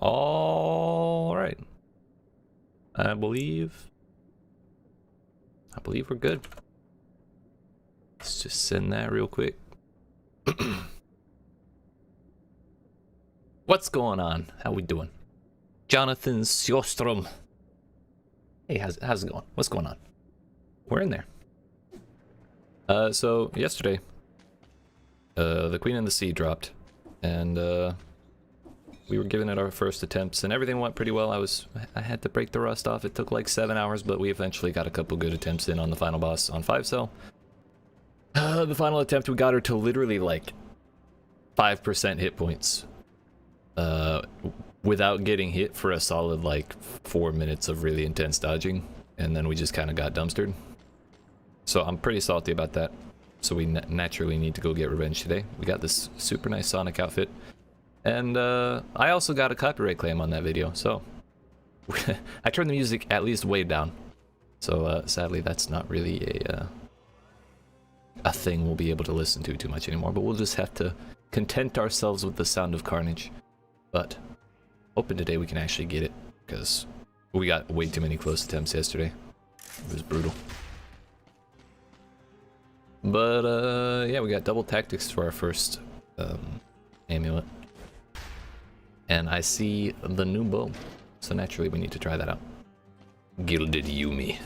All right. I believe we're good. Let's just send that real quick. What's going on? How we doing? Jonathan Sjostrom. Hey, how's it going? What's going on? We're in there. So yesterday, the Queen and the Sea dropped, and we were giving it our first attempts, and everything went pretty well. I had to break the rust off. It took like 7 hours, but we eventually got a couple good attempts in on the final boss on 5-cell. The final attempt, we got her to literally like 5% hit points, without getting hit for a solid like 4 minutes of really intense dodging, and then we just kind of got dumpstered. So I'm pretty salty about that. So we naturally need to go get revenge today. We got this super nice Sonic outfit, and I also got a copyright claim on that video, so I turned the music at least way down. So sadly that's not really a thing we'll be able to listen to too much anymore, but we'll just have to content ourselves with the sound of carnage. But hoping today we can actually get it, because we got way too many close attempts yesterday. It was brutal. But yeah, we got double tactics for our first amulet, and I see the new bow, so naturally we need to try that out. Gilded Yumi.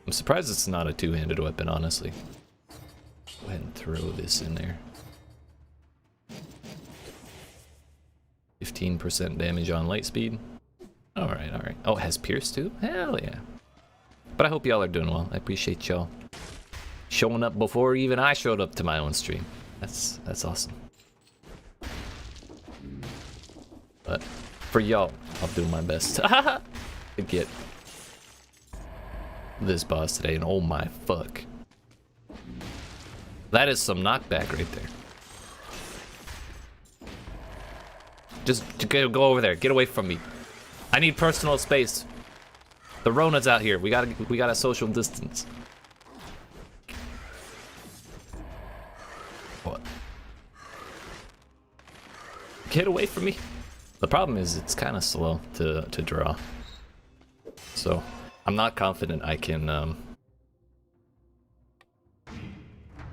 I'm surprised it's not a two-handed weapon, honestly. Go ahead and throw this in there. 15% damage on light speed. Alright, alright. Oh, it has Pierce too? Hell yeah. But I hope y'all are doing well. I appreciate y'all showing up before even I showed up to my own stream. That's awesome. But for y'all, I'll do my best to get this boss today, and oh my fuck. That is some knockback right there. Just go over there. Get away from me. I need personal space. The Rona's out here. We gotta social distance. What? Get away from me. The problem is it's kind of slow to draw. So I'm not confident I can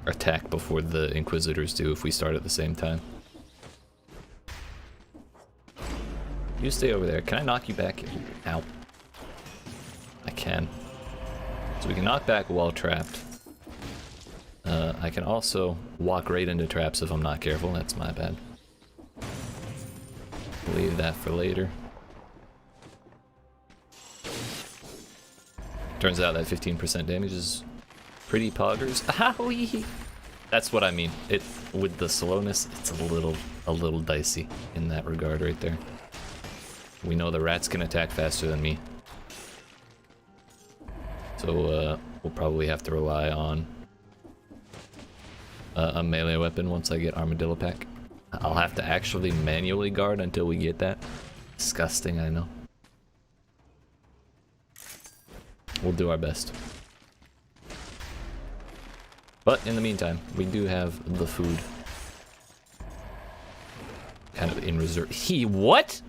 attack before the Inquisitors do if we start at the same time. You stay over there. Can I knock you back? Ow. I can. So we can knock back while trapped. I can also walk right into traps if I'm not careful. That's my bad. Leave that for later. Turns out that 15% damage is pretty poggers. Owie! That's what I mean. With the slowness, it's a little dicey in that regard right there. We know the rats can attack faster than me, so we'll probably have to rely on a melee weapon once I get Armadillo Pack. I'll have to actually manually guard until we get that. Disgusting, I know. We'll do our best. But in the meantime, we do have the food kind of in reserve. What?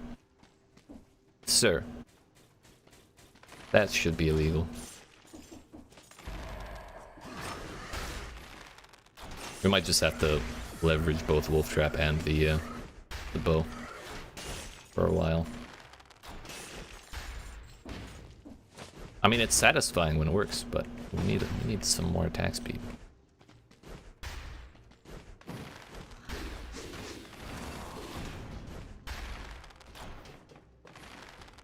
Sir, that should be illegal. We might just have to leverage both Wolf Trap and the bow for a while. I mean, it's satisfying when it works, but we need some more attack speed.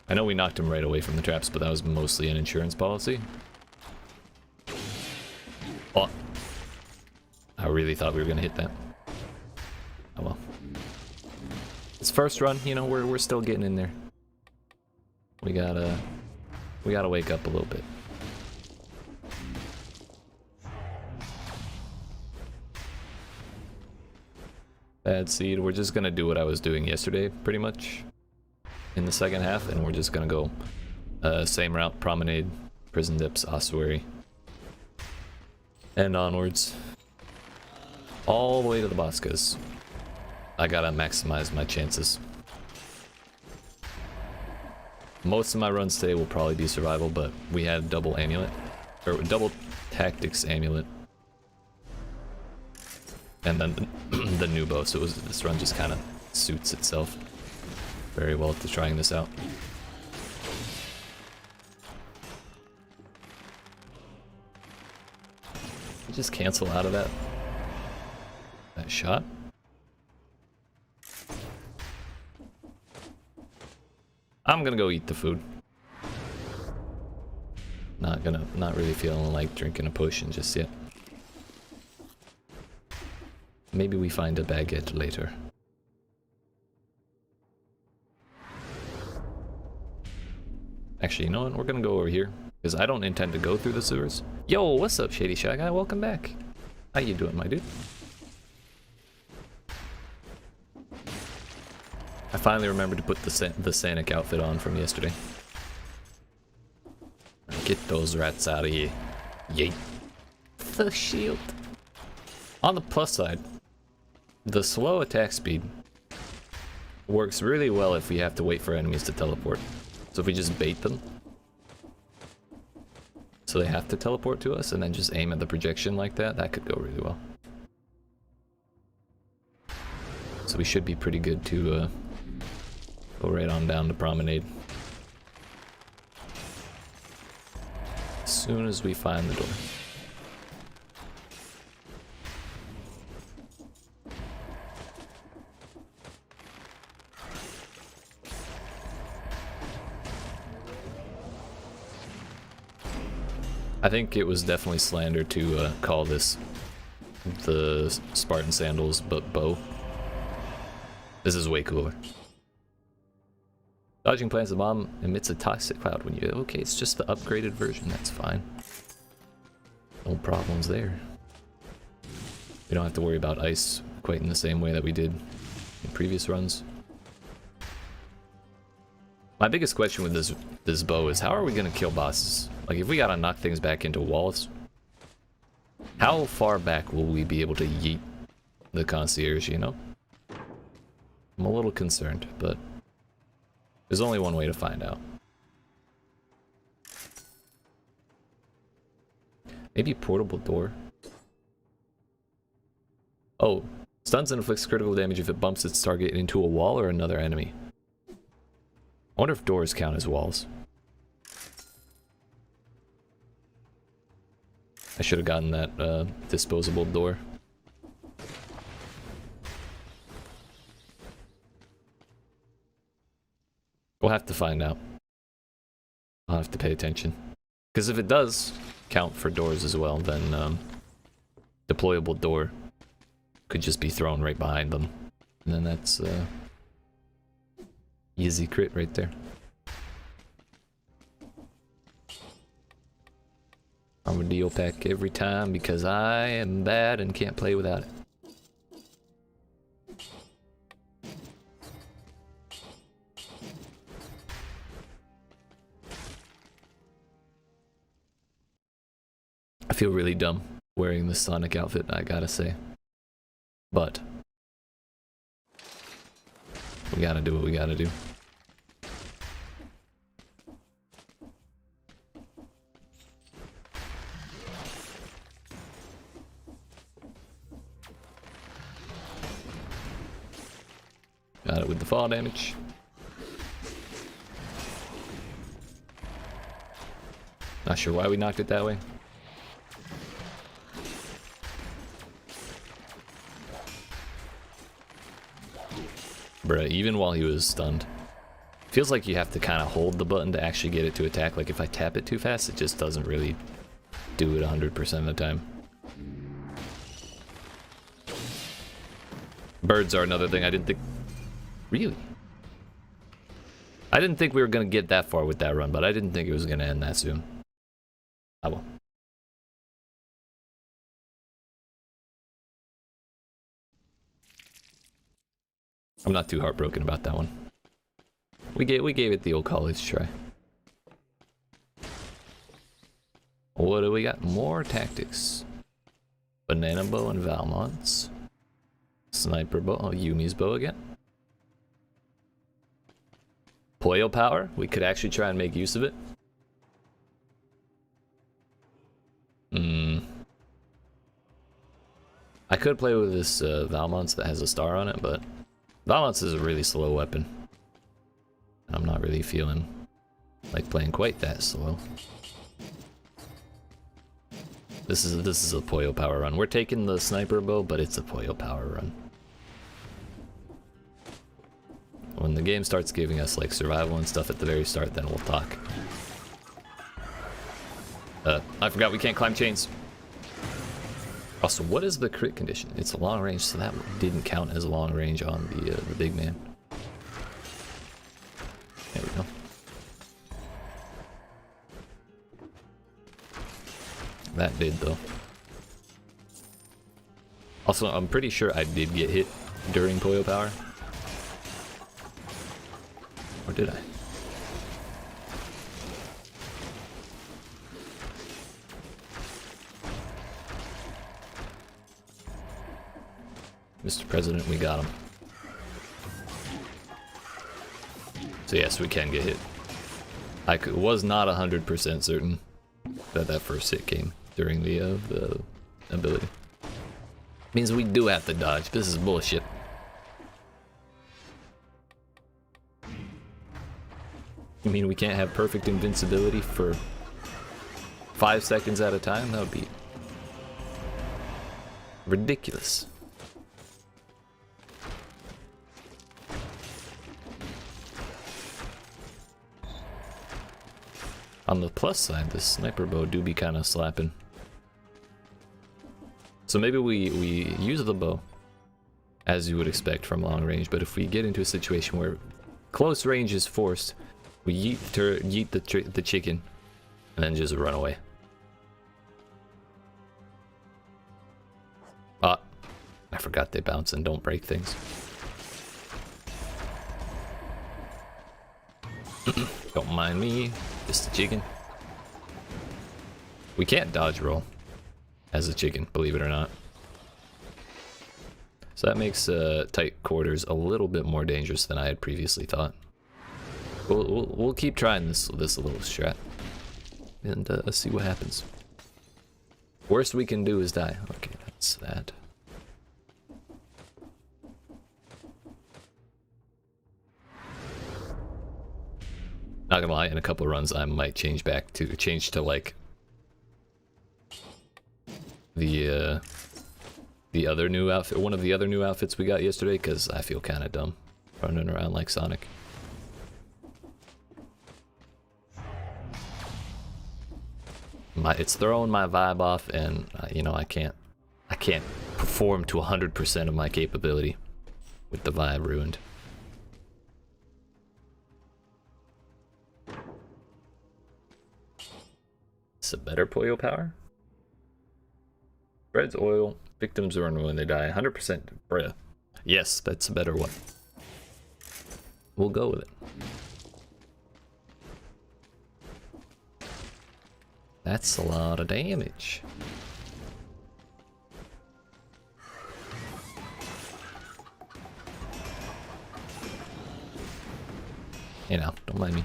I know we knocked him right away from the traps, but that was mostly an insurance policy. Oh, I really thought we were gonna hit that. Oh well. It's first run, you know, we're still getting in there. We gotta wake up a little bit. Bad seed. We're just gonna do what I was doing yesterday, pretty much, in the second half, and we're just gonna go same route: Promenade, Prison Dips, Ossuary, and onwards, all the way to the boss, because I gotta maximize my chances. Most of my runs today will probably be survival, but we had double amulet, or double tactics amulet, and then the new bow. So this run just kind of suits itself very well to trying this out. Just cancel out of that shot. I'm gonna go eat the food. Not really feeling like drinking a potion just yet. Maybe we find a baguette later. Actually, you know what? We're gonna go over here because I don't intend to go through the sewers. Yo, what's up, Shady Shy Guy? Welcome back. How you doing, my dude? I finally remembered to put the Sanic outfit on from yesterday. Get those rats out of here. Yeet. The shield. On the plus side, the slow attack speed works really well if we have to wait for enemies to teleport. So if we just bait them, so they have to teleport to us, and then just aim at the projection like that, that could go really well. So we should be pretty good to go right on down to Promenade. As soon as we find the door. I think it was definitely slander to call this the Spartan Sandals, but bow. This is way cooler. Dodging plants the bomb emits a toxic cloud when you... Okay, it's just the upgraded version, that's fine. No problems there. We don't have to worry about ice quite in the same way that we did in previous runs. My biggest question with this bow is, how are we gonna kill bosses? Like, if we gotta knock things back into walls, how far back will we be able to yeet the concierge, you know? I'm a little concerned, but there's only one way to find out. Maybe portable door. Oh, stuns and inflicts critical damage if it bumps its target into a wall or another enemy. I wonder if doors count as walls. I should have gotten that disposable door. We'll have to find out. I'll have to pay attention. Because if it does count for doors as well, then deployable door could just be thrown right behind them. And then that's easy crit right there. Armadillo pack every time because I am bad and can't play without it. I feel really dumb wearing the Sonic outfit, I gotta say. But we gotta do what we gotta do. Got it with the fall damage. Not sure why we knocked it that way. Bruh, even while he was stunned. Feels like you have to kind of hold the button to actually get it to attack. Like if I tap it too fast, it just doesn't really do it 100% of the time. Birds are another thing I didn't think... Really? I didn't think we were going to get that far with that run, but I didn't think it was going to end that soon. Ah well. I'm not too heartbroken about that one. We gave it the old college try. What do we got? More tactics. Banana bow and Valmont's. Sniper bow. Oh, Yumi's bow again. Pollo power, we could actually try and make use of it. I could play with this Valmont that has a star on it, but Valmont is a really slow weapon. And I'm not really feeling like playing quite that slow. This is a Pollo power run. We're taking the sniper bow, but it's a Pollo power run. When the game starts giving us like survival and stuff at the very start, then we'll talk. I forgot we can't climb chains. Also, what is the crit condition? It's a long range, so that didn't count as a long range on the big man. There we go. That did though. Also, I'm pretty sure I did get hit during Pollo power. Or did I? Mr. President, we got him. So yes, we can get hit. I was not 100% certain that that first hit came during the ability. Means we do have to dodge. This is bullshit. You mean we can't have perfect invincibility for 5 seconds at a time? That would be ridiculous. On the plus side, the sniper bow do be kind of slapping. So maybe we use the bow, as you would expect from long range, but if we get into a situation where close range is forced, we yeet the chicken, and then just run away. Ah, I forgot they bounce and don't break things. Don't mind me, just a chicken. We can't dodge roll as a chicken, believe it or not. So that makes tight quarters a little bit more dangerous than I had previously thought. We'll keep trying this little strat and see what happens. Worst we can do is die. Okay, that's that. Not gonna lie, in a couple of runs I might change to like the other new outfit, one of the other new outfits we got yesterday, because I feel kind of dumb running around like Sonic. It's throwing my vibe off, and you know, I can't perform to 100% of my capability with the vibe ruined. It's a better Pollo power. Spreads oil, victims run when they die. 100%, bruh. Yes, that's a better one. We'll go with it. That's a lot of damage. You know, don't mind me.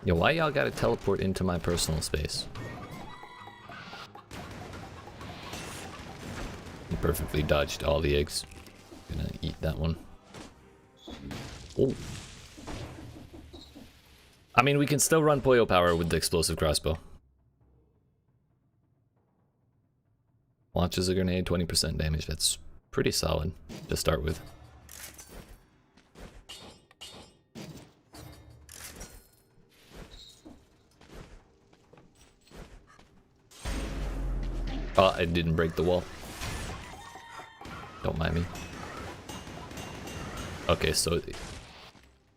Yo, why y'all gotta teleport into my personal space? You perfectly dodged all the eggs. Gonna eat that one. Oh. I mean, we can still run Pollo power with the explosive crossbow. Launches a grenade, 20% damage. That's pretty solid to start with. Oh, I didn't break the wall. Don't mind me. Okay, so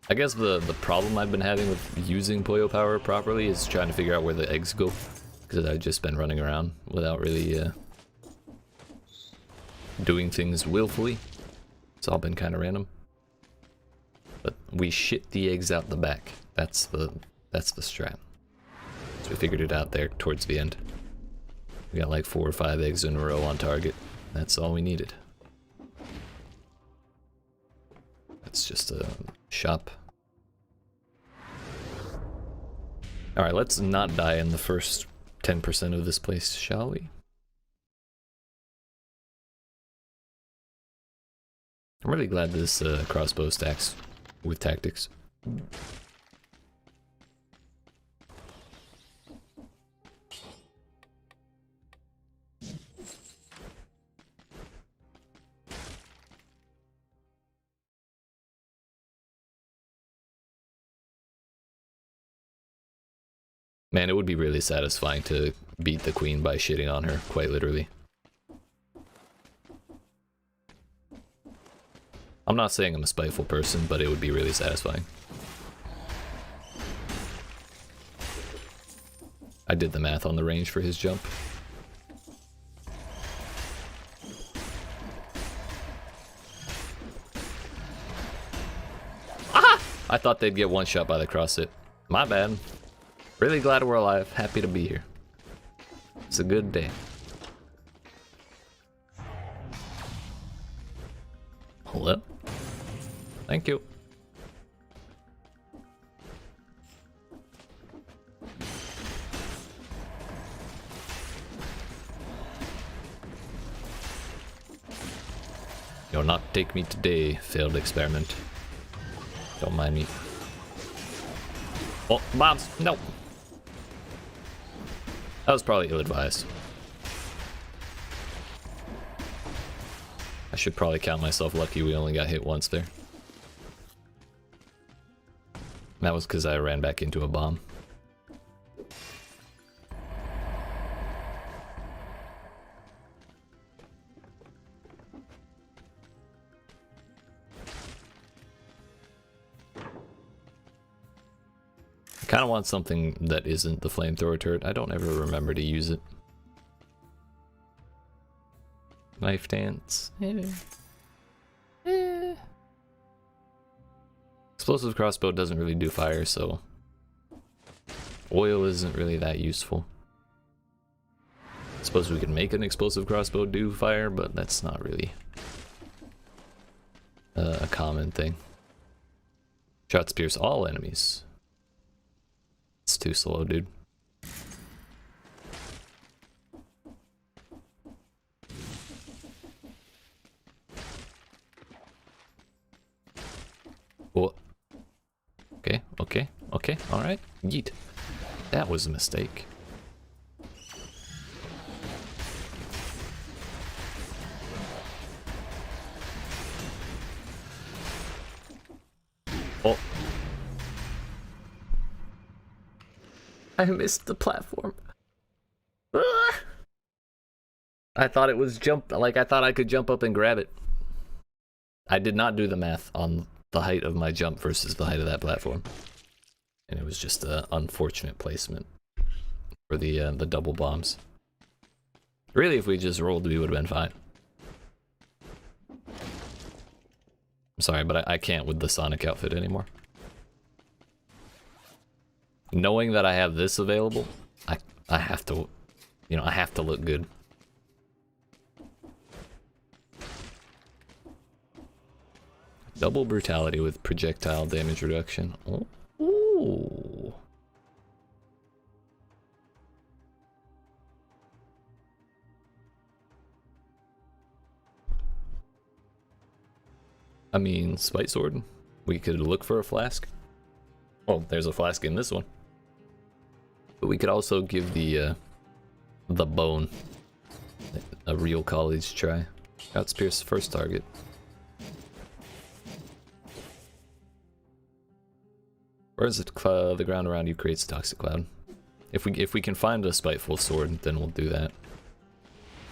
I guess the problem I've been having with using Pollo power properly is trying to figure out where the eggs go, because I've just been running around without really doing things willfully. It's all been kind of random. But we shit the eggs out the back. That's the strat. So we figured it out there towards the end. We got like 4 or 5 eggs in a row on target. That's all we needed. That's just a shop. Alright, let's not die in the first 10% of this place, shall we? I'm really glad this crossbow stacks with tactics. Man, it would be really satisfying to beat the queen by shitting on her, quite literally. I'm not saying I'm a spiteful person, but it would be really satisfying. I did the math on the range for his jump. Ah! I thought they'd get one shot by the cross hit. My bad. Really glad we're alive. Happy to be here. It's a good day. Hello? Thank you. You'll not take me today, failed experiment. Don't mind me. Oh, bombs! No! That was probably ill-advised. I should probably count myself lucky we only got hit once there. That was because I ran back into a bomb. I kind of want something that isn't the flamethrower turret. I don't ever remember to use it. Knife dance. Explosive crossbow doesn't really do fire, so oil isn't really that useful. I suppose we could make an explosive crossbow do fire, but that's not really a common thing. Shots pierce all enemies. It's too slow, dude. What? Okay, alright. Yeet. That was a mistake. Oh. I missed the platform. I thought it was I thought I could jump up and grab it. I did not do the math on the height of my jump versus the height of that platform. And it was just an unfortunate placement for the double bombs. Really, if we just rolled, we would have been fine. I'm sorry, but I can't with the Sonic outfit anymore. Knowing that I have this available, I have to, you know, I have to look good. Double brutality with projectile damage reduction. Oh. Ooh. I mean, Spite Sword. We could look for a flask. Oh, there's a flask in this one. But we could also give the bone a real college try. Shots pierce first target. Where's the ground around you creates a toxic cloud. If we can find a spiteful sword, then we'll do that.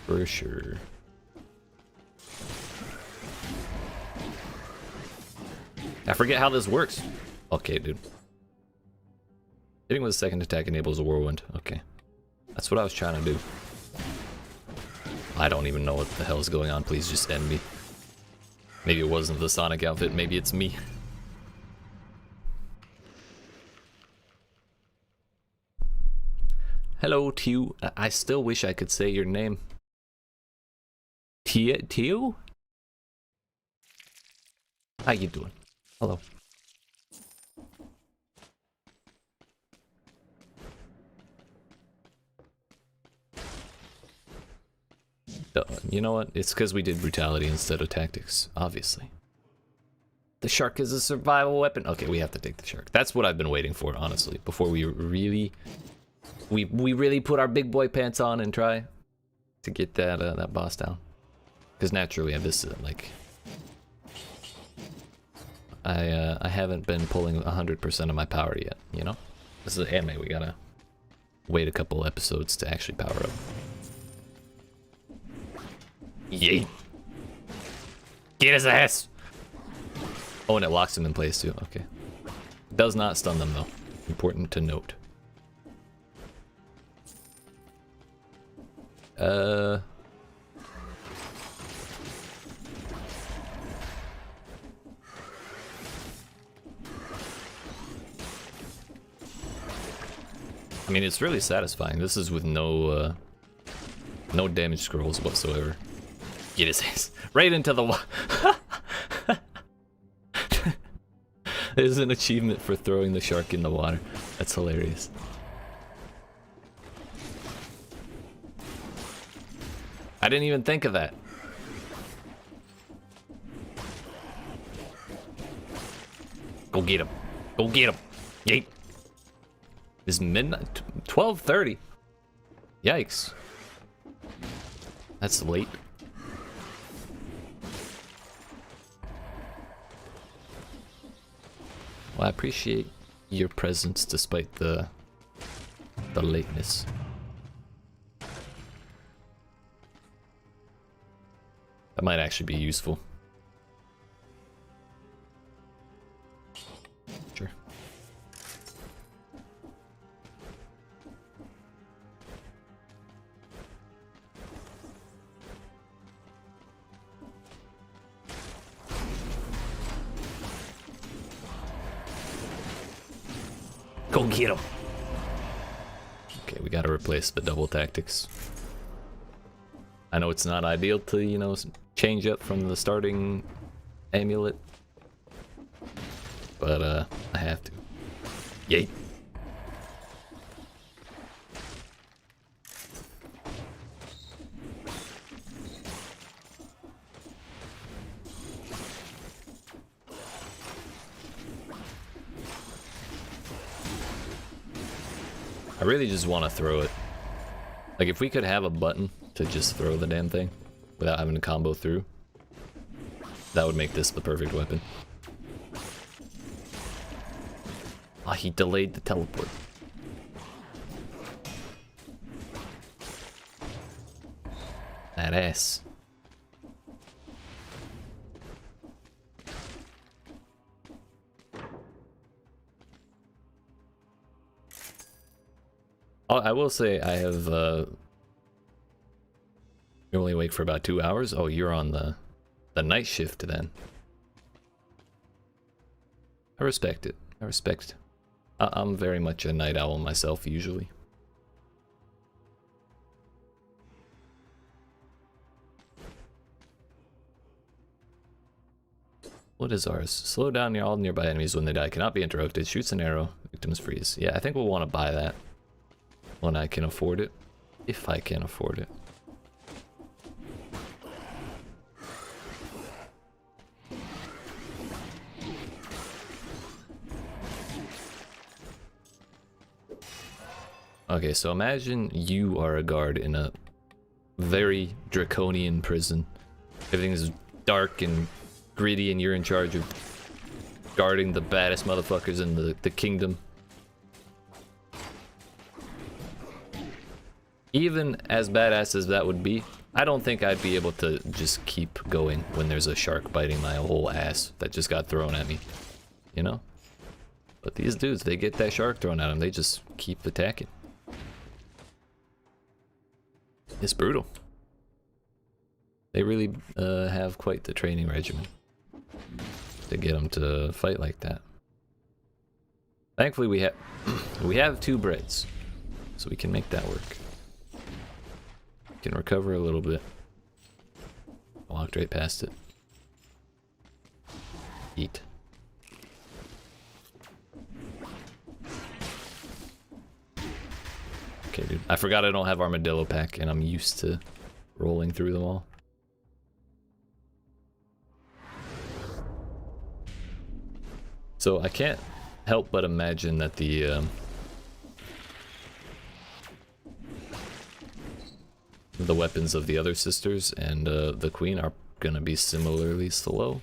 For sure. I forget how this works. Okay, dude. Hitting with a second attack enables a whirlwind. Okay. That's what I was trying to do. I don't even know what the hell is going on. Please just end me. Maybe it wasn't the Sonic outfit. Maybe it's me. Hello to you. I still wish I could say your name. Tio? How you doing? Hello. You know what? It's because we did brutality instead of tactics, obviously. The shark is a survival weapon. Okay, we have to take the shark. That's what I've been waiting for, honestly. Before we really... We really put our big boy pants on and try to get that that boss down. Because naturally, this is like... I haven't been pulling 100% of my power yet, you know? This is anime, we gotta wait a couple episodes to actually power up. Yeet! Get his ass! Oh, and it locks him in place too, okay. Does not stun them though. Important to note. I mean, it's really satisfying. This is with no no damage scrolls whatsoever. Get his ass right into the water. There's an achievement for throwing the shark in the water. That's hilarious. I didn't even think of that. Go get him. Go get him. Yeet. It's midnight. 12:30. Yikes. That's late. Well, I appreciate your presence despite the lateness. That might actually be useful. Sure. Go get him. Okay, we gotta replace the double tactics. I know it's not ideal to, you know, change up from the starting amulet, but I have to. Yeet. I really just want to throw it. Like, if we could have a button to just throw the damn thing without having to combo through, that would make this the perfect weapon. Ah, he delayed the teleport. That ass. I will say I have you're only awake for about 2 hours. Oh, you're on the night shift then. I respect it. I respect. I'm very much a night owl myself usually. What is ours? Slow down all nearby enemies when they die. Cannot be interrupted. Shoots an arrow. Victims freeze. Yeah, I think we'll want to buy that when I can afford it. If I can afford it. Okay, so imagine you are a guard in a very draconian prison. Everything's dark and gritty and you're in charge of guarding the baddest motherfuckers in the kingdom. Even as badass as that would be, I don't think I'd be able to just keep going when there's a shark biting my whole ass that just got thrown at me. You know? But these dudes, they get that shark thrown at them, they just keep attacking. It's brutal. They really have quite the training regimen to get them to fight like that. Thankfully we have 2 breads, so we can make that work. We can recover a little bit. walked right past it. Eat. Okay, dude. I forgot I don't have Armadillo pack, and I'm used to rolling through them all. So I can't help but imagine that the weapons of the other sisters and the queen are gonna be similarly slow.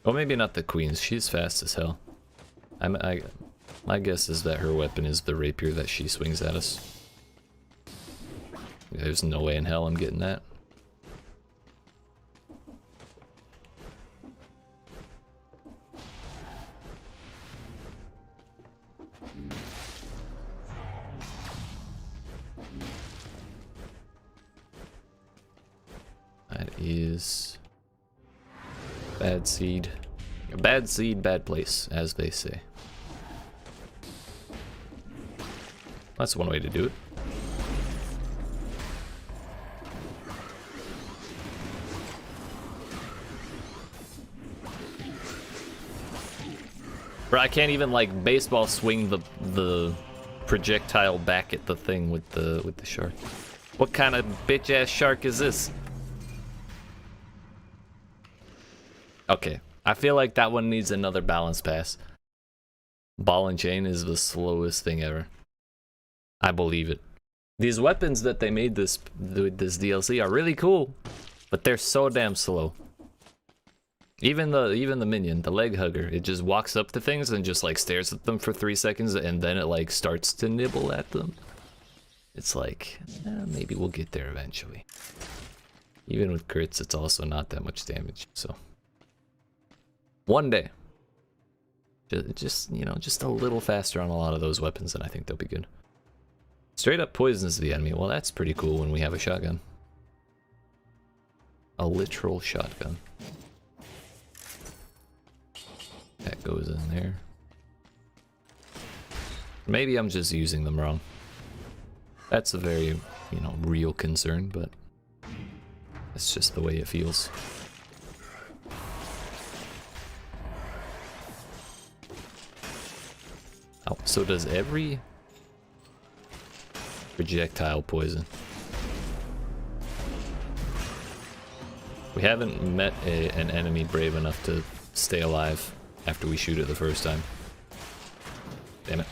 Or maybe not the queen's. She's fast as hell. My guess is that her weapon is the rapier that she swings at us. There's no way in hell I'm getting that. That is bad seed. Bad seed, bad place, as they say. That's one way to do it. Bro, I can't even like baseball swing the projectile back at the thing with the shark. What kind of bitch ass shark is this? Okay, I feel like that one needs another balance pass. Ball and chain is the slowest thing ever. I believe it. These weapons that they made this DLC are really cool, but they're so damn slow. Even the minion, the leg hugger, it just walks up to things and just like stares at them for 3 seconds, and then it like starts to nibble at them. It's like, maybe we'll get there eventually. Even with crits, it's also not that much damage, so. One day. Just, you know, just a little faster on a lot of those weapons, and I think they'll be good. Straight up poisons the enemy. Well, that's pretty cool when we have a shotgun. A literal shotgun. That goes in there. Maybe I'm just using them wrong. That's a very, you know, real concern, but it's just the way it feels. Oh, so does every projectile poison? We haven't met an enemy brave enough to stay alive after we shoot it the first time. Damn it.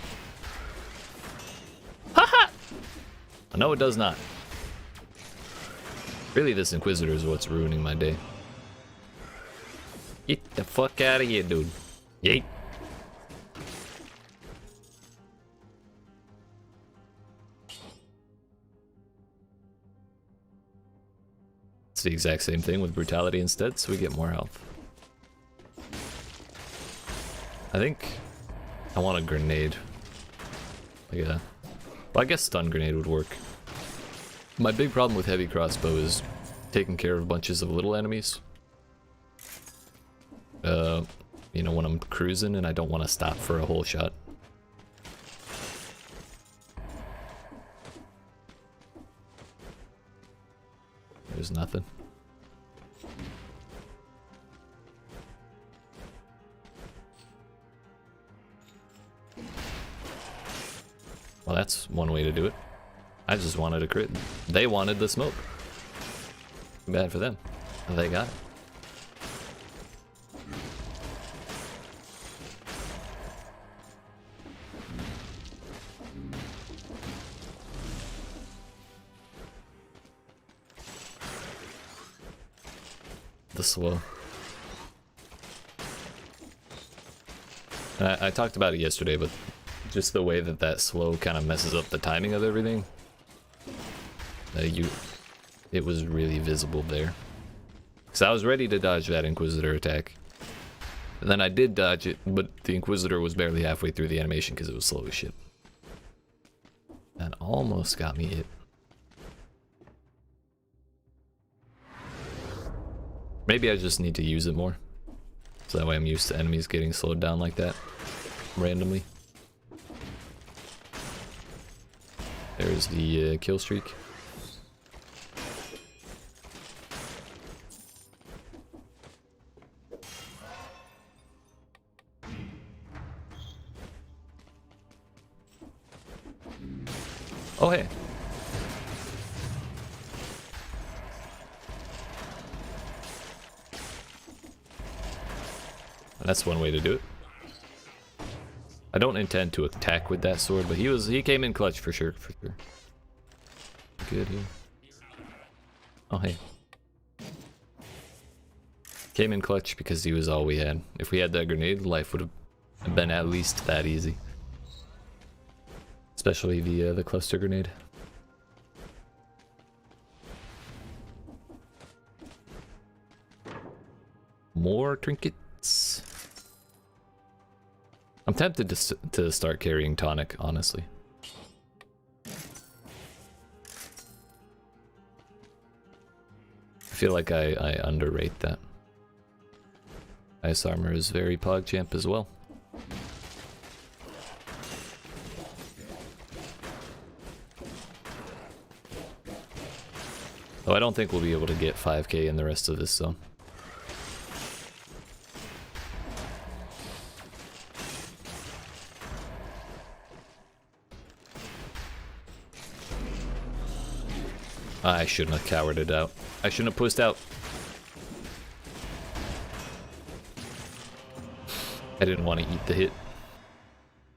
Haha! No, it does not. Really, this Inquisitor is what's ruining my day. Get the fuck out of here, dude. Yeet. It's the exact same thing with brutality instead, so we get more health. I think I want a grenade. Like a, well, I guess stun grenade would work. My big problem with heavy crossbow is taking care of bunches of little enemies. You know, when I'm cruising and I don't want to stop for a whole shot. There's nothing. Well, that's one way to do it. I just wanted a crit. They wanted the smoke. Too bad for them. They got it. The slow. I talked about it yesterday, but just the way that that slow kind of messes up the timing of everything. It was really visible there. Because I was ready to dodge that Inquisitor attack. And then I did dodge it, but the Inquisitor was barely halfway through the animation because it was slow as shit. That almost got me hit. Maybe I just need to use it more. So that way I'm used to enemies getting slowed down like that. Randomly. There's the kill streak. Oh, hey. That's one way to do it. I don't intend to attack with that sword, but he came in clutch for sure, Good here. Oh, hey. Came in clutch because he was all we had. If we had that grenade, life would have been at least that easy. Especially the cluster grenade. More trinkets. I'm tempted to start carrying tonic, honestly. I feel like I underrate that. Ice armor is very PogChamp as well. Though I don't think we'll be able to get 5k in the rest of this zone. I shouldn't have cowarded out. I shouldn't have pushed out. I didn't want to eat the hit.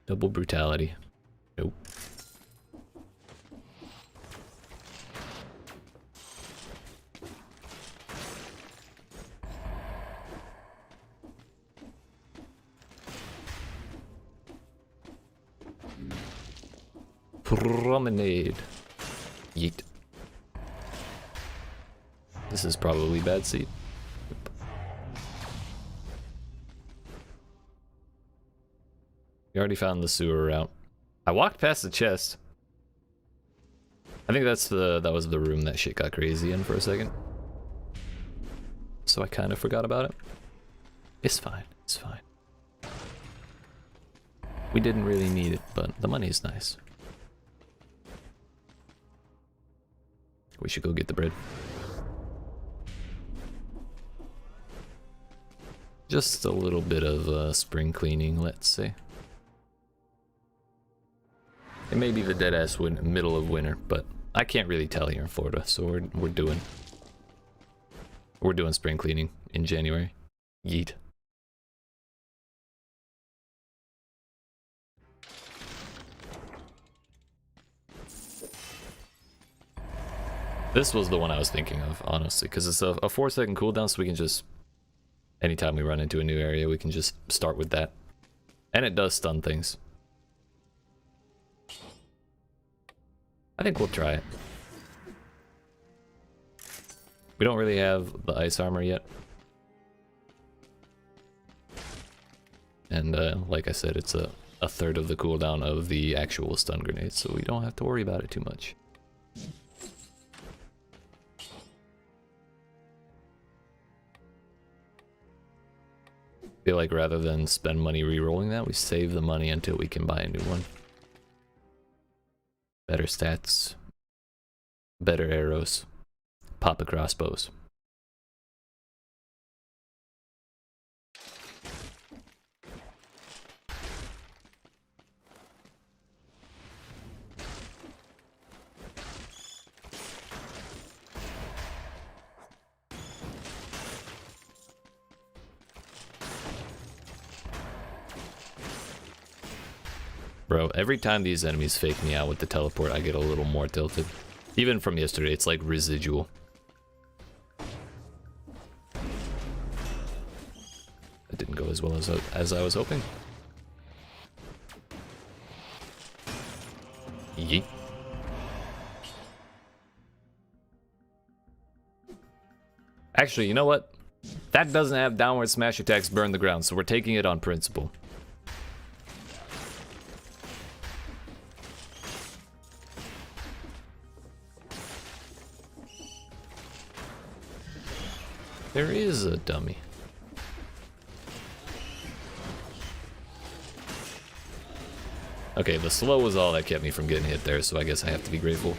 Double brutality. Nope. Promenade. Yeet. This is probably bad seat. We already found the sewer route. I walked past the chest. I think that was the room that shit got crazy in for a second. So I kind of forgot about it. It's fine. It's fine. We didn't really need it, but the money is nice. We should go get the bread. Just a little bit of spring cleaning, let's say. It may be the dead-ass middle of winter, but I can't really tell here in Florida, so we're doing spring cleaning in January. Yeet. This was the one I was thinking of, honestly, because it's a 4-second cooldown, so we can just, anytime we run into a new area, we can just start with that. And it does stun things. I think we'll try it. We don't really have the ice armor yet. And like I said, it's a third of the cooldown of the actual stun grenade, so we don't have to worry about it too much. Feel like rather than spend money re-rolling that, we save the money until we can buy a new one. Better stats, better arrows, pop a crossbows. Bro, every time these enemies fake me out with the teleport, I get a little more tilted. Even from yesterday, it's like residual. That didn't go as well as I was hoping. Yeet. Actually, you know what? That doesn't have downward smash attacks burn the ground, so we're taking it on principle. There is a dummy. Okay, the slow was all that kept me from getting hit there, so I guess I have to be grateful.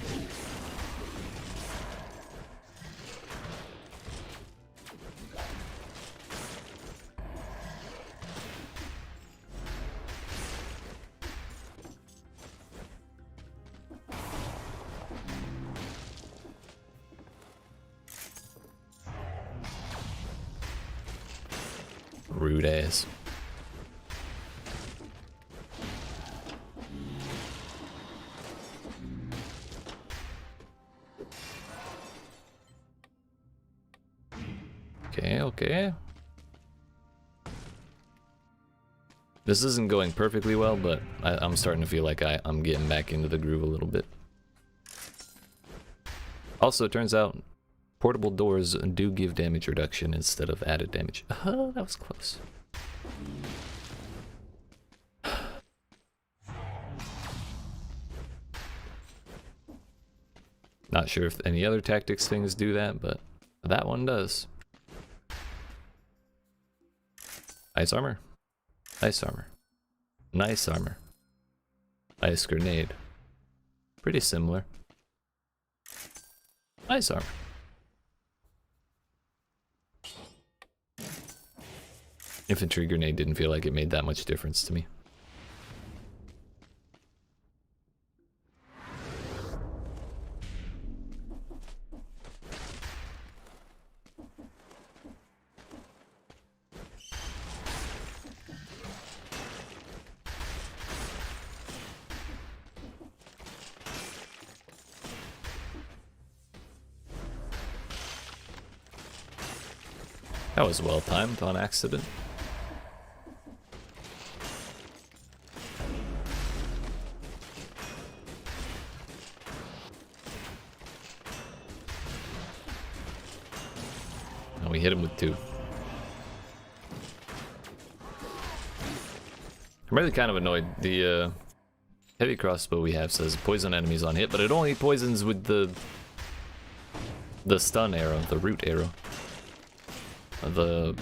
Rude ass. Okay, okay. This isn't going perfectly well, but I'm starting to feel like I'm getting back into the groove a little bit. Also, it turns out portable doors do give damage reduction instead of added damage. Oh, that was close. Not sure if any other tactics things do that, but that one does. Ice armor. Ice armor. Nice armor. Ice grenade. Pretty similar. Ice armor. Infantry grenade didn't feel like it made that much difference to me. That was well timed on accident. And we hit him with 2. I'm really kind of annoyed. The heavy crossbow we have says poison enemies on hit, but it only poisons with the stun arrow, the root arrow. The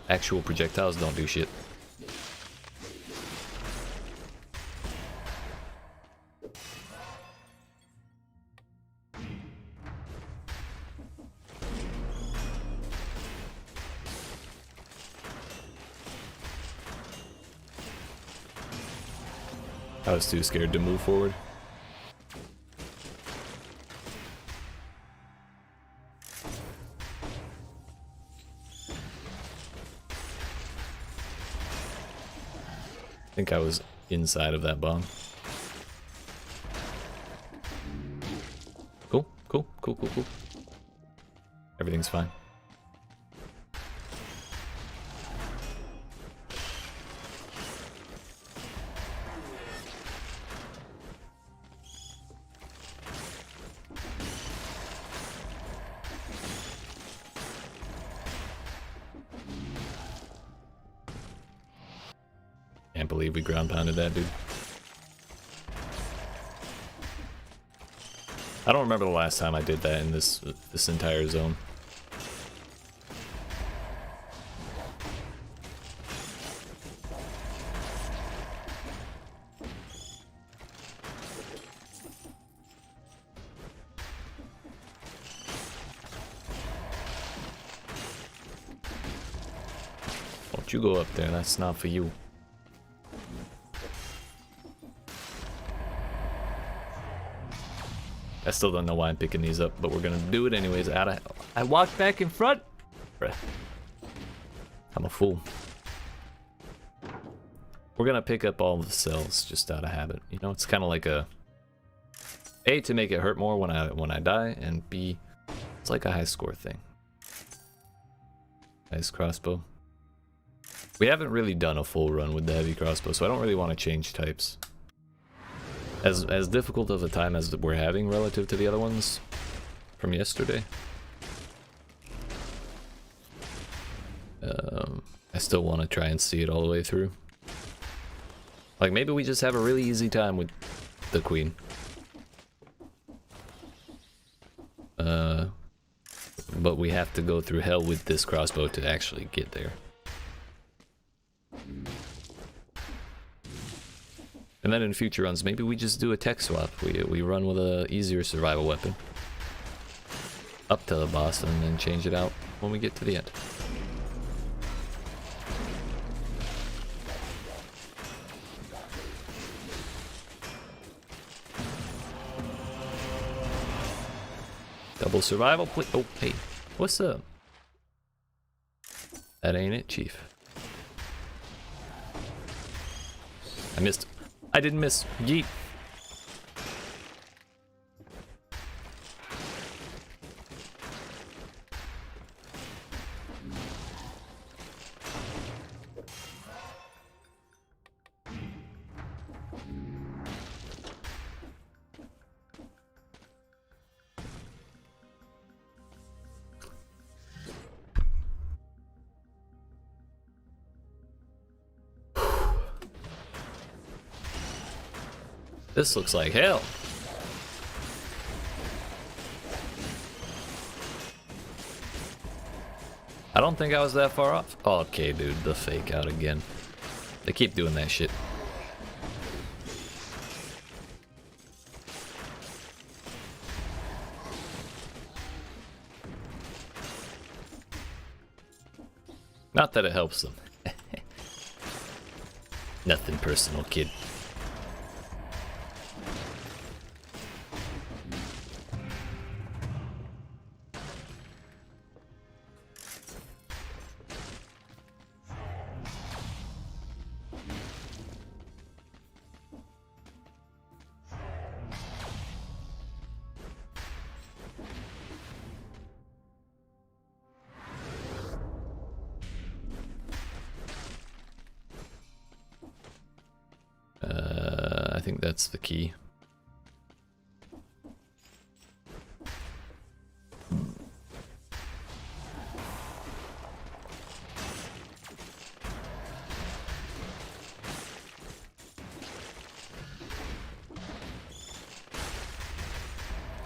actual projectiles don't do shit. I was too scared to move forward. I think I was inside of that bomb. Cool, cool, cool, cool, cool. Everything's fine. Can't believe we ground pounded that dude. I don't remember the last time I did that in this entire zone. Don't you go up there, that's not for you. I still don't know why I'm picking these up, but we're gonna do it anyways. I walked back in front. Bruh. I'm a fool. We're gonna pick up all the cells just out of habit. You know, it's kind of like a to make it hurt more when I die, and B, it's like a high score thing. Nice crossbow. We haven't really done a full run with the heavy crossbow, so I don't really want to change types. As difficult of a time as we're having relative to the other ones from yesterday, I still want to try and see it all the way through. Like, maybe we just have a really easy time with the queen. But we have to go through hell with this crossbow to actually get there. And then in future runs, maybe we just do a tech swap. We run with a easier survival weapon up to the boss and then change it out when we get to the end. Double survival, please. Oh, hey, what's up? That ain't it, Chief. I missed. I didn't miss. Yeet. This looks like hell. I don't think I was that far off. Oh, okay, dude, the fake out again. They keep doing that shit. Not that it helps them. Nothing personal, kid. I think that's the key.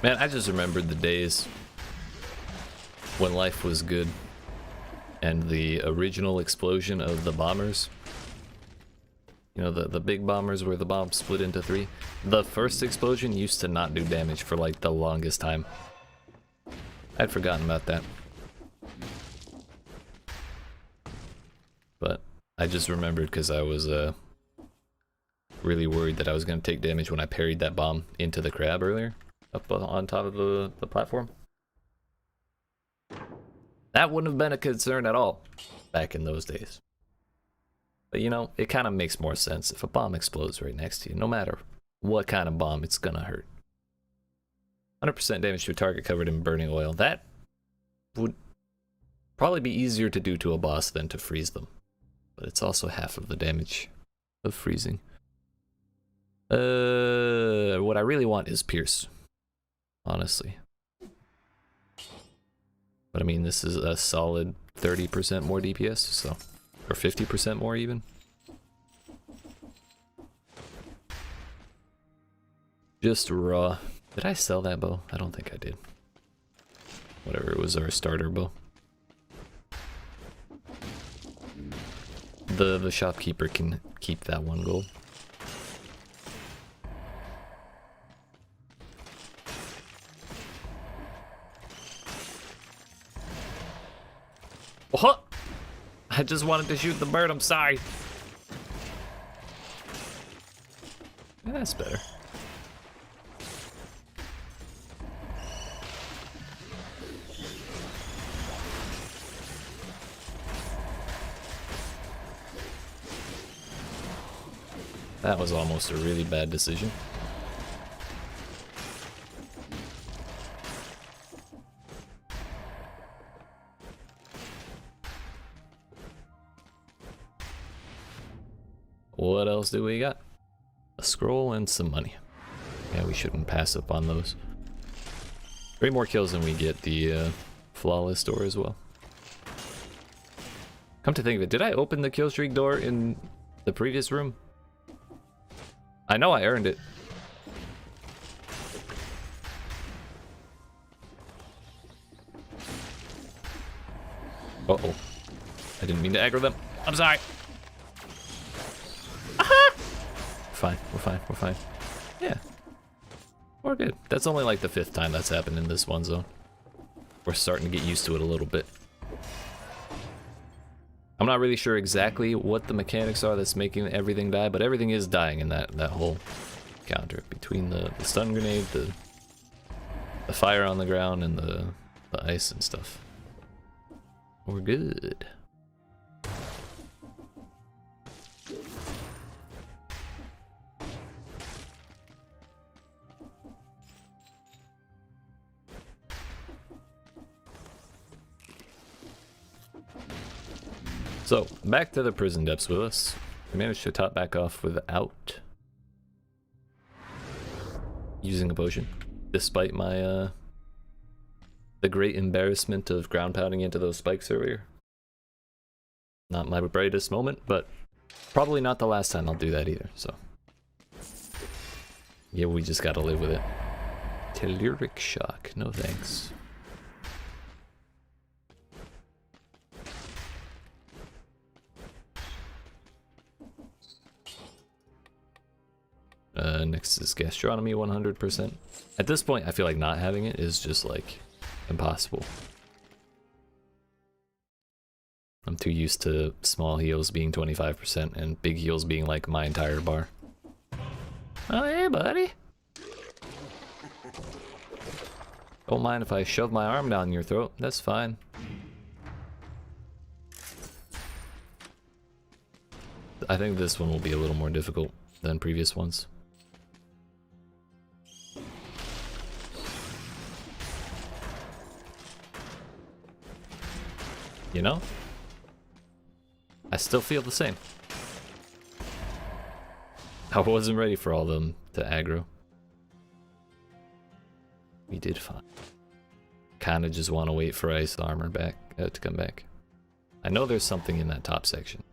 Man, I just remembered the days when life was good and the original explosion of the bombers. You know, the big bombers where the bomb split into 3. The first explosion used to not do damage for like the longest time. I'd forgotten about that. But I just remembered because I was really worried that I was going to take damage when I parried that bomb into the crab earlier. Up on top of the platform. That wouldn't have been a concern at all back in those days. But you know, it kind of makes more sense if a bomb explodes right next to you. No matter what kind of bomb, it's gonna hurt. 100% damage to a target covered in burning oil. That would probably be easier to do to a boss than to freeze them. But it's also half of the damage of freezing. What I really want is Pierce. Honestly. But I mean, this is a solid 30% more DPS, so... Or 50% more even. Just raw. Did I sell that bow? I don't think I did. Whatever, it was our starter bow. The shopkeeper can keep that 1 gold. What? I just wanted to shoot the bird, I'm sorry. Yeah, that's better. That was almost a really bad decision. What else do we got? A scroll and some money. Yeah, we shouldn't pass up on those. 3 more kills and we get the flawless door as well. Come to think of it, did I open the kill streak door in the previous room? I know I earned it. Uh-oh. I didn't mean to aggro them. I'm sorry. Fine, we're fine, we're fine. Yeah. We're good. That's only like the 5th time that's happened in this one zone. We're starting to get used to it a little bit. I'm not really sure exactly what the mechanics are that's making everything die, but everything is dying in that whole counter. Between the stun grenade, the fire on the ground, and the ice and stuff. We're good. So, back to the prison depths with us. We managed to top back off without using a potion, despite my, the great embarrassment of ground pounding into those spikes earlier. Not my brightest moment, but probably not the last time I'll do that either, so. Yeah, we just gotta live with it. Telluric shock, no thanks. Next is gastronomy 100%. At this point, I feel like not having it is just like impossible. I'm too used to small heals being 25% and big heals being like my entire bar. Oh, hey, buddy. Don't mind if I shove my arm down your throat. That's fine. I think this one will be a little more difficult than previous ones. You know? I still feel the same. I wasn't ready for all of them to aggro. We did fine. Kinda just want to wait for ice armor back to come back. I know there's something in that top section.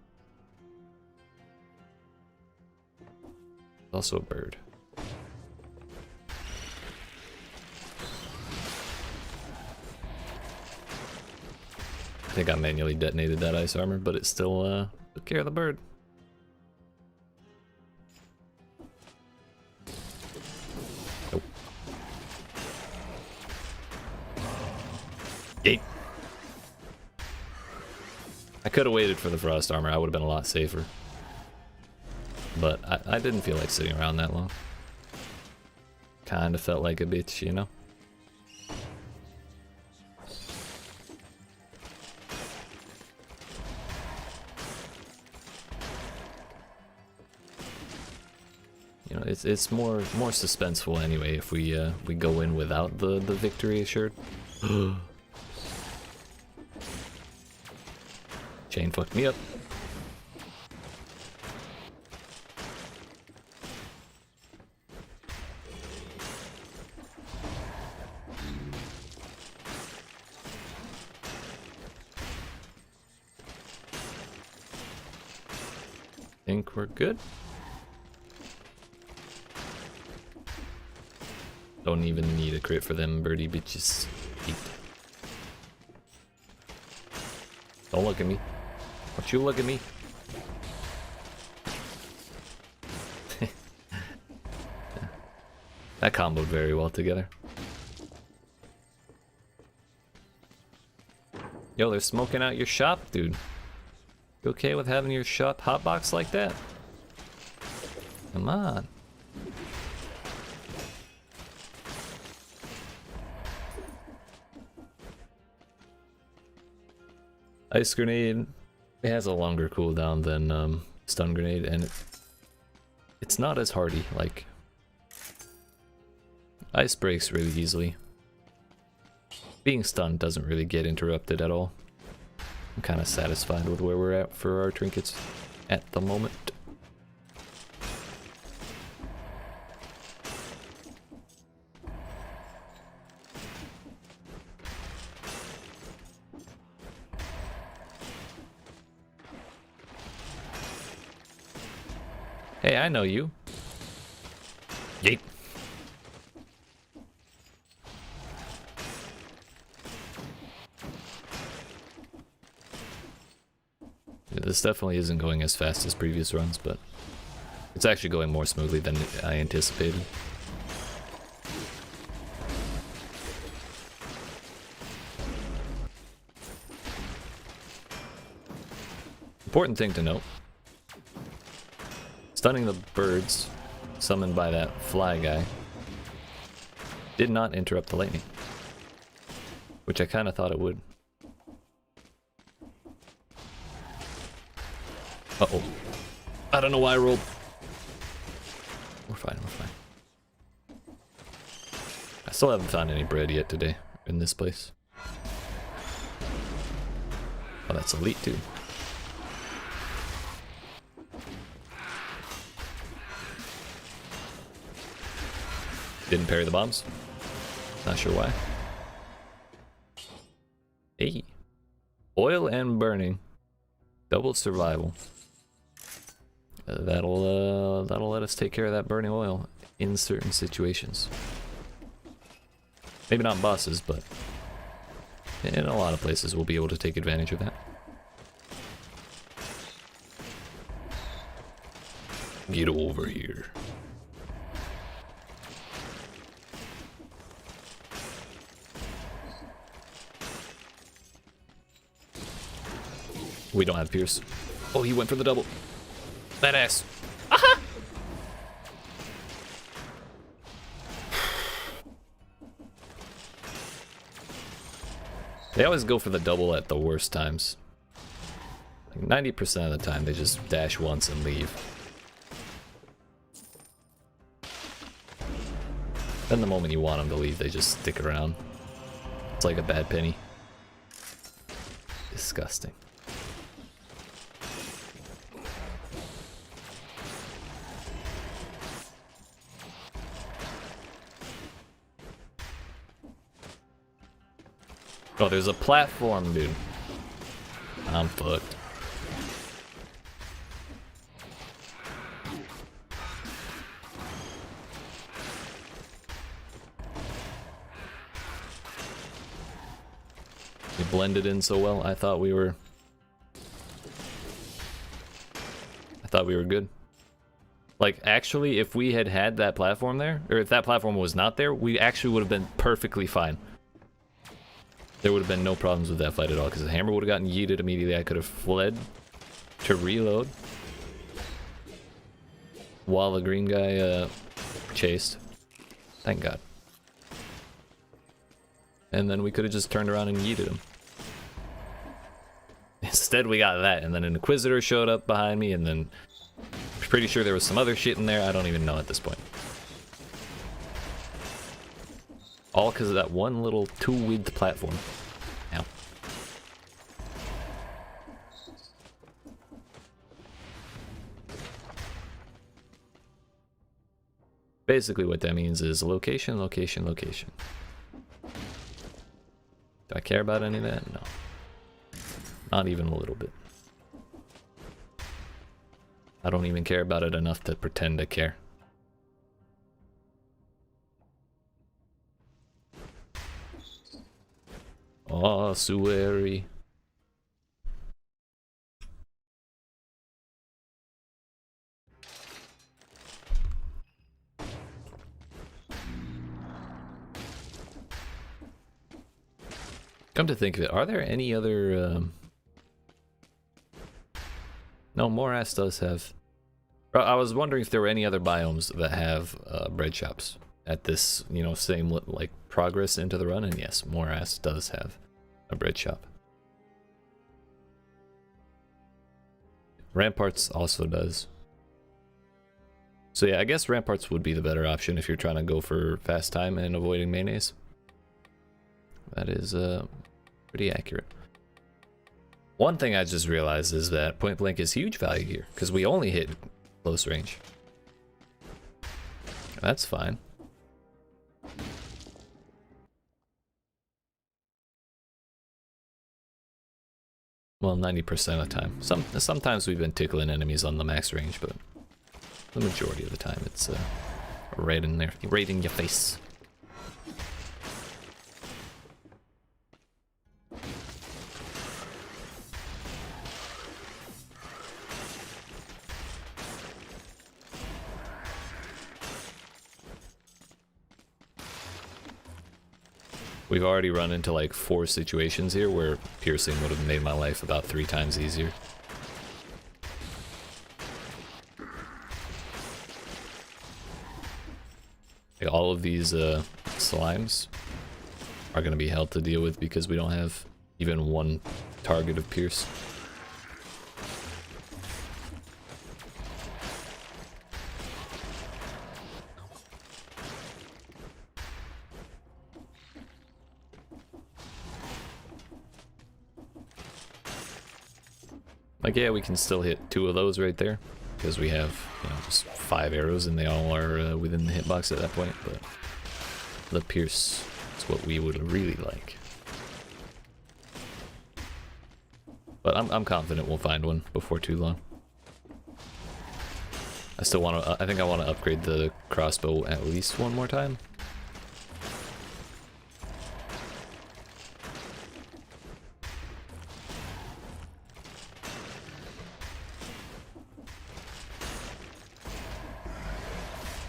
Also a bird. I think I manually detonated that ice armor, but it still took care of the bird. Nope. Yeet. I could have waited for the frost armor, I would have been a lot safer. But I didn't feel like sitting around that long. Kinda felt like a bitch, you know? You know, it's more suspenseful anyway if we go in without the victory assured. Chain fucked me up. Think we're good. Don't even need a crit for them birdie bitches. Eat. Don't look at me. Don't you look at me. That comboed very well together. Yo, they're smoking out your shop, dude. You okay with having your shop hotbox like that? Come on. Ice grenade, it has a longer cooldown than stun grenade, and it's not as hardy. Like, ice breaks really easily. Being stunned doesn't really get interrupted at all. I'm kind of satisfied with where we're at for our trinkets at the moment. Hey, I know you. Yeet. Yeah, this definitely isn't going as fast as previous runs, but it's actually going more smoothly than I anticipated. Important thing to note. Stunning the birds summoned by that fly guy did not interrupt the lightning, which I kind of thought it would. Uh-oh. I don't know why I rolled. We're fine, we're fine. I still haven't found any bread yet today in this place. Oh, that's elite too. Didn't parry the bombs. Not sure why. Hey. Oil and burning. Double survival. That'll let us take care of that burning oil in certain situations. Maybe not bosses, but in a lot of places we'll be able to take advantage of that. Get over here. We don't have Pierce. Oh, he went for the double. That ass. Aha! They always go for the double at the worst times. Like 90% of the time, they just dash once and leave. Then the moment you want them to leave, they just stick around. It's like a bad penny. Disgusting. Oh, there's a platform, dude. I'm fucked. We blended in so well. I thought we were good. Like, actually, if we had had that platform there, or if that platform was not there, we actually would have been perfectly fine. There would have been no problems with that fight at all, because the hammer would have gotten yeeted immediately. I could have fled to reload while the green guy chased. Thank God. And then we could have just turned around and yeeted him. Instead, we got that, and then an Inquisitor showed up behind me, and then I'm pretty sure there was some other shit in there. I don't even know at this point. All because of that one little two-width platform. Ow. Basically what that means is location, location, location. Do I care about any of that? No. Not even a little bit. I don't even care about it enough to pretend to care. Ossuary. Come to think of it, are there any other... No, Morass does have... I was wondering if there were any other biomes that have bread shops at this, you know, same like progress into the run, and yes, Morass does have a bread shop. Ramparts also does. So yeah, I guess Ramparts would be the better option if you're trying to go for fast time and avoiding mayonnaise. That is pretty accurate. One thing I just realized is that point blank is huge value here, because we only hit close range. That's fine. Well, 90% of the time. Sometimes we've been tickling enemies on the max range, but the majority of the time it's right in there, right in your face. We've already run into like 4 situations here where piercing would have made my life about 3 times easier. Like all of these slimes are going to be hell to deal with because we don't have even one target of pierce. Like, yeah, we can still hit 2 of those right there, because we have, you know, just 5 arrows and they all are within the hitbox at that point, but the pierce is what we would really like. But I'm confident we'll find one before too long. I still want to, I think I want to upgrade the crossbow at least one more time.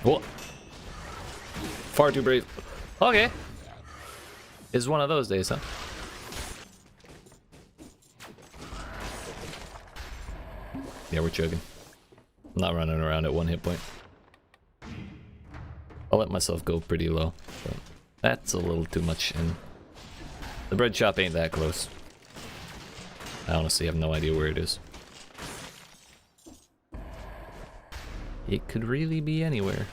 What? Far too brave. Okay. It's one of those days, huh? Yeah, we're chugging. I'm not running around at 1 hit point. I'll let myself go pretty low, but that's a little too much, and the bread shop ain't that close. I honestly have no idea where it is. It could really be anywhere.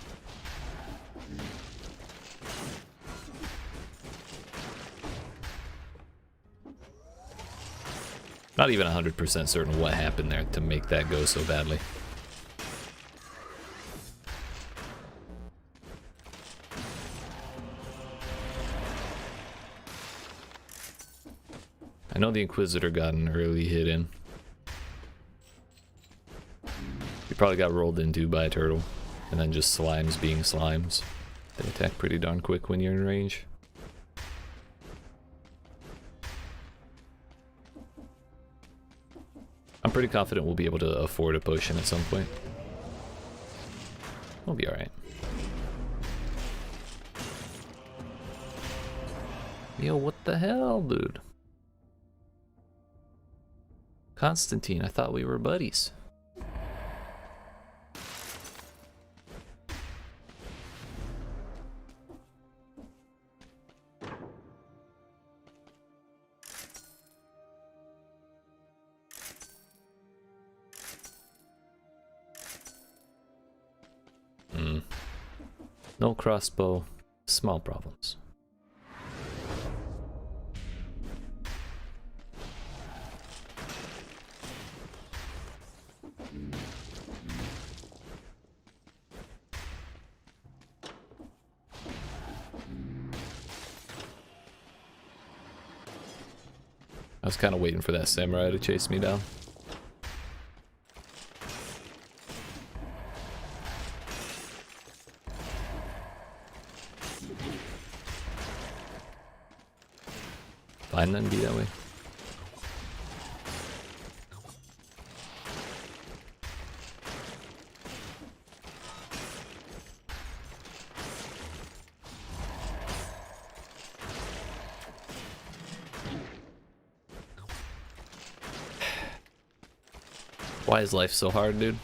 Not even 100% certain what happened there to make that go so badly. I know the Inquisitor got an early hit in. He probably got rolled into by a turtle, and then just slimes being slimes. They attack pretty darn quick when you're in range. I'm pretty confident we'll be able to afford a potion at some point. We'll be alright. Yo, what the hell, dude? Constantine, I thought we were buddies. No crossbow, small problems. I was kind of waiting for that samurai to chase me down. Fine then, be that way. Why is life so hard, dude?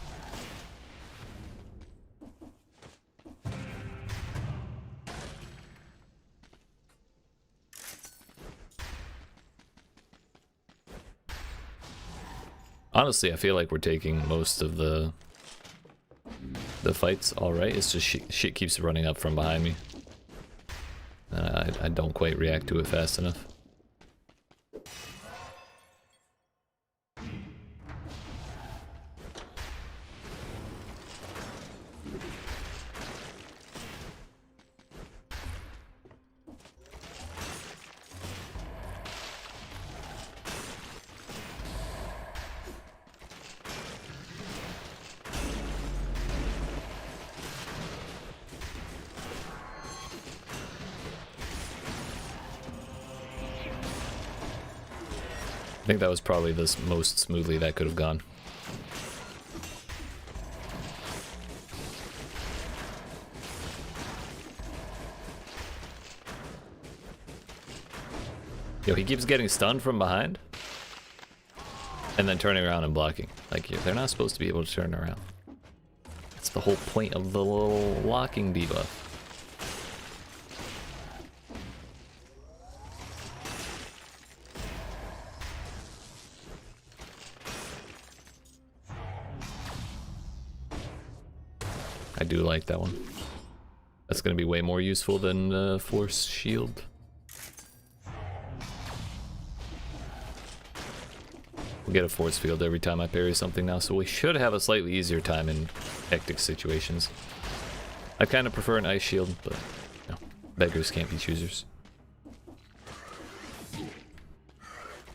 Honestly, I feel like we're taking most of the fights all right. It's just shit keeps running up from behind me. I don't quite react to it fast enough. I think that was probably the most smoothly that could have gone. Yo, he keeps getting stunned from behind and then turning around and blocking. Like, they're not supposed to be able to turn around. That's the whole point of the little locking debuff. I do like that one. That's going to be way more useful than Force Shield. We'll get a Force Field every time I parry something now, so we should have a slightly easier time in hectic situations. I kind of prefer an Ice Shield, but no, Beggars can't be choosers.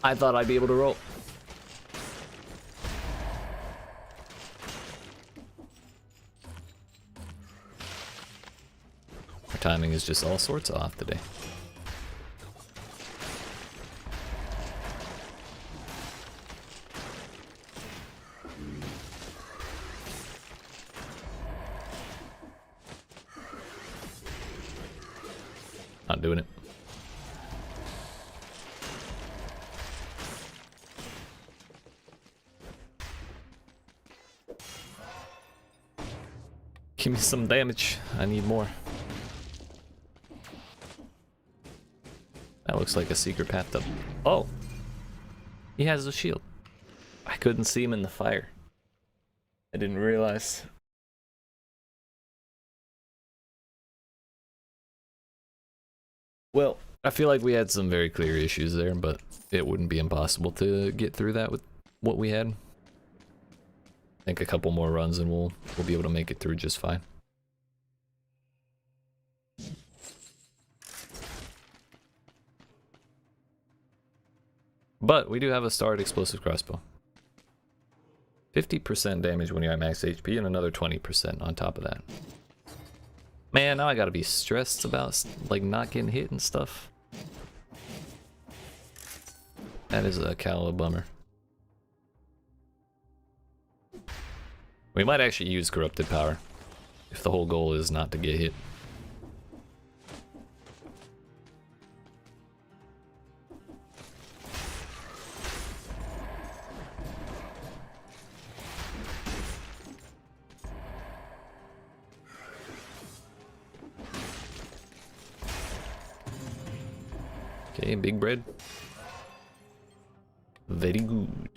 I thought I'd be able to roll. Our timing is just all sorts off today. Not doing it. Give me some damage. I need more. That looks like a secret path up. Oh! He has a shield. I couldn't see him in the fire. I didn't realize. Well, I feel like we had some very clear issues there, but it wouldn't be impossible to get through that with what we had. I think a couple more runs and we'll be able to make it through just fine. But we do have a starred explosive crossbow. 50% damage when you're at max HP and another 20% on top of that. Man, now I gotta be stressed about like not getting hit and stuff. That is a kind of a bummer. We might actually use corrupted power if the whole goal is not to get hit. Okay, big bread. Very good.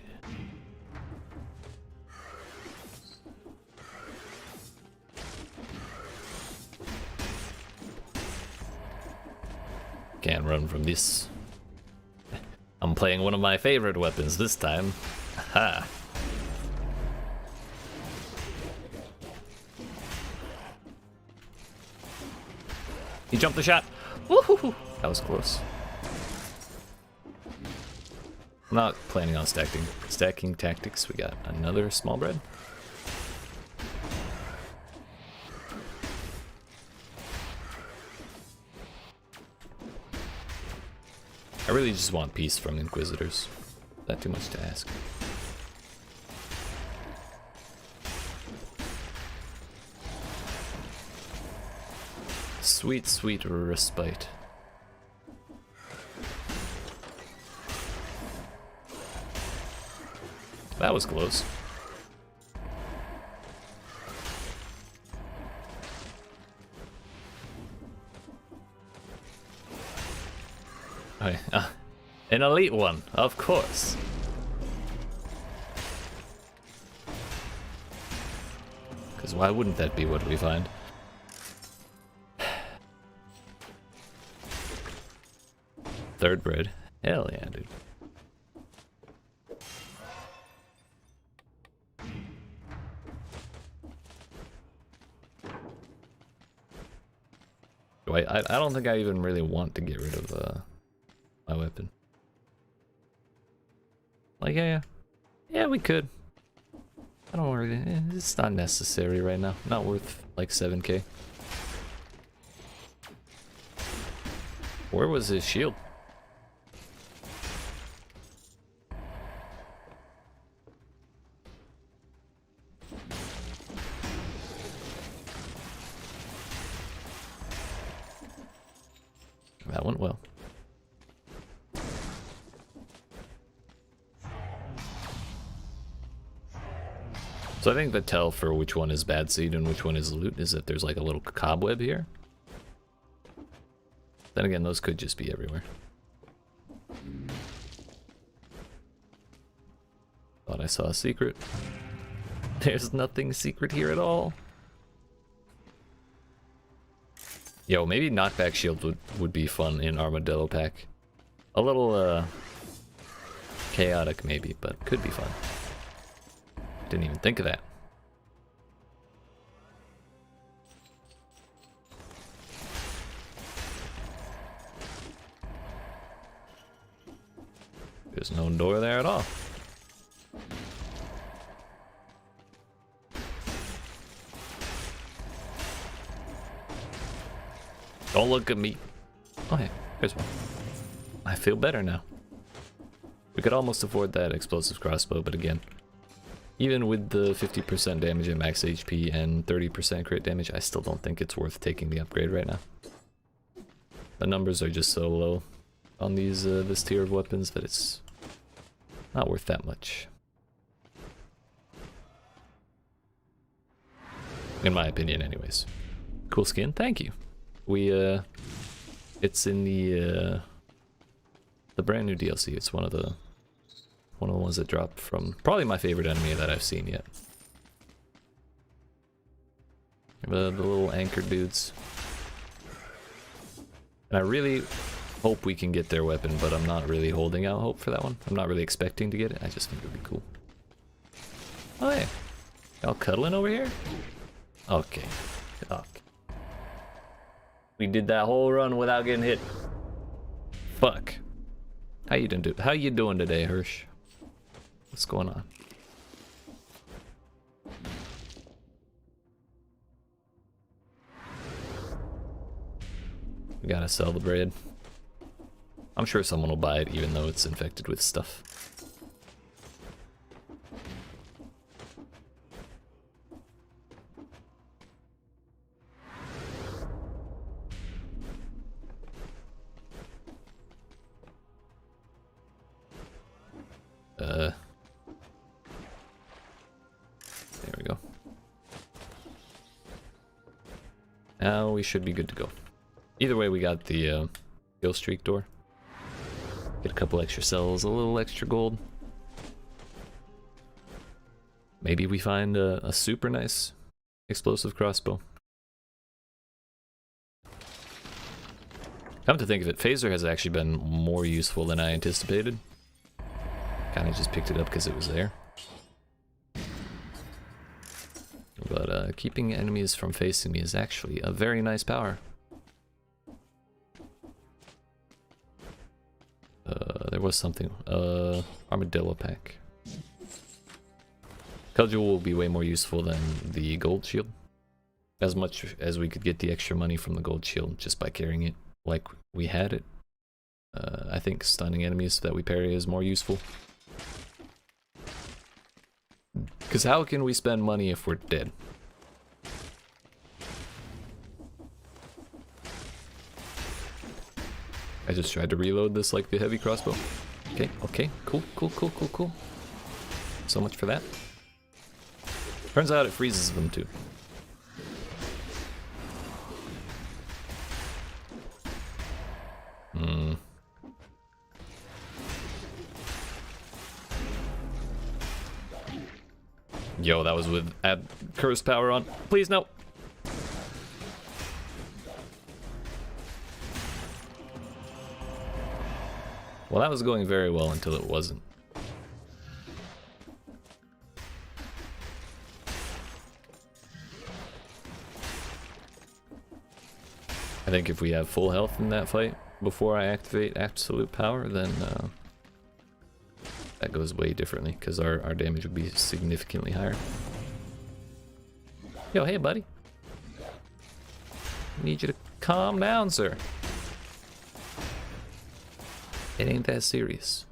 Can't run from this. I'm playing one of my favorite weapons this time. Ha! He jumped the shot. Woohoo! That was close. I'm not planning on stacking tactics. We got another small bread. I really just want peace from Inquisitors. Is that too much to ask? Sweet, sweet respite. That was close. Okay, an elite one, of course. Because why wouldn't that be what we find? Third bread. Hell yeah, dude. I don't think I even really want to get rid of my weapon. Like, yeah, we could. I don't really, it's not necessary right now. Not worth like 7k. Where was his shield? That went well. So I think the tell for which one is bad seed and which one is loot is that there's like a little cobweb here. Then again, those could just be everywhere. Thought I saw a secret. There's nothing secret here at all. Yo, maybe knockback shield would be fun in Armadillo pack. A little chaotic maybe, but could be fun. Didn't even think of that. There's no door there at all. Don't look at me. Oh, hey, there's one. I feel better now. We could almost afford that explosive crossbow, but again, even with the 50% damage at max HP and 30% crit damage, I still don't think it's worth taking the upgrade right now. The numbers are just so low on these this tier of weapons that it's not worth that much. In my opinion, anyways. Cool skin, thank you. We it's in the brand new DLC. It's one of the ones that dropped from probably my favorite enemy that I've seen yet. The little anchor dudes. And I really hope we can get their weapon, but I'm not really holding out hope for that one. I'm not really expecting to get it. I just think it would be cool. Oh hey, y'all cuddling over here? Okay. Okay. We did that whole run without getting hit. Fuck. How you doing today, Hirsch? What's going on? We gotta sell the bread. I'm sure someone will buy it even though it's infected with stuff. There we go. Now we should be good to go. Either way, we got the kill streak door. Get a couple extra cells, a little extra gold. Maybe we find a super nice explosive crossbow. Come to think of it, phaser has actually been more useful than I anticipated. Kind of just picked it up because it was there. But keeping enemies from facing me is actually a very nice power. There was something. Armadillo pack. Cudgel will be way more useful than the gold shield. As much as we could get the extra money from the gold shield just by carrying it like we had it. I think stunning enemies that we parry is more useful. Because how can we spend money if we're dead? I just tried to reload this like the heavy crossbow. Okay, okay, cool. So much for that. Turns out it freezes them too. Yo, that was with add curse power on. Please, no. Well, that was going very well until it wasn't. I think if we have full health in that fight before I activate absolute power, then that goes way differently, because our damage would be significantly higher. Yo, hey buddy. Need you to calm down, sir. It ain't that serious.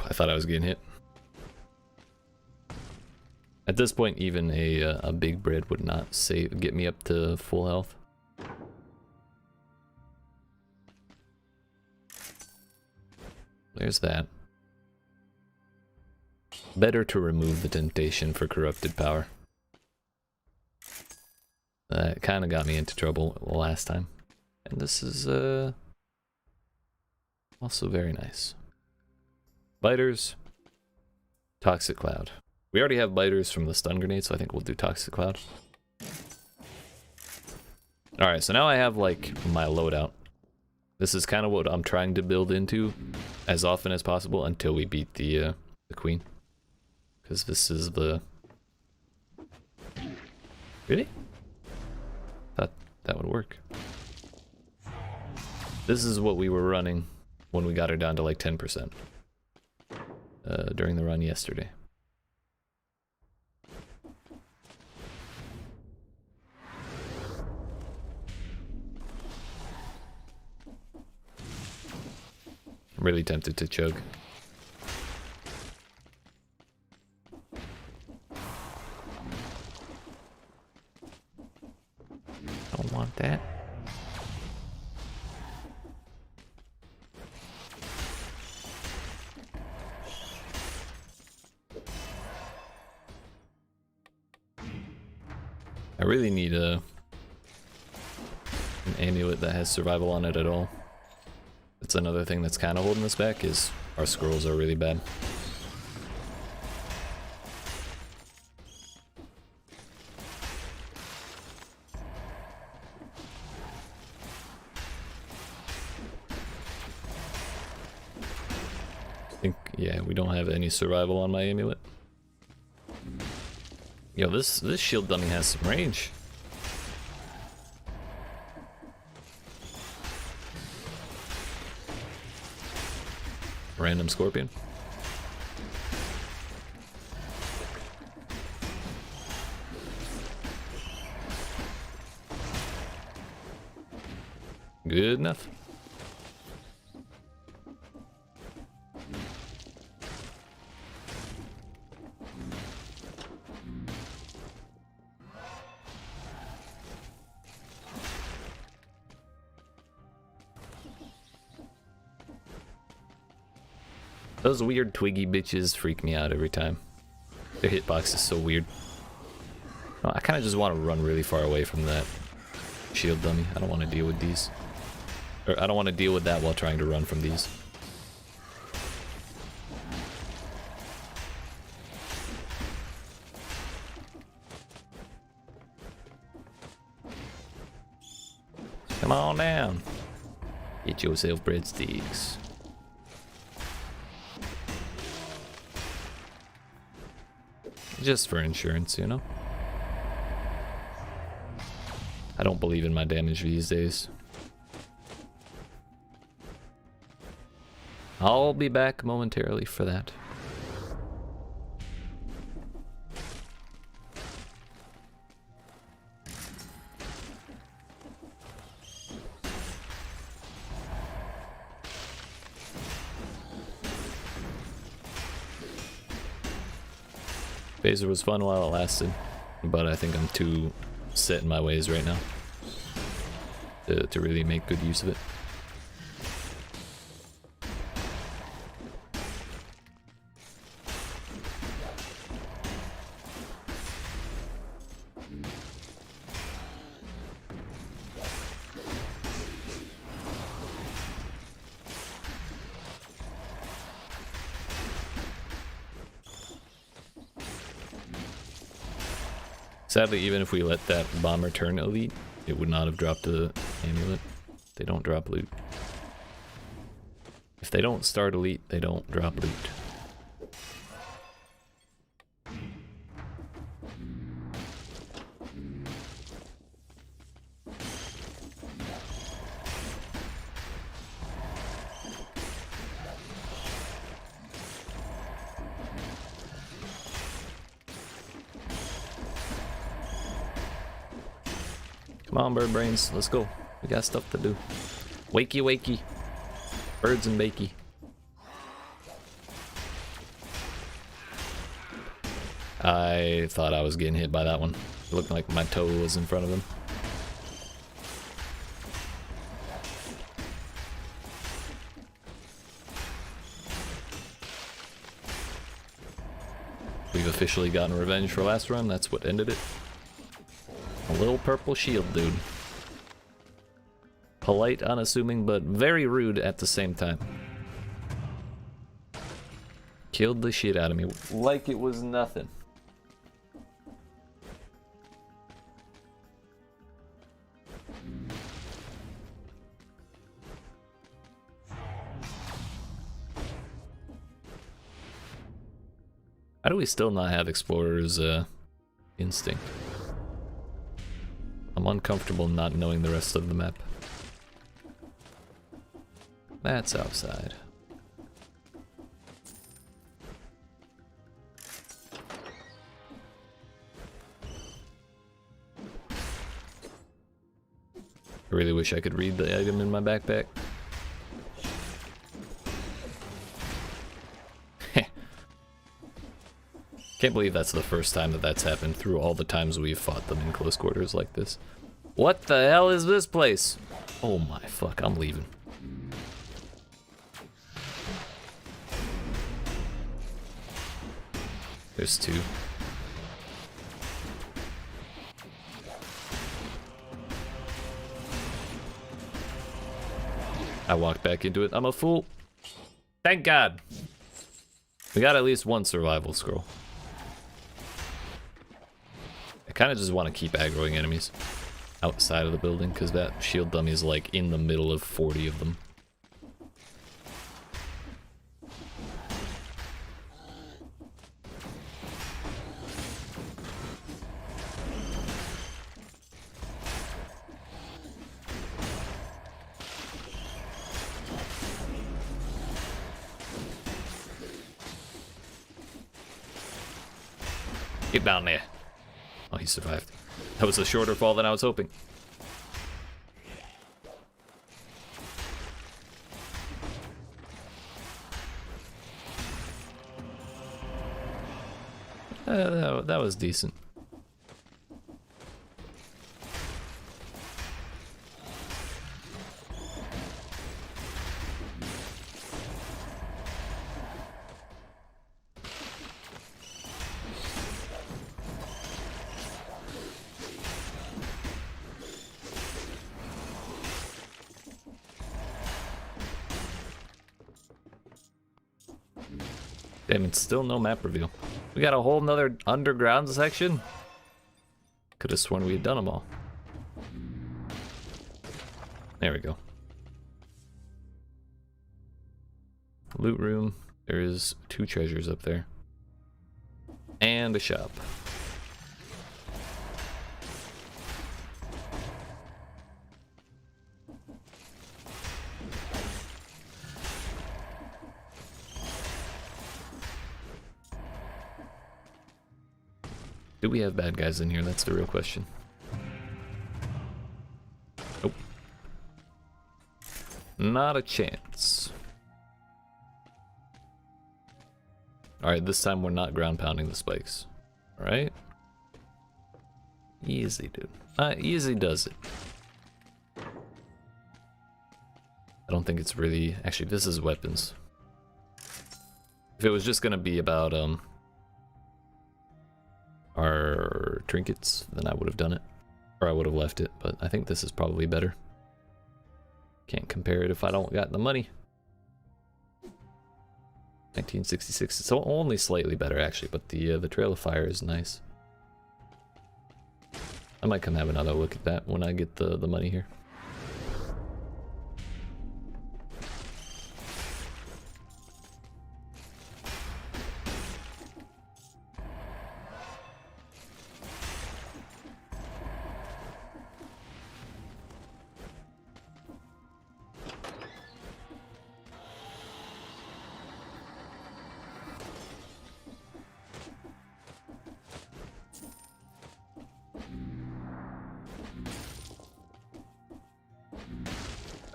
I thought I was getting hit. At this point, even a big bread would not get me up to full health. There's that. Better to remove the temptation for corrupted power. That kind of got me into trouble last time. And this is also very nice. Biters. Toxic Cloud. We already have biters from the stun grenade, so I think we'll do Toxic Cloud. Alright, so now I have like my loadout. This is kind of what I'm trying to build into as often as possible until we beat the queen. Because this is the... Really? Thought that would work. This is what we were running when we got her down to like 10% during the run yesterday. I'm really tempted to chug. Don't want that. I really need an amulet that has survival on it at all. That's another thing that's kind of holding us back, is our scrolls are really bad. I think, yeah, we don't have any survival on my amulet. Yo, this shield dummy has some range. Random scorpion. Good enough. Those weird twiggy bitches freak me out every time. Their hitbox is so weird. Oh, I kind of just want to run really far away from that shield dummy. I don't want to deal with these. Or I don't want to deal with that while trying to run from these. Come on down. Get yourself breadsticks. Just for insurance, you know? I don't believe in my damage these days. I'll be back momentarily for that. Phaser was fun while it lasted, but I think I'm too set in my ways right now to really make good use of it. Sadly, even if we let that bomber turn elite, it would not have dropped the amulet. They don't drop loot. If they don't start elite, they don't drop loot. Come on, bird brains, let's go. We got stuff to do. Wakey, wakey. Birds and bakey. I thought I was getting hit by that one. It looked like my toe was in front of him. We've officially gotten revenge for last run. That's what ended it. A little purple shield dude. Polite, unassuming, but very rude at the same time. Killed the shit out of me like it was nothing. do we still not have Explorer's instinct? I'm uncomfortable not knowing the rest of the map. That's outside. I really wish I could read the item in my backpack. Can't believe that's the first time that that's happened through all the times we've fought them in close quarters like this. What the hell is this place? Oh my fuck, I'm leaving. There's two. I walked back into it. I'm a fool. Thank God. We got at least one survival scroll. I kind of just want to keep aggroing enemies outside of the building because that shield dummy is like in the middle of 40 of them. Get down there. Oh, he survived. That was a shorter fall than I was hoping. That was decent. Damn, it's still no map reveal. We got a whole nother underground section? Could have sworn we had done them all. There we go. Loot room. There is 2 treasures up there. And a shop. Do we have bad guys in here? That's the real question. Nope. Not a chance. Alright, this time we're not ground pounding the spikes. Alright? Easy, dude. Easy does it. I don't think it's really... Actually, this is weapons. If it was just gonna be about, our trinkets, then I would have done it. Or I would have left it, but I think this is probably better. Can't compare it if I don't got the money. 1966, it's only slightly better actually, but the Trail of Fire is nice. I might come have another look at that when I get the money here.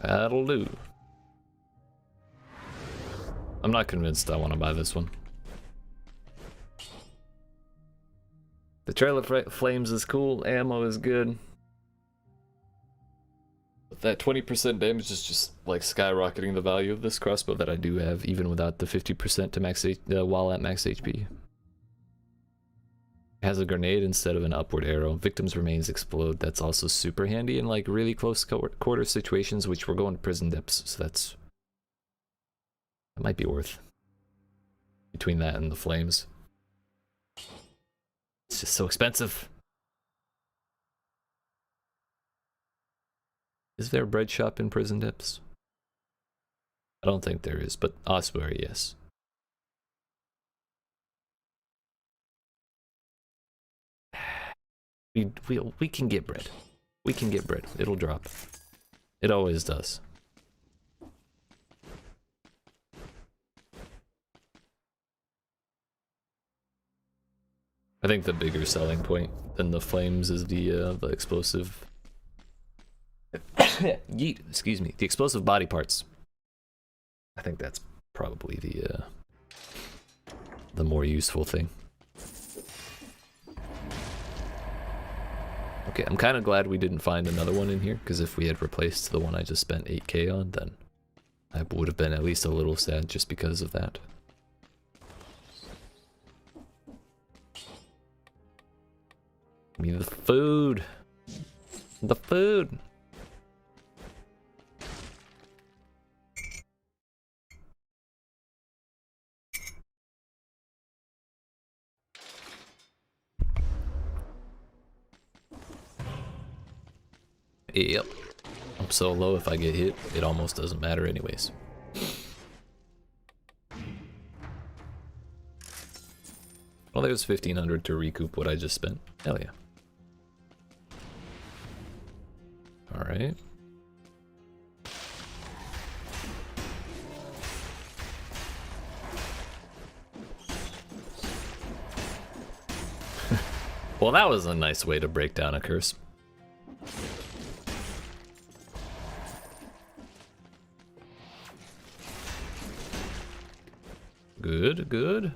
That'll do. I'm not convinced I want to buy this one. The Trail of Flames is cool, ammo is good. But that 20% damage is just like skyrocketing the value of this crossbow that I do have, even without the 50% to max while at max HP. It has a grenade instead of an upward arrow. Victims' remains explode. That's also super handy in like really close quarter situations, which we're going to prison depths, so that might be worth. Between that and the flames. It's just so expensive. Is there a bread shop in prison depths? I don't think there is, but Osbury, yes. We can get bread. We can get bread. It'll drop. It always does. I think the bigger selling point than the flames is the explosive. Yeet, excuse me. The explosive body parts. I think that's probably the more useful thing. Okay, I'm kind of glad we didn't find another one in here, because if we had replaced the one I just spent 8k on, then I would have been at least a little sad just because of that. Give me the food! The food! Yep. I'm so low, if I get hit, it almost doesn't matter anyways. Well, there's 1500 to recoup what I just spent. Hell yeah. Alright. Well, that was a nice way to break down a curse. Good, good.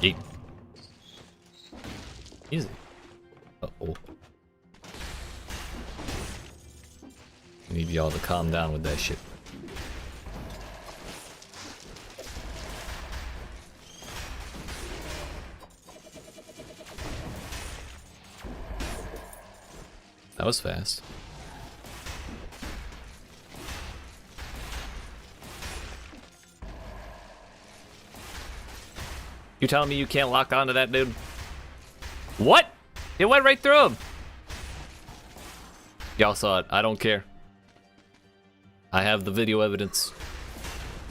Yeet. Easy. Uh-oh. Need y'all to calm down with that shit. That was fast. You telling me you can't lock onto that dude? What? It went right through him. Y'all saw it. I don't care. I have the video evidence.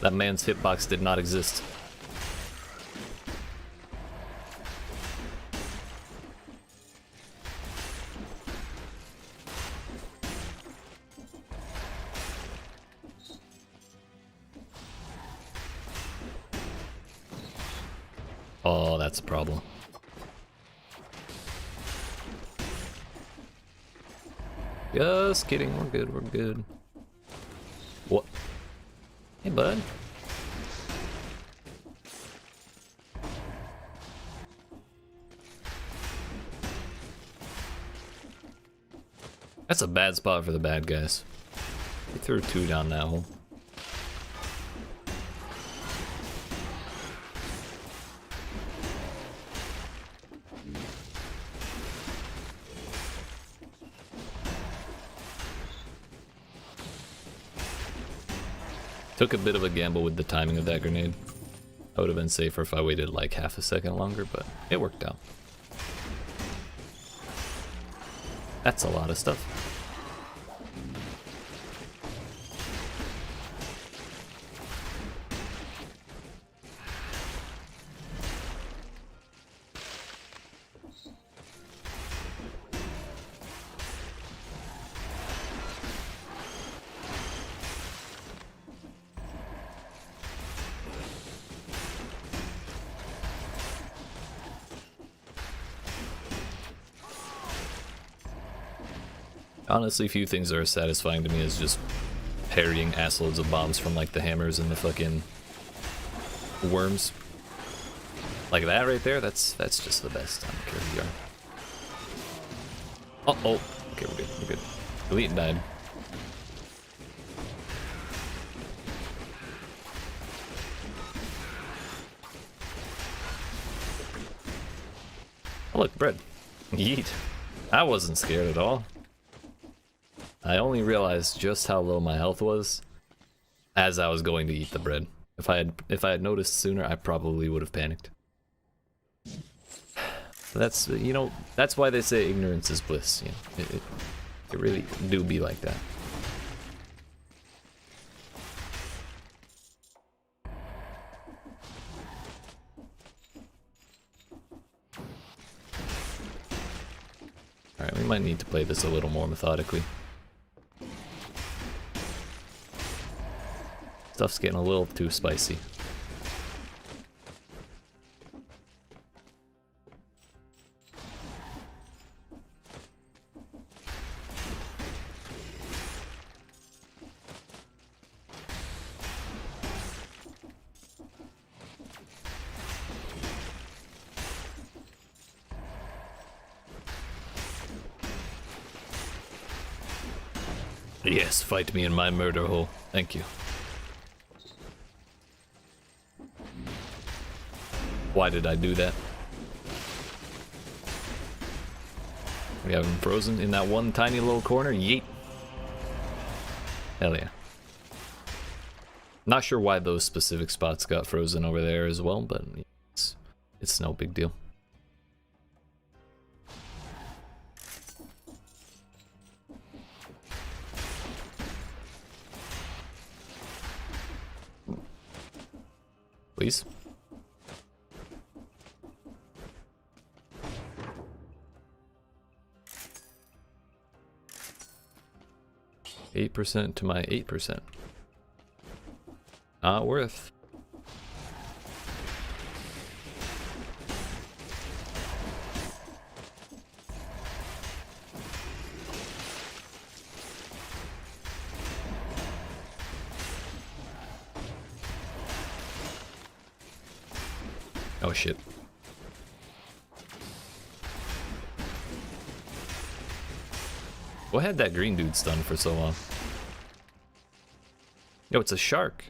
That man's hitbox did not exist. Oh, that's a problem. Just kidding, we're good, we're good. What? Hey, bud. That's a bad spot for the bad guys. He threw 2 down that hole. Took a bit of a gamble with the timing of that grenade. I would have been safer if I waited like half a second longer, but it worked out. That's a lot of stuff. Honestly, few things are as satisfying to me as just parrying assloads of bombs from like the hammers and the fucking worms. Like that right there, that's just the best. I don't care who you are. Oh, okay, we're good, we're good. Elite died. Oh look, bread. Yeet. I wasn't scared at all. I only realized just how low my health was as I was going to eat the bread. If I had noticed sooner, I probably would have panicked. That's, you know, that's why they say ignorance is bliss. You know, it really do be like that. Alright, we might need to play this a little more methodically. Stuff's getting a little too spicy. Yes, fight me in my murder hole. Thank you. Why did I do that? We have him frozen in that one tiny little corner. Yeet. Hell yeah. Not sure why those specific spots got frozen over there as well, but it's no big deal. Please. 8% to my 8%. Not worth. Oh shit. What had that green dude stunned for so long? Yo, it's a shark.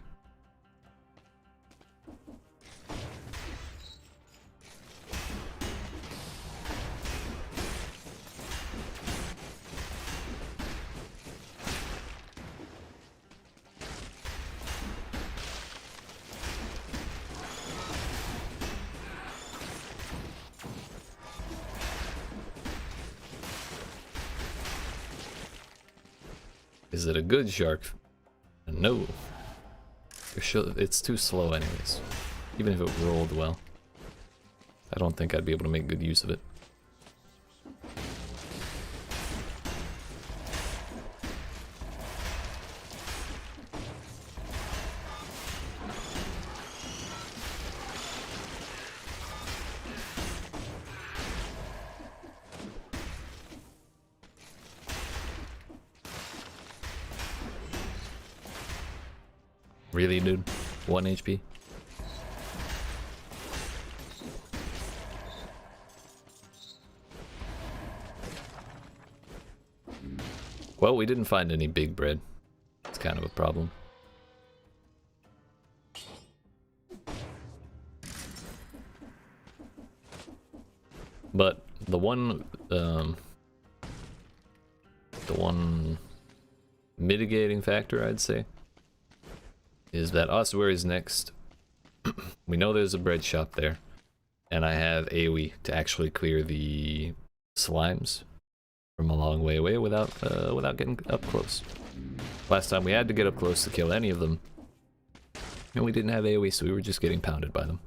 Is it a good shark? No. It's too slow anyways. Even if it rolled well. I don't think I'd be able to make good use of it. Really, dude? 1 HP? Well, we didn't find any big bread. It's kind of a problem. But the one mitigating factor, I'd say, is that Ossuary's next. We know there's a bread shop there, and I have AoE to actually clear the slimes from a long way away without getting up close. Last time we had to get up close to kill any of them, and we didn't have AoE, so we were just getting pounded by them.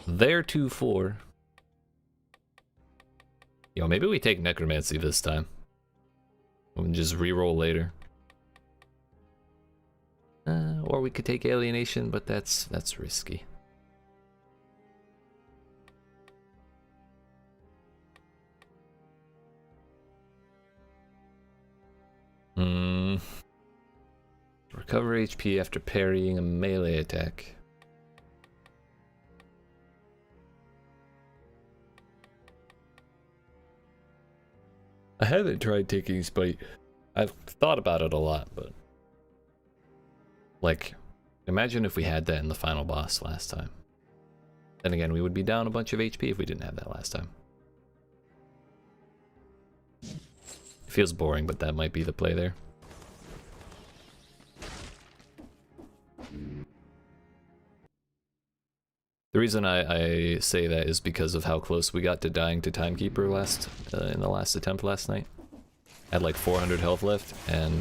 They're 2-4. Yo, maybe we take Necromancy this time. We can just reroll later. Or we could take Alienation, but that's risky. Recover HP after parrying a melee attack. I haven't tried taking Spite. I've thought about it a lot, but... like, imagine if we had that in the final boss last time. Then again, we would be down a bunch of HP if we didn't have that last time. It feels boring, but that might be the play there. The reason I say that is because of how close we got to dying to Timekeeper in the last attempt last night. I had like 400 health left, and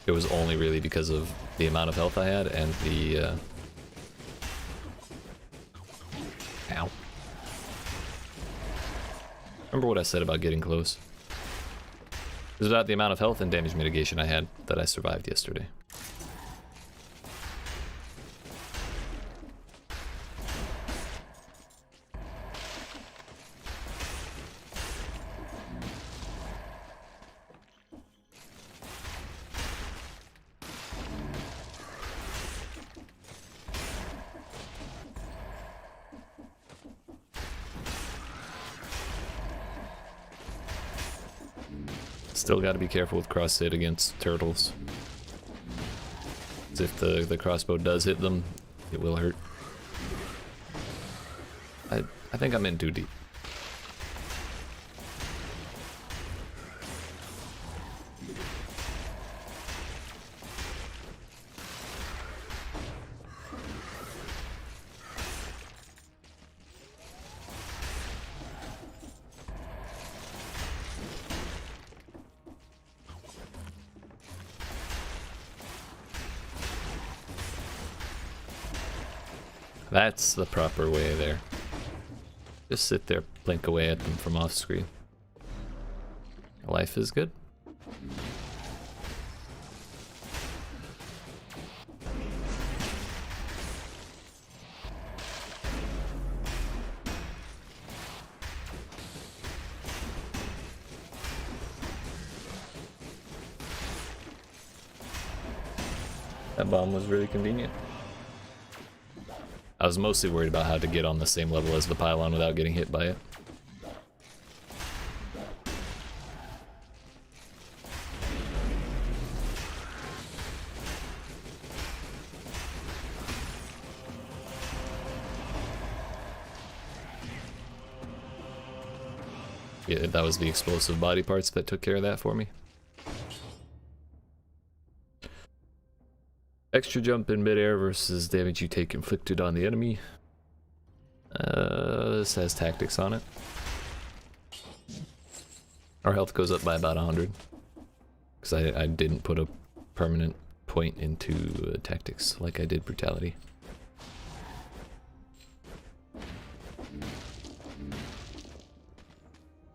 it was only really because of the amount of health I had and the Ow. Remember what I said about getting close? It was about the amount of health and damage mitigation I had that I survived yesterday. Still got to be careful with cross hit against turtles. 'Cause if the crossbow does hit them, it will hurt. I think I'm in too deep. That's the proper way there. Just sit there, blink away at them from off screen. Life is good. That bomb was really convenient. I was mostly worried about how to get on the same level as the pylon without getting hit by it. Yeah, that was the explosive body parts that took care of that for me. Extra jump in midair versus damage you take inflicted on the enemy. This has tactics on it. Our health goes up by about 100. Because I didn't put a permanent point into tactics like I did brutality.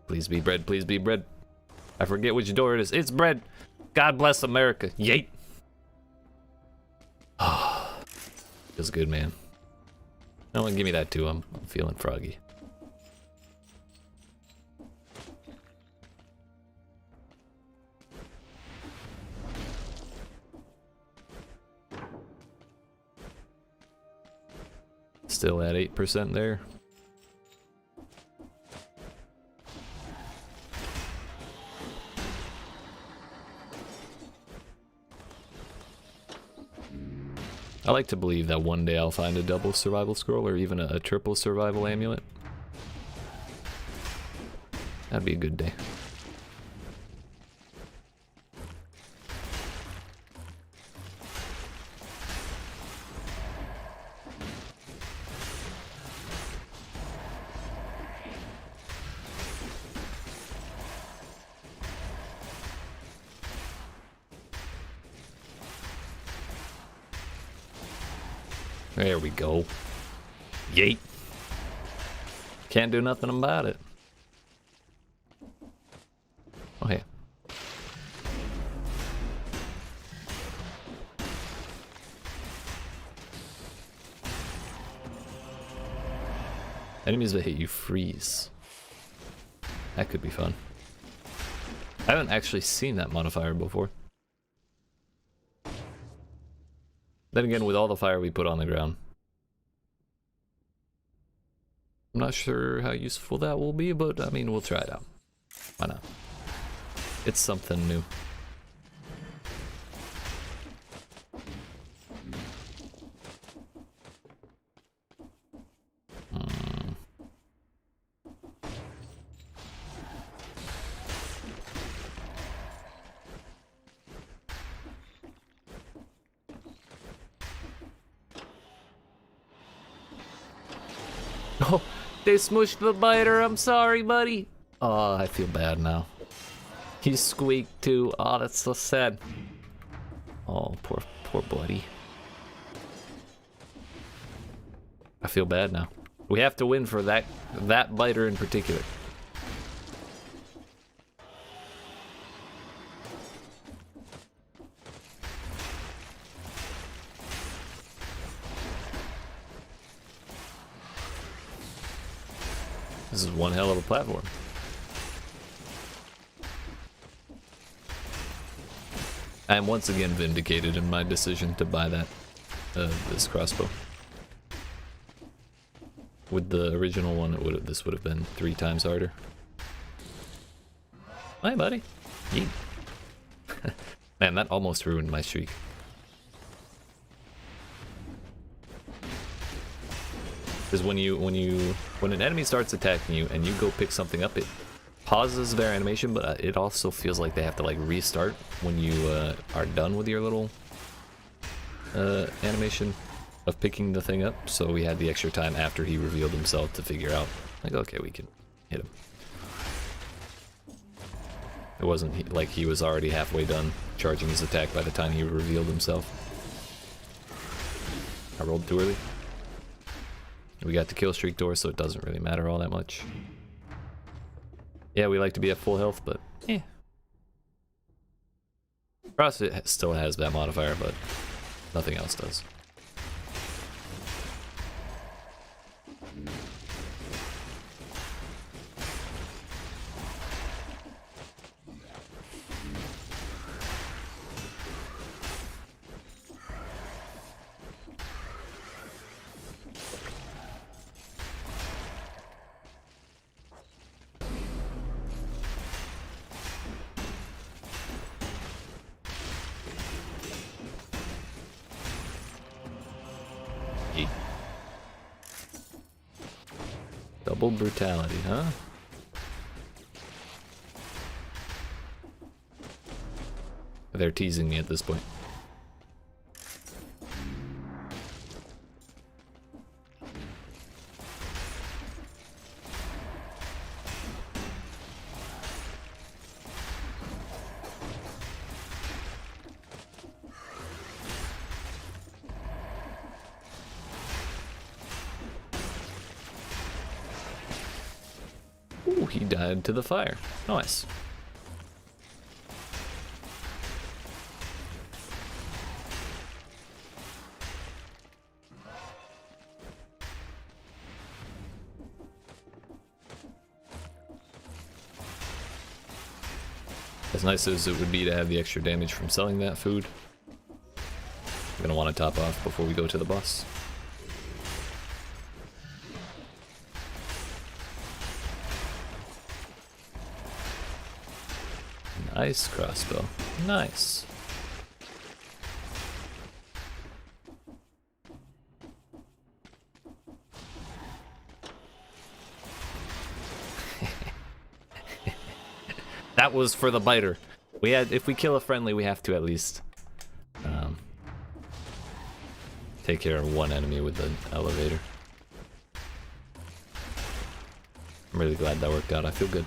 Please be bread, please be bread. I forget which door it is. It's bread! God bless America. Yeet! Feels good, man. No one give me that too. I'm feeling froggy. Still at 8% there. I like to believe that one day I'll find a double survival scroll or even a triple survival amulet. That'd be a good day. There we go. Yeet. Can't do nothing about it. Oh, yeah. Enemies that hit you freeze. That could be fun. I haven't actually seen that modifier before. Then again, with all the fire we put on the ground, I'm not sure how useful that will be, but I mean, we'll try it out. Why not? It's something new. Oh, they smushed the biter. I'm sorry, buddy. Oh, I feel bad now. He squeaked too. Oh, that's so sad. Oh, poor buddy. I feel bad now. We have to win for that biter in particular. This is one hell of a platform. I am once again vindicated in my decision to buy that this crossbow. With the original one, this would have been 3 times harder. Hi, buddy. Yeet. Man, that almost ruined my streak. Because when an enemy starts attacking you and you go pick something up, it pauses their animation, but it also feels like they have to like restart when you are done with your little animation of picking the thing up. So we had the extra time after he revealed himself to figure out, like, okay, we can hit him. It wasn't like he was already halfway done charging his attack by the time he revealed himself. I rolled too early. We got the kill streak door, so it doesn't really matter all that much. Yeah, we like to be at full health, but eh. Frost still has that modifier, but nothing else does. Double brutality, huh? They're teasing me at this point. Ooh, he died to the fire. Nice. As nice as it would be to have the extra damage from selling that food, I'm gonna want to top off before we go to the boss. Nice crossbow. Nice. That was for the biter. If we kill a friendly, we have to at least take care of one enemy with the elevator. I'm really glad that worked out. I feel good.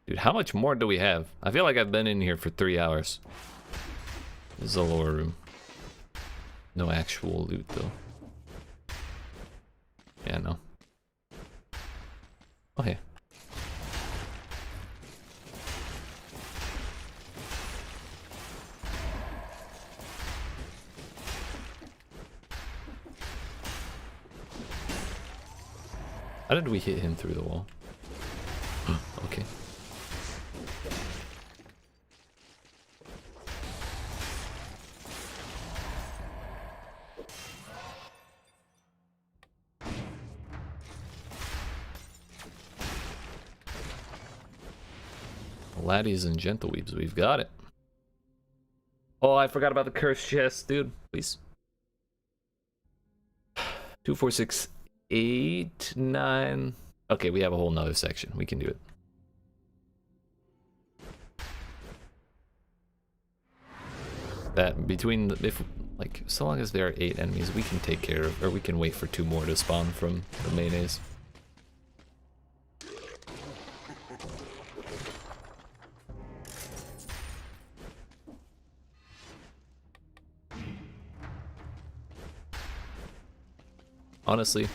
Dude, how much more do we have? I feel like I've been in here for 3 hours. This is a lower room. No actual loot, though. Yeah, no. Oh, hey. How did we hit him through the wall? Okay. Laddies and gentleweebs, we've got it. Oh, I forgot about the cursed chest, dude. Please. 2, 4, 6, 8, 9. Okay, we have a whole nother section. We can do it. that between the, if like so long as there are 8 enemies, we can take care of, or we can wait for 2 more to spawn from the mayonnaise. Honestly,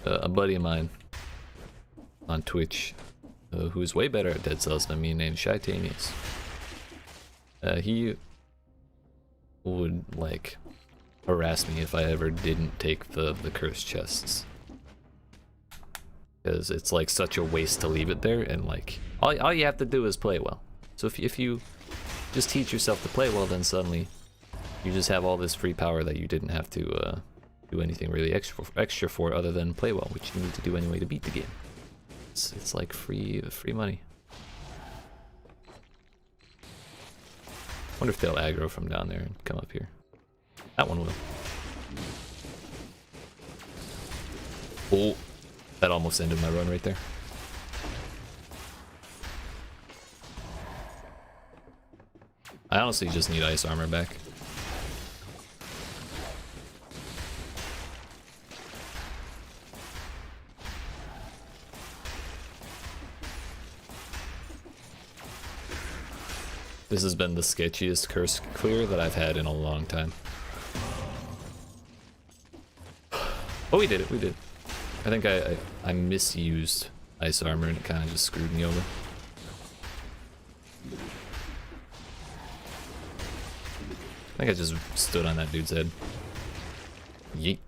a buddy of mine on Twitch, who's way better at Dead Cells than me, named Shitanius, he would like harass me if I ever didn't take the cursed chests, because it's like such a waste to leave it there, and like all you have to do is play well. So if you just teach yourself to play well, then suddenly you just have all this free power that you didn't have to do anything really extra for other than play well, which you need to do anyway to beat the game. It's like free money. Wonder if they'll aggro from down there and come up here. That one will. Oh, that almost ended my run right there. I honestly just need ice armor back. This has been the sketchiest curse clear that I've had in a long time. Oh, we did it, we did. I think I misused ice armor and it kind of just screwed me over. I think I just stood on that dude's head. Yeet.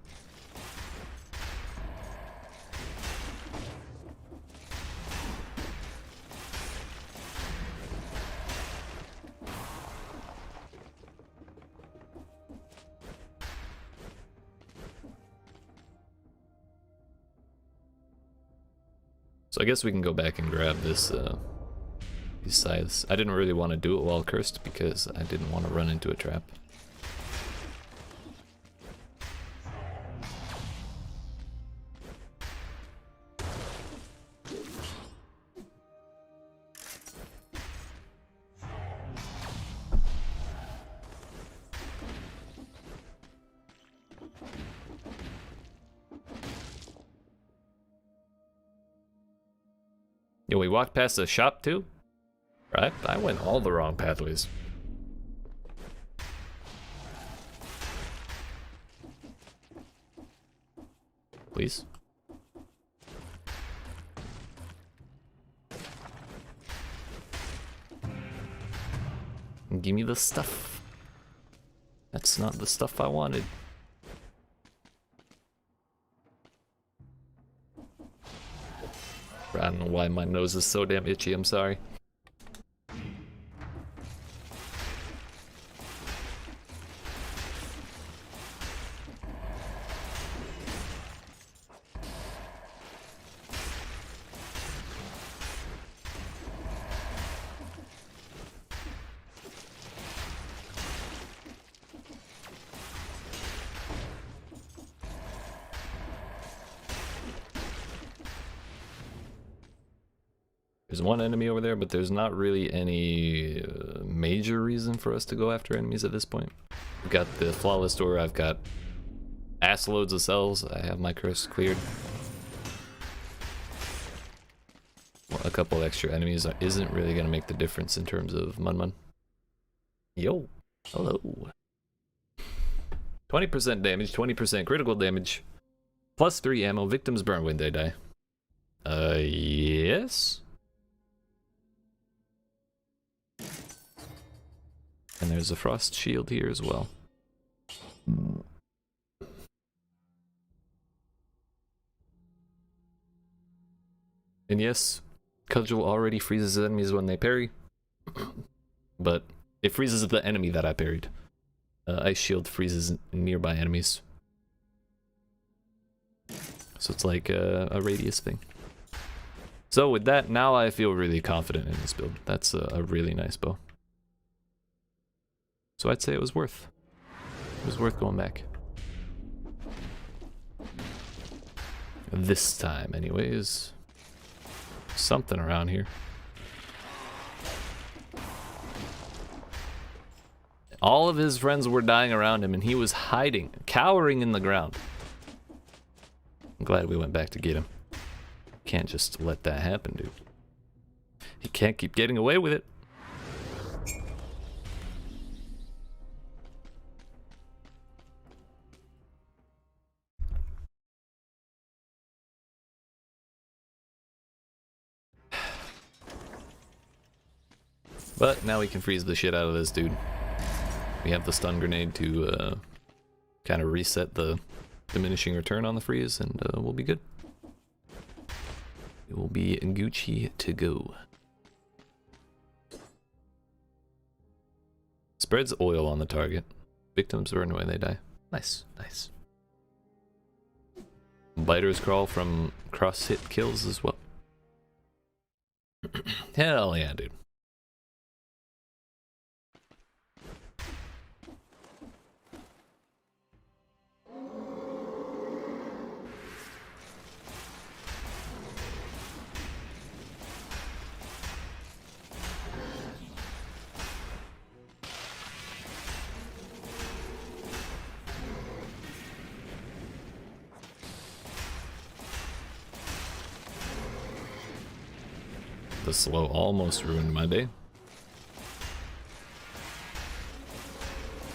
So I guess we can go back and grab this, these scythes. I didn't really want to do it while cursed because I didn't want to run into a trap. Yo, we walked past the shop too? Right? I went all the wrong pathways. Please. Give me the stuff. That's not the stuff I wanted. I don't know why my nose is so damn itchy, I'm sorry. There's one enemy over there, but there's not really any major reason for us to go after enemies at this point. We've got the flawless door, I've got ass loads of cells, I have my curse cleared. Well, a couple extra enemies isn't really going to make the difference in terms of Mun. Yo, hello. 20% damage, 20% critical damage, plus 3 ammo, victims burn when they die. Yes? And there's a frost shield here as well. And yes, Cudgel already freezes enemies when they parry, but it freezes the enemy that I parried. Ice shield freezes nearby enemies. So it's like a radius thing. So with that, now I feel really confident in this build. That's a really nice bow. So I'd say it was worth going back. This time anyways. Something around here. All of his friends were dying around him, and he was hiding, cowering in the ground. I'm glad we went back to get him. Can't just let that happen, dude. He can't keep getting away with it. But now we can freeze the shit out of this dude. We have the stun grenade to kind of reset the diminishing return on the freeze, and we'll be good. It will be Gucci to go. Spreads oil on the target. Victims burn when they die. Nice, nice. Biters crawl from cross-hit kills as well. Hell yeah, dude. The slow almost ruined my day.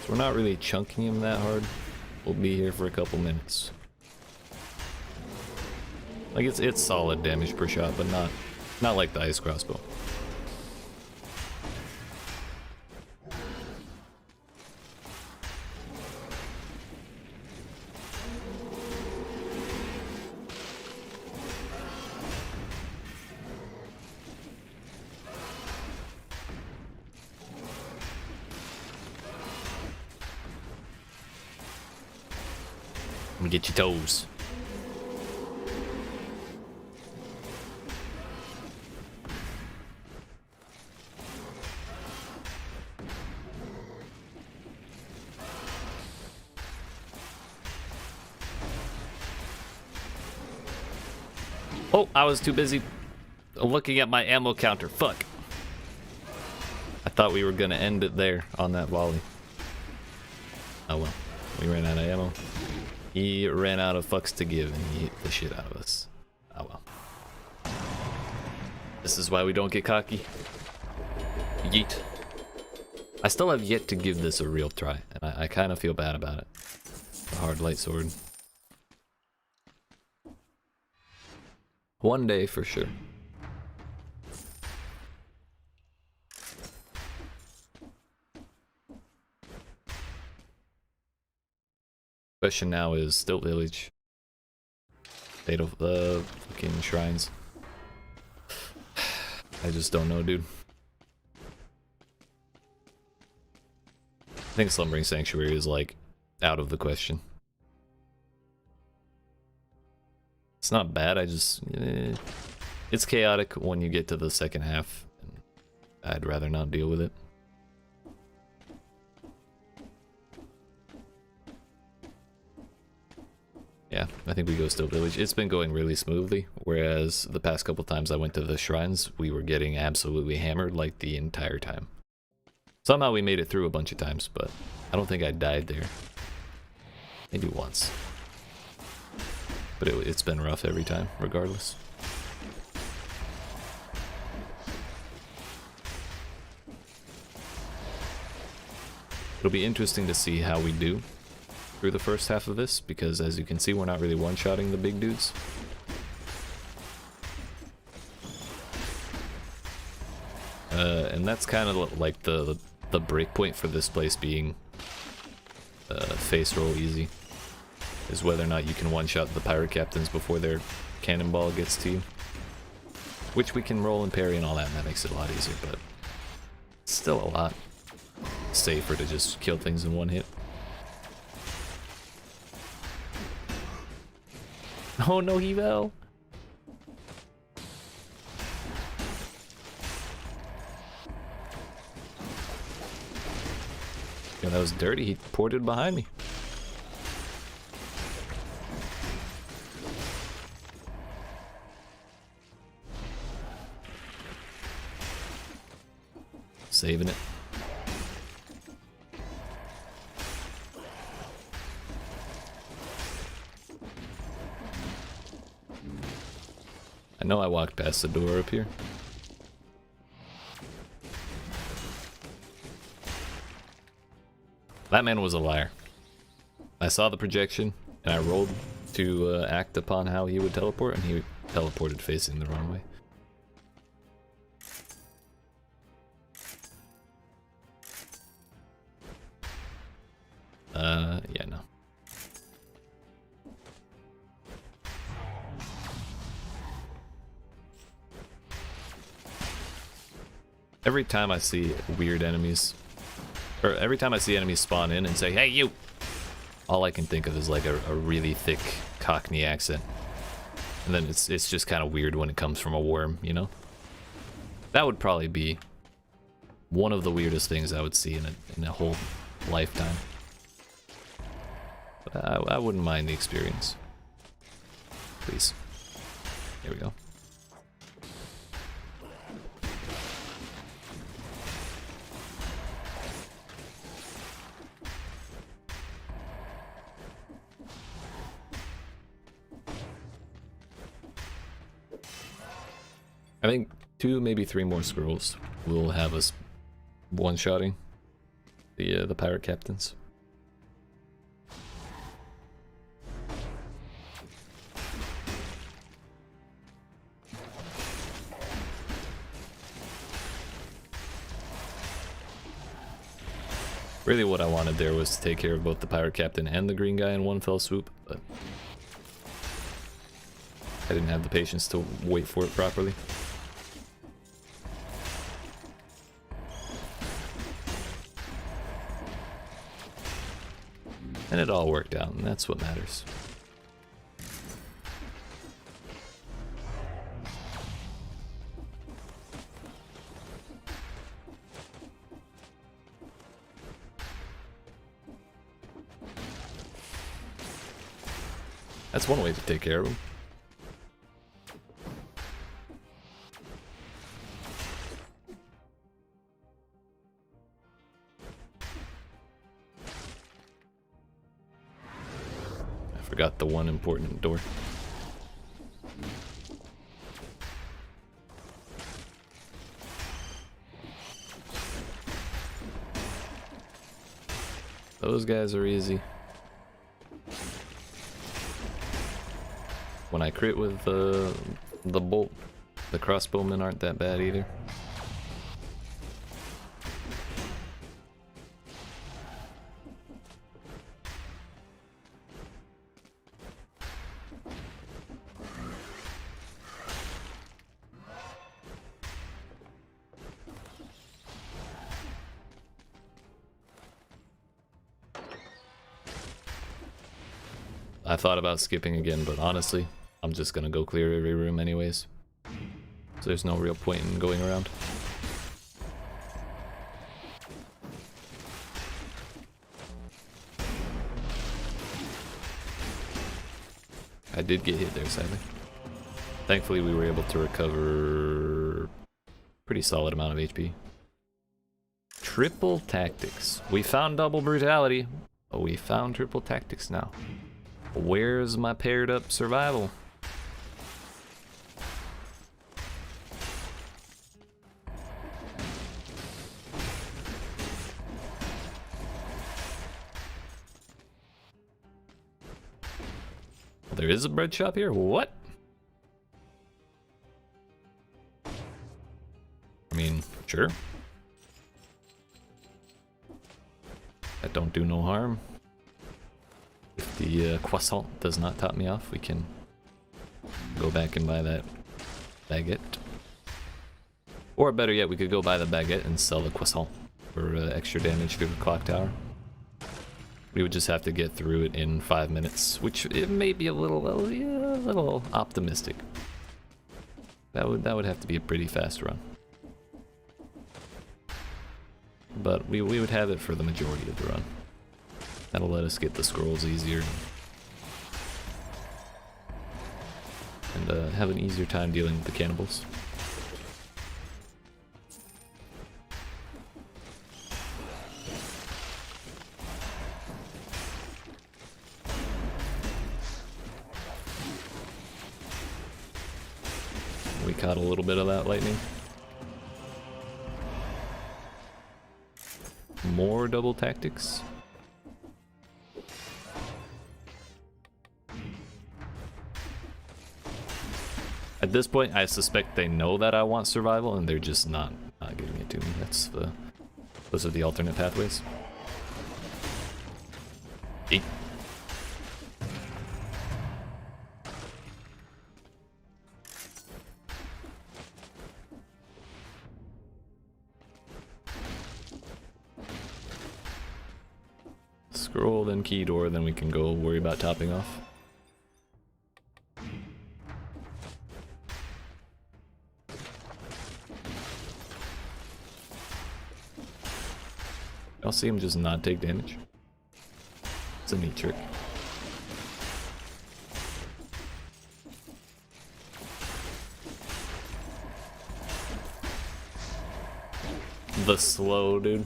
So we're not really chunking him that hard. We'll be here for a couple minutes. Like it's solid damage per shot, but not like the ice crossbow. Get your toes. Oh, I was too busy looking at my ammo counter. Fuck. I thought we were gonna end it there on that volley. Oh well, we ran out of ammo. He ran out of fucks to give, and he hit the shit out of us. Oh well. This is why we don't get cocky. Yeet. I still have yet to give this a real try, and I kind of feel bad about it. The hard light sword. One day for sure. Question now is still village. Fatal fucking shrines. I just don't know, dude. I think Slumbering Sanctuary is like out of the question. It's not bad, I just it's chaotic when you get to the second half, and I'd rather not deal with it. Yeah, I think we go still village. It's been going really smoothly, whereas the past couple times I went to the shrines, we were getting absolutely hammered like the entire time. Somehow we made it through a bunch of times, but I don't think I died there. Maybe once. But it's been rough every time, regardless. It'll be interesting to see how we do through the first half of this, because as you can see, we're not really one-shotting the big dudes. And that's kind of like the break point for this place being face roll easy, is whether or not you can one-shot the pirate captains before their cannonball gets to you. Which we can roll and parry and all that, and that makes it a lot easier, but it's still a lot safer to just kill things in one hit. Oh no, he fell. Yeah, that was dirty. He poured it behind me. Saving it. know I walked past the door up here. That man was a liar. I saw the projection, and I rolled to act upon how he would teleport, and he teleported facing the wrong way. Yeah, no. Every time I see weird enemies, or every time I see enemies spawn in and say, "Hey, you!" all I can think of is like a really thick Cockney accent. And then it's just kind of weird when it comes from a worm, you know? That would probably be one of the weirdest things I would see in a whole lifetime. But I wouldn't mind the experience. Please. Here we go. I think 2, maybe 3 more scrolls will have us one-shotting the pirate captains. Really what I wanted there was to take care of both the pirate captain and the green guy in one fell swoop, but I didn't have the patience to wait for it properly. And it all worked out, and that's what matters. That's one way to take care of them. Forgot the one important door. Those guys are easy. When I crit with the bolt, the crossbowmen aren't that bad either. I thought about skipping again, but honestly, I'm just gonna go clear every room anyways. So there's no real point in going around. I did get hit there, sadly. Thankfully, we were able to recover pretty solid amount of HP. Triple tactics. We found double brutality, but we found triple tactics now. Where's my paired up survival? There is a bread shop here? What? I mean, sure. That don't do no harm. If the croissant does not top me off, we can go back and buy that baguette. Or better yet, we could go buy the baguette and sell the croissant for extra damage to the clock tower. We would just have to get through it in 5 minutes, which it may be a little optimistic. That would have to be a pretty fast run. But we would have it for the majority of the run. That'll let us get the scrolls easier. And have an easier time dealing with the cannibals. caught a little bit of that lightning. More double tactics. At this point, I suspect they know that I want survival, and they're just not giving it to me. Those are the alternate pathways. Eat. Scroll, then key door, then we can go worry about topping off. I'll see him just not take damage. It's a neat trick. The slow, dude.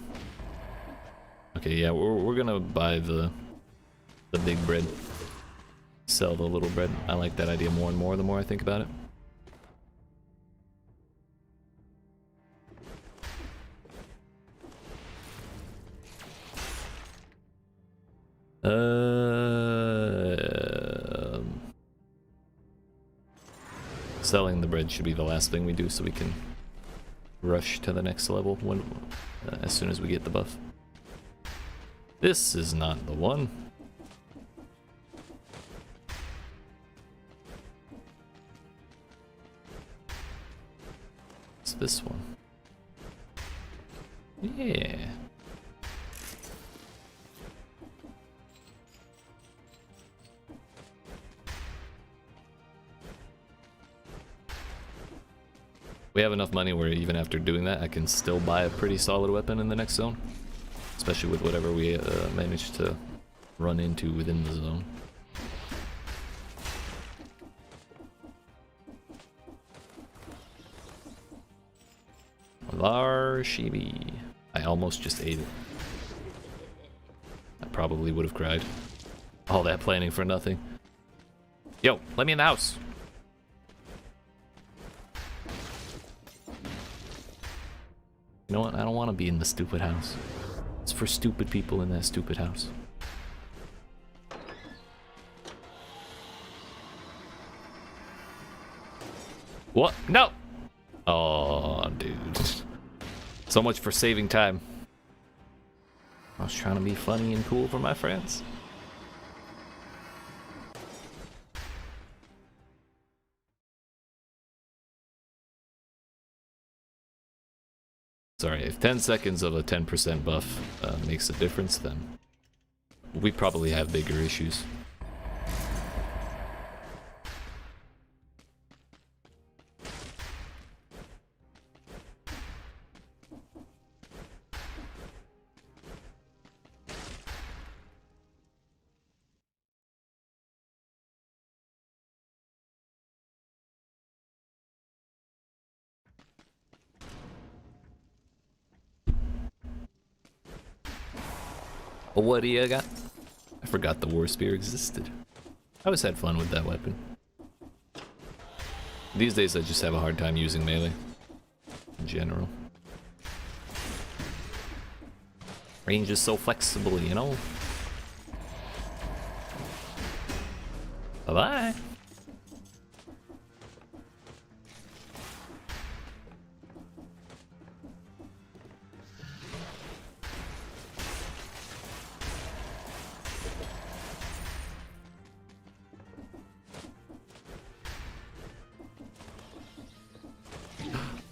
Okay, yeah, we're gonna buy the big bread. Sell the little bread. I like that idea more and more the more I think about it. Selling the bread should be the last thing we do so we can rush to the next level when as soon as we get the buff. This is not the one. It's this one. Yeah. We have enough money where even after doing that, I can still buy a pretty solid weapon in the next zone. Especially with whatever we manage to run into within the zone. Larshibi. I almost just ate it. I probably would have cried. All that planning for nothing. Yo, let me in the house. You know what? I don't want to be in the stupid house. It's for stupid people in that stupid house. What? No! Oh, dude. So much for saving time. I was trying to be funny and cool for my friends. Sorry, if 10 seconds of a 10% buff makes a difference, then we probably have bigger issues. What do you got? I forgot the War Spear existed. I always had fun with that weapon. These days I just have a hard time using melee. In general. Range is so flexible, you know? Bye-bye!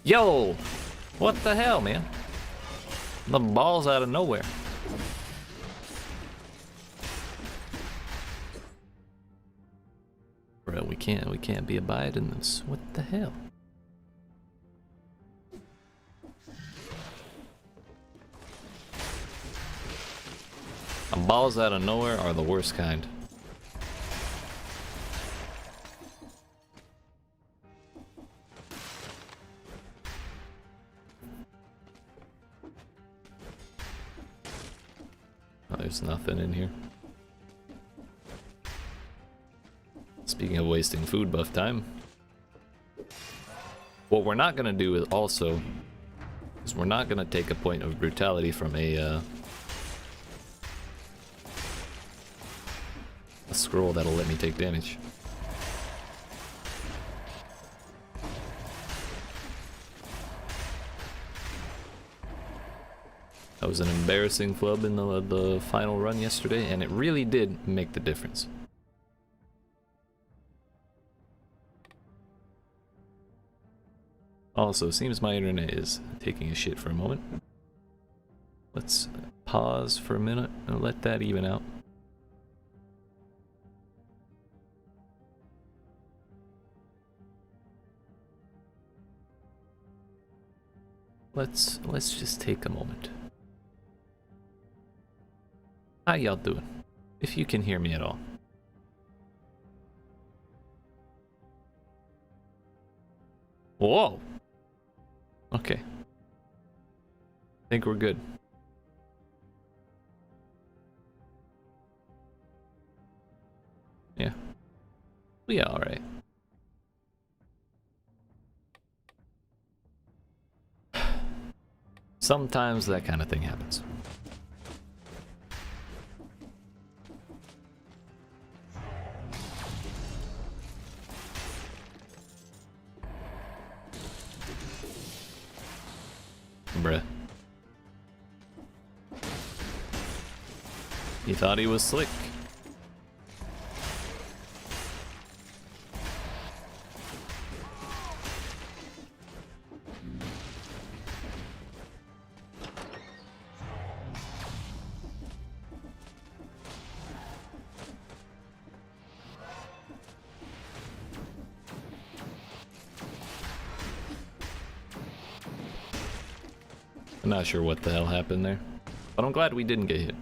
Yo! What the hell, man? The ball's out of nowhere. Bro, we can't be abiding this. What the hell? The balls out of nowhere are the worst kind. There's nothing in here. Speaking of wasting food buff time. What we're not gonna do is also is we're not gonna take a point of brutality from a scroll that'll let me take damage. That was an embarrassing flub in the final run yesterday, and it really did make the difference. Also, seems my internet is taking a shit for a moment. Let's pause for a minute and let that even out. Let's just take a moment. How y'all doing? If you can hear me at all. Whoa! Okay. Think we're good. Yeah. We alright. Sometimes that kind of thing happens. Bruh. He thought he was slick. I'm not sure what the hell happened there, but I'm glad we didn't get hit.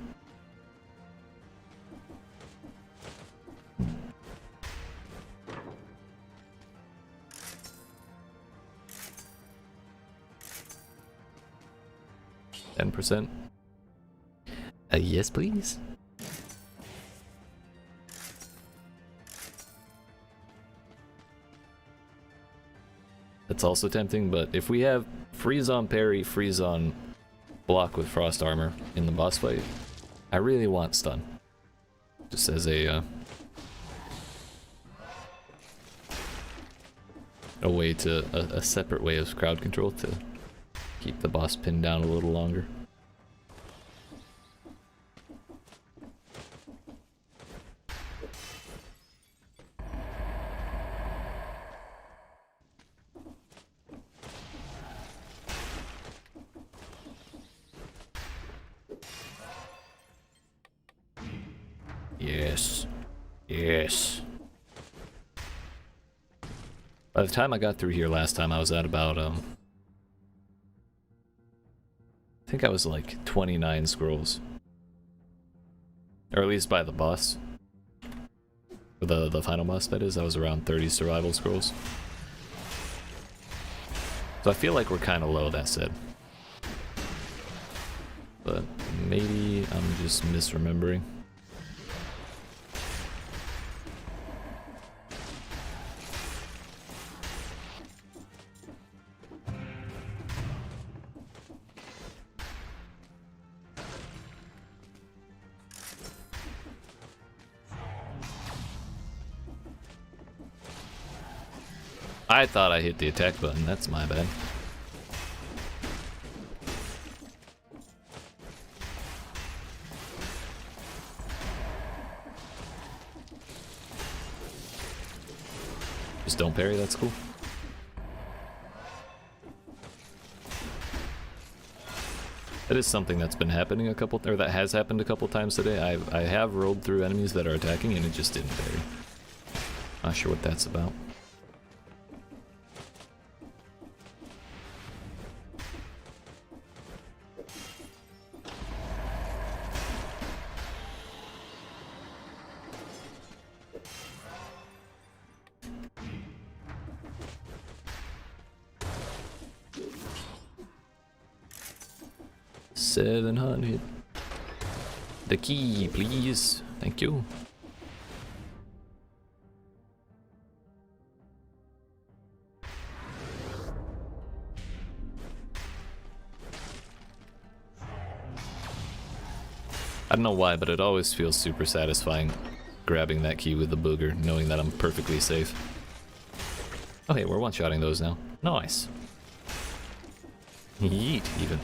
%. Yes, please. That's also tempting, but if we have freeze on parry, freeze on block with frost armor in the boss fight, I really want stun. Just as a way to a separate way of crowd control to keep the boss pinned down a little longer. Yes. Yes. By the time I got through here last time, I was at about, I think I was like 29 scrolls. Or at least by the boss. The final boss, that is. I was around 30 survival scrolls. So I feel like we're kind of low, that said. But maybe I'm just misremembering. I thought I hit the attack button, that's my bad. Just don't parry, that's cool. That is something that's been happening that has happened a couple times today. I have rolled through enemies that are attacking and it just didn't parry. Not sure what that's about. $700. The key, please. Thank you. I don't know why, but it always feels super satisfying grabbing that key with the booger, knowing that I'm perfectly safe. Okay, we're one-shotting those now. Nice. Yeet, even.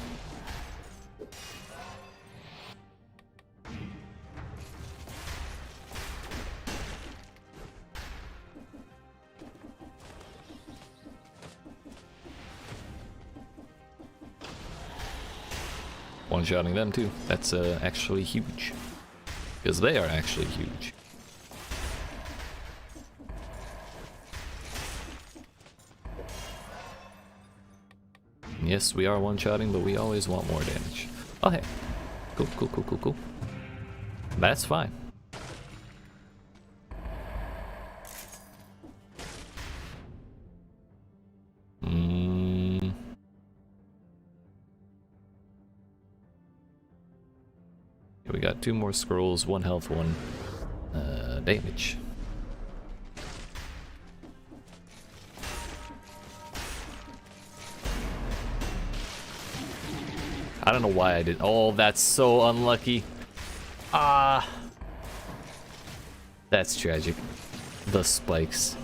One-shotting them too. That's actually huge. Because they are actually huge. Yes, we are one-shotting, but we always want more damage. Oh, hey. Cool, cool, cool, cool, cool. That's fine. We got 2 more scrolls, 1 health, 1 damage. I don't know why I did. Oh, that's so unlucky. Ah. That's tragic. The spikes.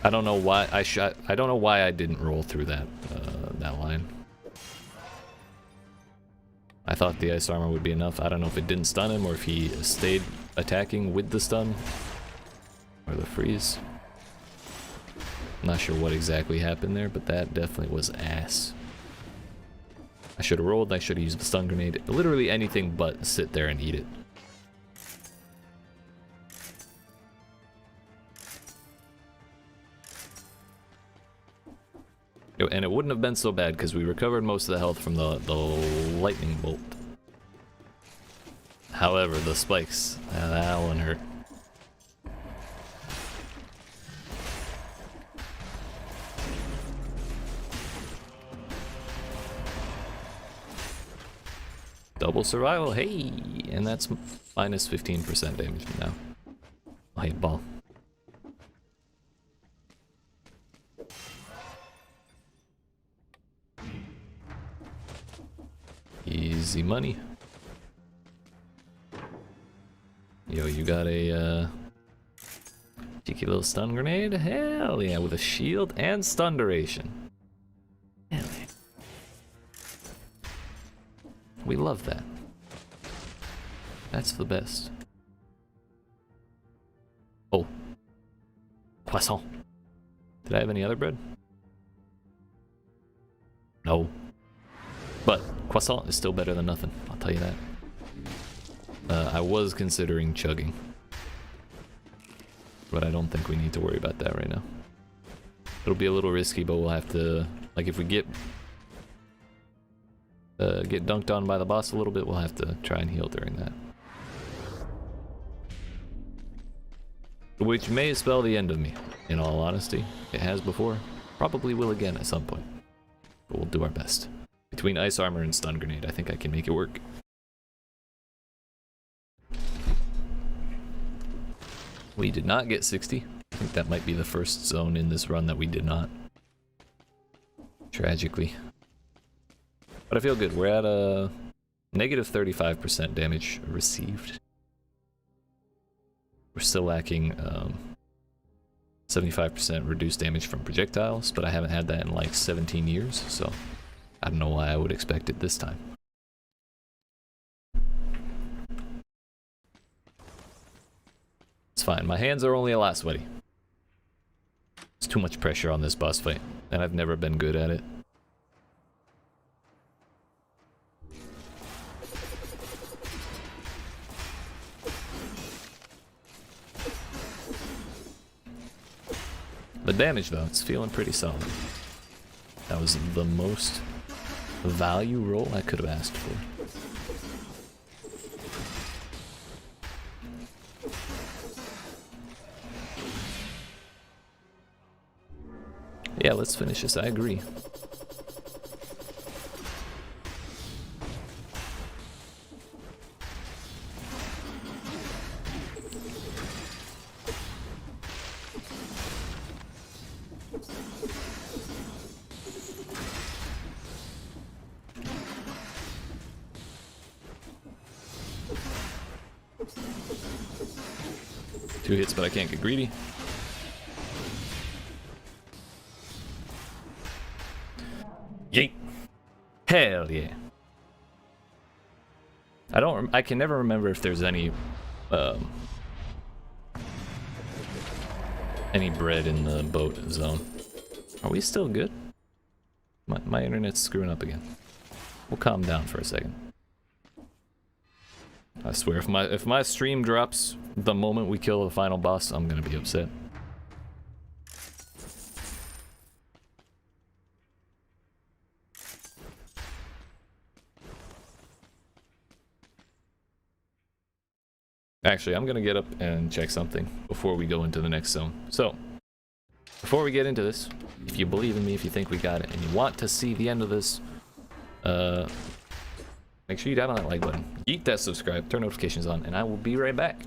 I don't know why I shot. I don't know why I didn't roll through that that line. I thought the ice armor would be enough. I don't know if it didn't stun him or if he stayed attacking with the stun or the freeze. I'm not sure what exactly happened there, but that definitely was ass. I should have rolled. I should have used the stun grenade. Literally anything but sit there and eat it. And it wouldn't have been so bad because we recovered most of the health from the lightning bolt. However, the spikes, that one hurt. Double survival, hey! And that's minus 15% damage now. Oh, hey, ball. Easy money. Yo, you got a cheeky little stun grenade? Hell yeah, with a shield and stun duration. Hell yeah. We love that. That's the best. Oh. Croissant. Did I have any other bread? No. But croissant is still better than nothing, I'll tell you that. I was considering chugging, but I don't think we need to worry about that right now. It'll be a little risky, but we'll have to, like, if we get dunked on by the boss a little bit, we'll have to try and heal during that. Which may spell the end of me, in all honesty. It has before, probably will again at some point, but we'll do our best. Between ice armor and stun grenade, I think I can make it work. We did not get 60. I think that might be the first zone in this run that we did not. Tragically. But I feel good. We're at a negative 35% damage received. We're still lacking 75% reduced damage from projectiles, but I haven't had that in like 17 years, so I don't know why I would expect it this time. It's fine. My hands are only a lot sweaty. There's too much pressure on this boss fight, and I've never been good at it. The damage, though, it's feeling pretty solid. That was the most value roll I could have asked for. Yeah, let's finish this. I agree. 2 hits, but I can't get greedy. Yeet. Hell yeah. I can never remember if there's any bread in the boat zone. Are we still good? My internet's screwing up again. We'll calm down for a second. I swear, if my stream drops the moment we kill the final boss, I'm gonna be upset. Actually, I'm gonna get up and check something before we go into the next zone. So, before we get into this, if you believe in me, if you think we got it, and you want to see the end of this, make sure you down on that like button, yeet that subscribe, turn notifications on, and I will be right back.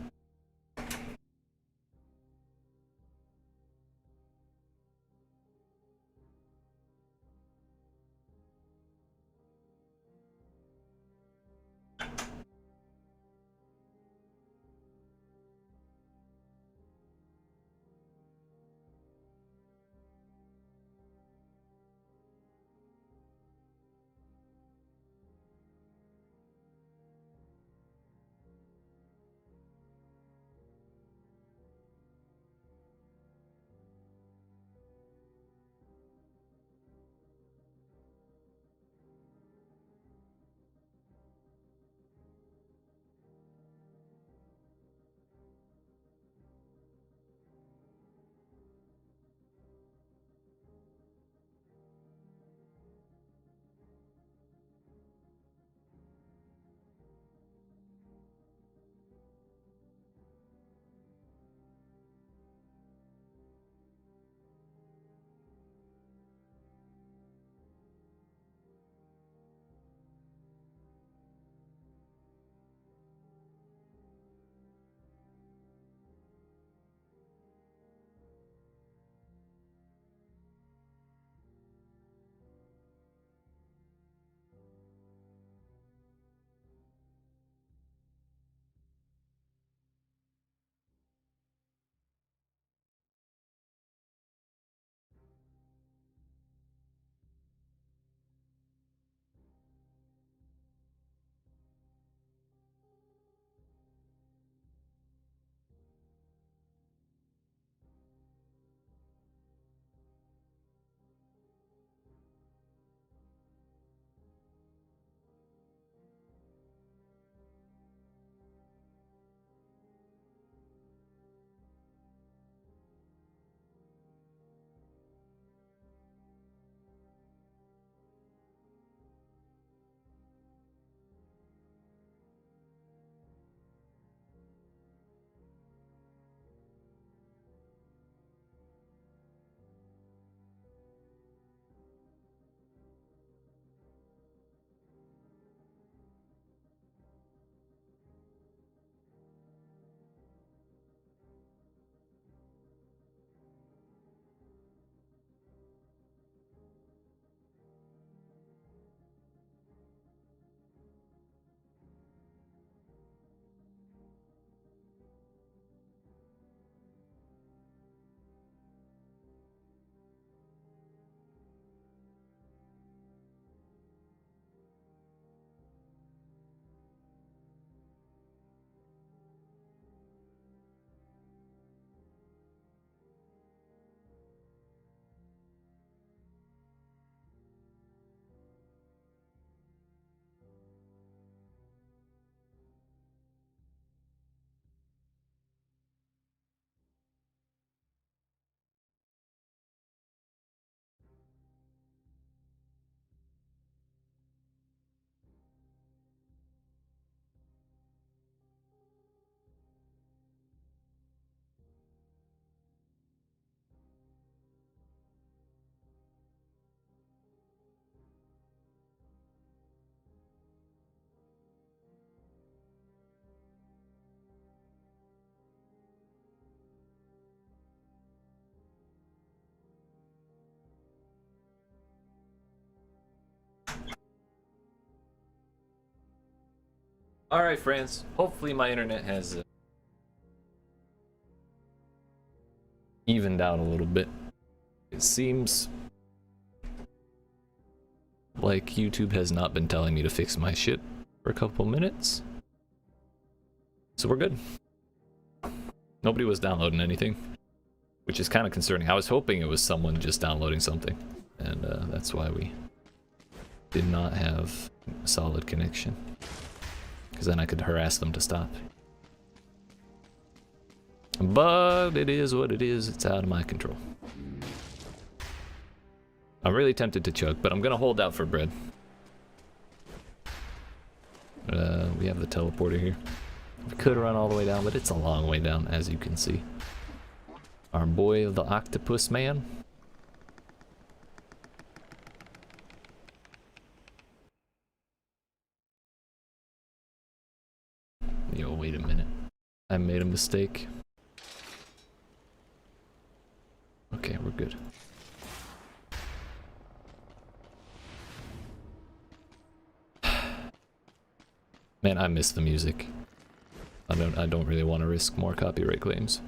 Alright friends, hopefully my internet has evened out a little bit. It seems like YouTube has not been telling me to fix my shit for a couple minutes. So we're good. Nobody was downloading anything, which is kind of concerning. I was hoping it was someone just downloading something, and that's why we did not have a solid connection, because then I could harass them to stop. But it is what it is. It's out of my control. I'm really tempted to chug, but I'm gonna hold out for bread. We have the teleporter here. We could run all the way down, but it's a long way down, as you can see. Our boy, the octopus man. Yo, wait a minute. I made a mistake. Okay, we're good. Man, I miss the music. I don't really want to risk more copyright claims.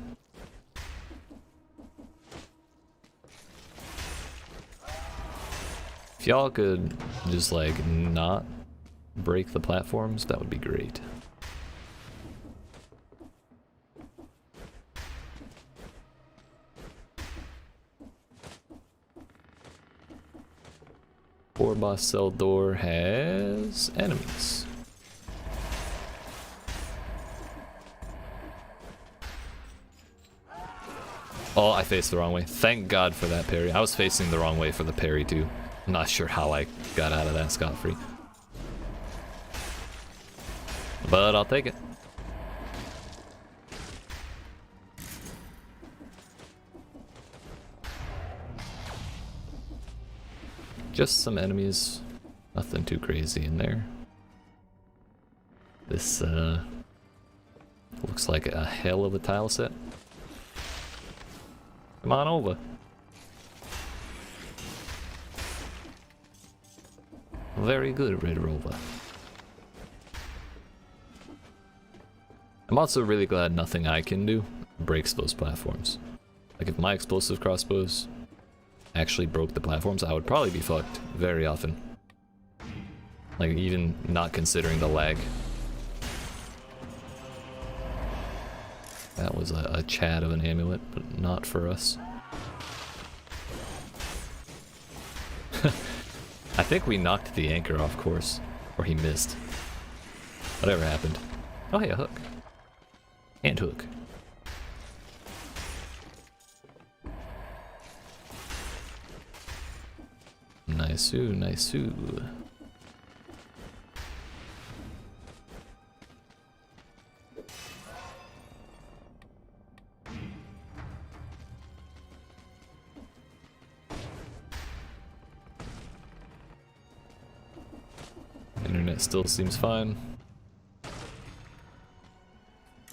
If y'all could just like not break the platforms, that would be great. Poor boss cell door has enemies. Oh, I faced the wrong way. Thank God for that parry. I was facing the wrong way for the parry too. I'm not sure how I got out of that scot-free. But I'll take it. Just some enemies. Nothing too crazy in there. This looks like a hell of a tile set. Come on over. Very good, Red Rover. I'm also really glad nothing I can do breaks those platforms. Like if my explosive crossbows actually broke the platforms, I would probably be fucked very often. Like even not considering the lag. That was a Chad of an amulet, but not for us. I think we knocked the anchor off course, or he missed. Whatever happened. Oh hey, a hook. And hook. Nice-oo, nice-oo. Internet still seems fine.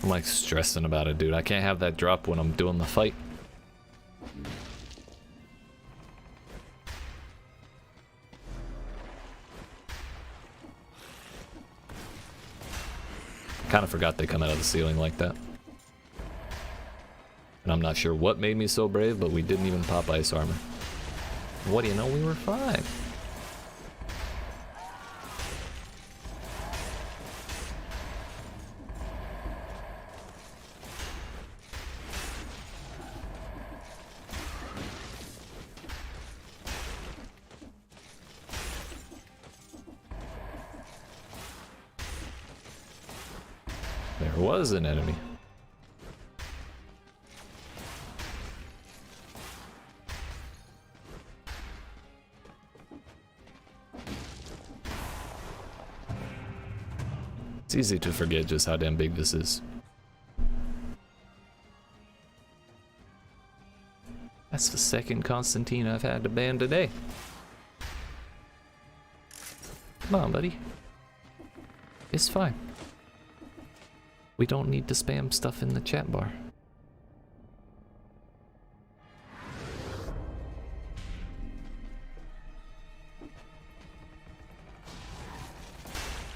I'm like stressing about it, dude. I can't have that drop when I'm doing the fight. Kind of forgot they come out of the ceiling like that. And I'm not sure what made me so brave, but we didn't even pop ice armor. What do you know, we were fine. There was an enemy. It's easy to forget just how damn big this is. That's the second Constantine I've had to ban today. Come on, buddy. It's fine. We don't need to spam stuff in the chat bar.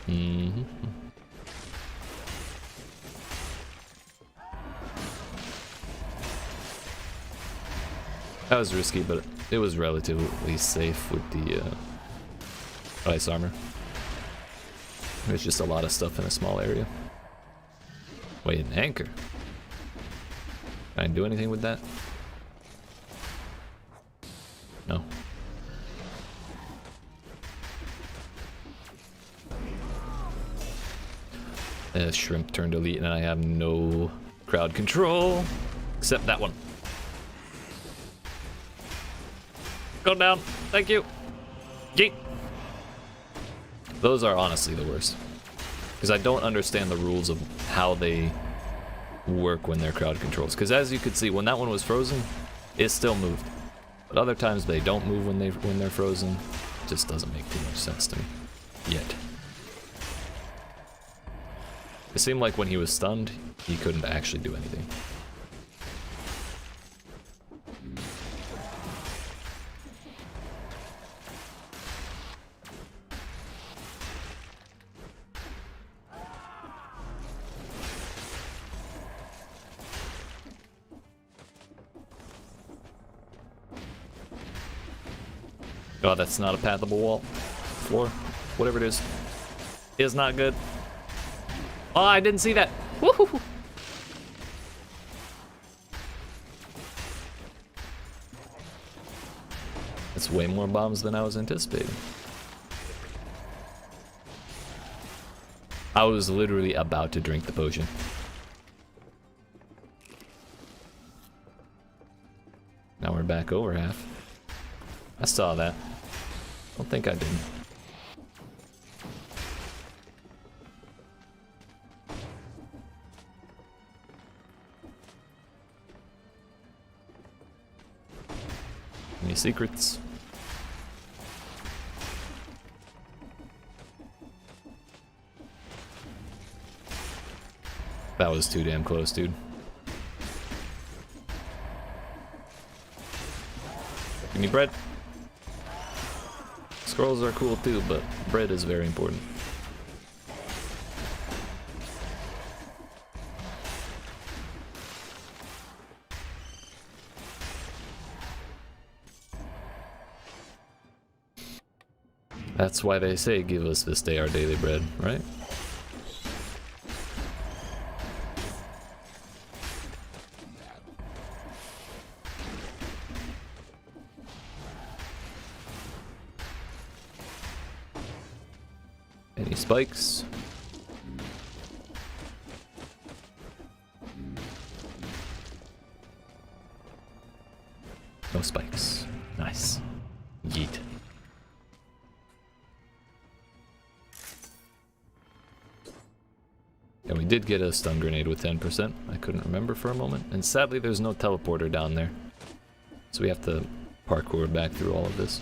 Mm-hmm. That was risky, but it was relatively safe with the ice armor. There's just a lot of stuff in a small area. Wait, an anchor. Can I do anything with that? No. Shrimp turned elite and I have no crowd control. Except that one. Go down. Thank you. Yeet. Those are honestly the worst. Because I don't understand the rules of how they work when they're crowd controls. Because as you could see, when that one was frozen, it still moved. But other times they don't move when they're frozen. It just doesn't make too much sense to me. Yet. It seemed like when he was stunned, he couldn't actually do anything. Oh, that's not a pathable wall. Floor. Whatever it is not good. Oh, I didn't see that. Woohoo! That's way more bombs than I was anticipating. I was literally about to drink the potion. Now we're back over half. I saw that. Don't think I didn't. Any secrets? That was too damn close, dude. Give me bread. Scrolls are cool too, but bread is very important. That's why they say, give us this day our daily bread, right? Any spikes? No spikes. Nice. Yeet. And we did get a stun grenade with 10%. I couldn't remember for a moment. And sadly, there's no teleporter down there. So we have to parkour back through all of this.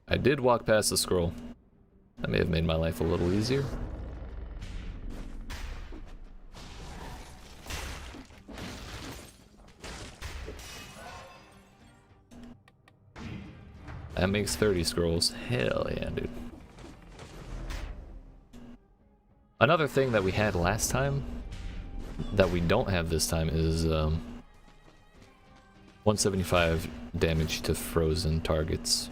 I did walk past the scroll. That may have made my life a little easier. That makes 30 scrolls. Hell yeah, dude. Another thing that we had last time that we don't have this time is 175 damage to frozen targets.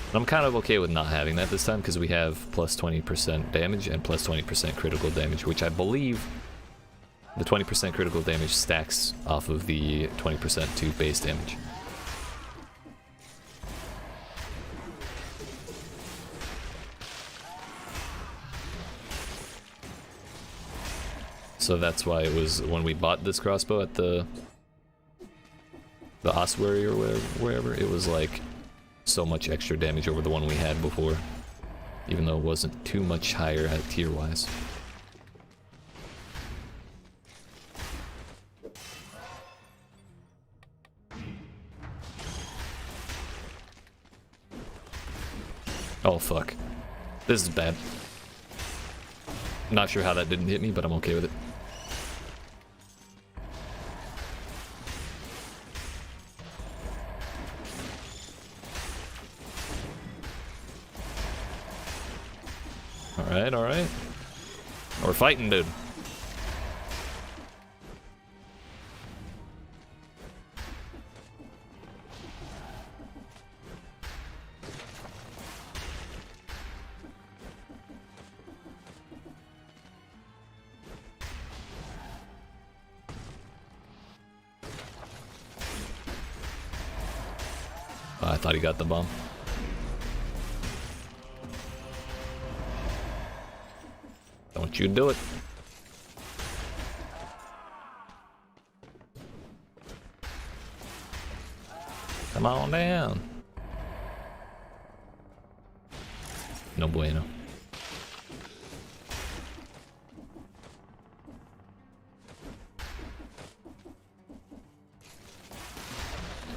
And I'm kind of okay with not having that this time because we have plus 20% damage and plus 20% critical damage, which I believe the 20% critical damage stacks off of the 20% to base damage. So that's why it was when we bought this crossbow at the ossuary or wherever, it was like so much extra damage over the one we had before, even though it wasn't too much higher at tier wise. Oh fuck. This is bad. Not sure how that didn't hit me, but I'm okay with it. Alright, alright. We're fighting, dude. Oh, I thought he got the bomb. Don't you do it. Come on down. No bueno.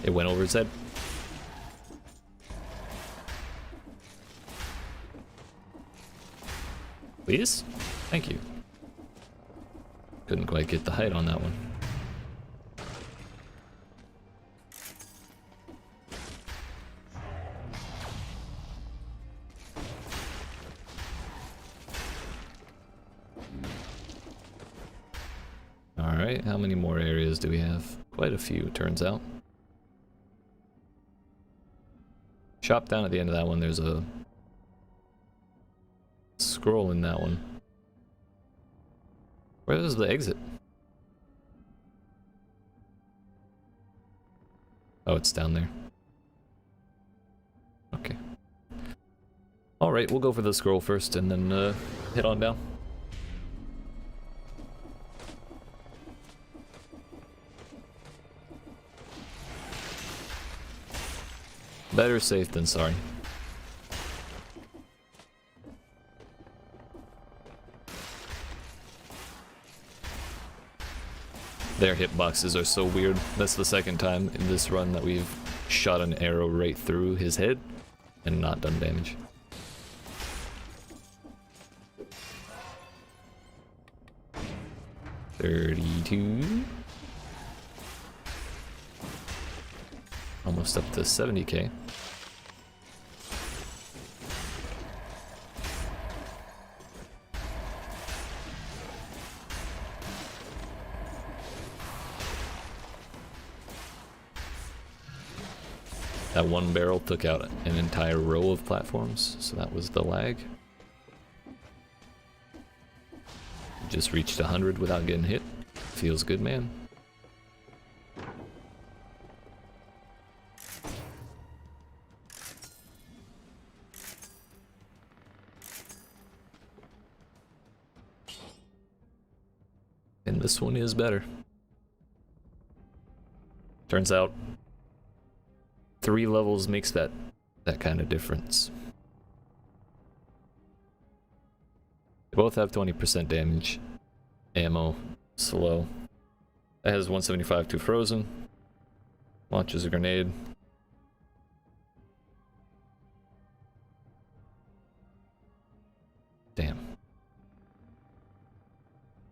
It went over his head. Please? Thank you. Couldn't quite get the height on that one. Alright, how many more areas do we have? Quite a few, turns out. Shop down at the end of that one, there's a scroll in that one. Where is the exit? Oh, it's down there. Okay. Alright, we'll go for the scroll first and then head on down. Better safe than sorry. Their hitboxes are so weird. That's the second time in this run that we've shot an arrow right through his head and not done damage. $32. Almost up to 70k. That one barrel took out an entire row of platforms, so that was the lag. Just reached 100 without getting hit. Feels good, man. And this one is better. Turns out 3 levels makes that kind of difference. They both have 20% damage. Ammo, slow. That has 175 to frozen. Launches a grenade. Damn.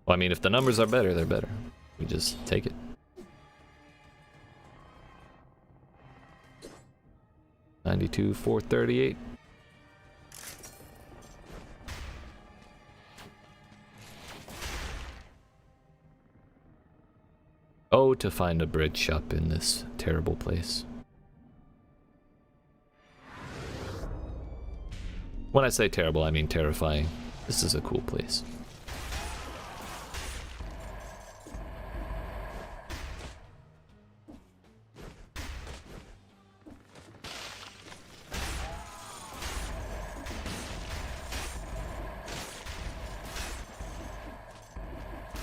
Well, I mean, if the numbers are better, they're better. We just take it. $92, $438. Oh, to find a bread shop in this terrible place. When I say terrible, I mean terrifying. This is a cool place.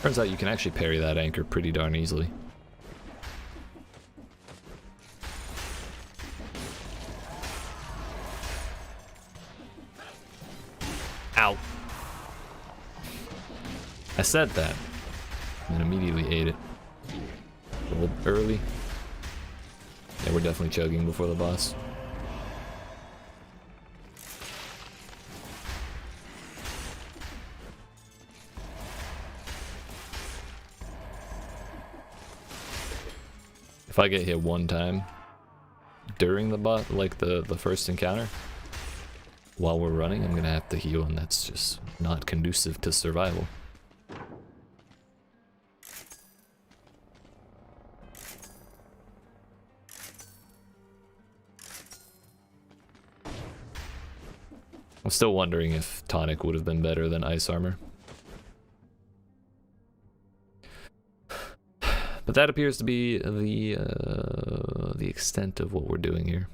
Turns out you can actually parry that anchor pretty darn easily. Ow. I said that, and then immediately ate it. A little early. Yeah, we're definitely chugging before the boss. If I get hit one time during the bot, like the first encounter, while we're running, I'm gonna have to heal, and that's just not conducive to survival. I'm still wondering if tonic would have been better than ice armor. But that appears to be the extent of what we're doing here.